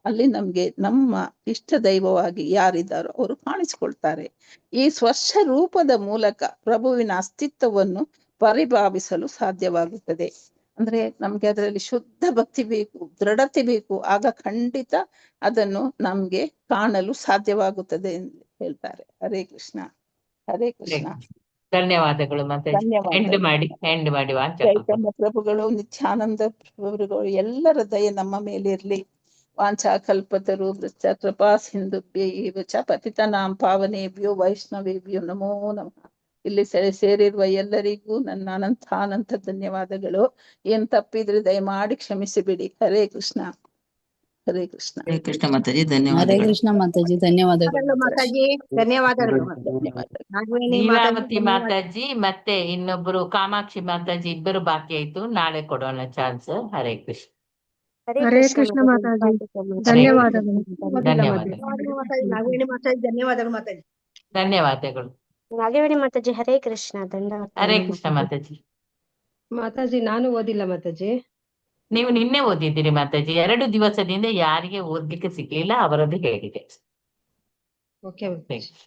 ಅಲ್ಲಿ ನಮ್ಗೆ ನಮ್ಮ ಇಷ್ಟ ದೈವವಾಗಿ ಯಾರಿದ್ದಾರೋ ಅವರು ಕಾಣಿಸಿಕೊಳ್ತಾರೆ. ಈ ಸ್ವರ್ಶ ರೂಪದ ಮೂಲಕ ಪ್ರಭುವಿನ ಅಸ್ತಿತ್ವವನ್ನು ಪರಿಭಾವಿಸಲು ಸಾಧ್ಯವಾಗುತ್ತದೆ. ಅಂದ್ರೆ ನಮ್ಗೆ ಅದರಲ್ಲಿ ಶುದ್ಧ ಭಕ್ತಿ ಬೇಕು, ದೃಢತೆ ಬೇಕು. ಆಗ ಖಂಡಿತ ಅದನ್ನು ನಮ್ಗೆ ಕಾಣಲು ಸಾಧ್ಯವಾಗುತ್ತದೆ ಎಂದು ಹೇಳ್ತಾರೆ. ಹರೇ ಕೃಷ್ಣ, ಹರೇ ಕೃಷ್ಣ. ಧನ್ಯವಾದಗಳು ಮಾತಾಜಿ. ಎಂಡ್ ಮಾಡಿ ಚೈತನ್ಯ ಪ್ರಭುಗಳು, ನಿತ್ಯಾನಂದ ಪ್ರಭುಗಳು ಎಲ್ಲರ ದಯೆ ನಮ್ಮ ಮೇಲೆ ಇರ್ಲಿ. ವಾಂಛಾ ಕಲ್ಪತರು ವೃಕ್ಷ ಕೃಪಾ ಸಿಂಧುಭ್ಯ ಚ ಪತಿತನಾಂ ಪಾವನೇಭ್ಯೋ ವೈಷ್ಣವೇಭ್ಯೋ ನಮೋ ನಮಃ. ಇಲ್ಲಿ ಸೇರಿರುವ ಎಲ್ಲರಿಗೂ ನನ್ನ ಅನಂತ ಧನ್ಯವಾದಗಳು. ಏನ್ ತಪ್ಪಿದ್ರೆ ದಯಮಾಡಿ ಕ್ಷಮಿಸಿಬಿಡಿ. ಹರೇ ಕೃಷ್ಣ, ಹರೇ ಕೃಷ್ಣ. ಹರೇ ಕೃಷ್ಣ ಮಾತಾಜಿ, ಹರೇ ಧನ್ಯವಾದಗಳು. ಕೃಷ್ಣ ಮಾತಾಜಿ, ಧನ್ಯವಾದಗಳು ಮಾತಾಜಿ. ಧನ್ಯವಾದಗಳು. ಲೀಲಾವತಿ ಮಾತಾಜಿ ಮತ್ತೆ ಇನ್ನೊಬ್ರು ಕಾಮಾಕ್ಷಿ ಮಾತಾಜಿ ಇಬ್ಬರು ಬಾಕಿ ಆಯ್ತು. ನಾಳೆ ಕೊಡೋಣ ಚಾನ್ಸ್. ಹರೇ ಕೃಷ್ಣ. ಹರೇ ಕೃಷ್ಣ ಮಾತಾಜಿ, ಧನ್ಯವಾದಗಳು. ನಾಗವೇಣಿ ಮಾತಾಜಿ ಧನ್ಯವಾದಗಳು. ಮಾತಾಜಿ ಧನ್ಯವಾದಗಳು. ನಾಗವೇಣಿ ಮಾತಾಜಿ ಹರೇ ಕೃಷ್ಣ, ಹರೇ ಕೃಷ್ಣ ಮಾತಾಜಿ. ಮಾತಾಜಿ ನಾನು ಓದಿಲ್ಲ ಮಾತಾಜಿ. ನೀವು ನಿನ್ನೆ ಓದಿದ್ದೀರಿ ಮಾತಾಜಿ. 2 ದಿವಸದಿಂದ ಯಾರಿಗೆ ಓದ್ಲಿಕ್ಕೆ ಸಿಗ್ಲಿಲ್ಲ ಅವರದ್ದು ಹೇಳಿದೆ. ಓಕೆ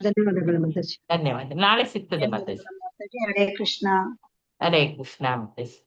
ಧನ್ಯವಾದಗಳು ಮಾತಾಜಿ. ಧನ್ಯವಾದ. ನಾಳೆ ಸಿಗ್ತದೆ ಮಾತಾಜಿ. ಹರೇ ಕೃಷ್ಣ. ಹರೇ ಕೃಷ್ಣ ಮಾತಾಜಿ.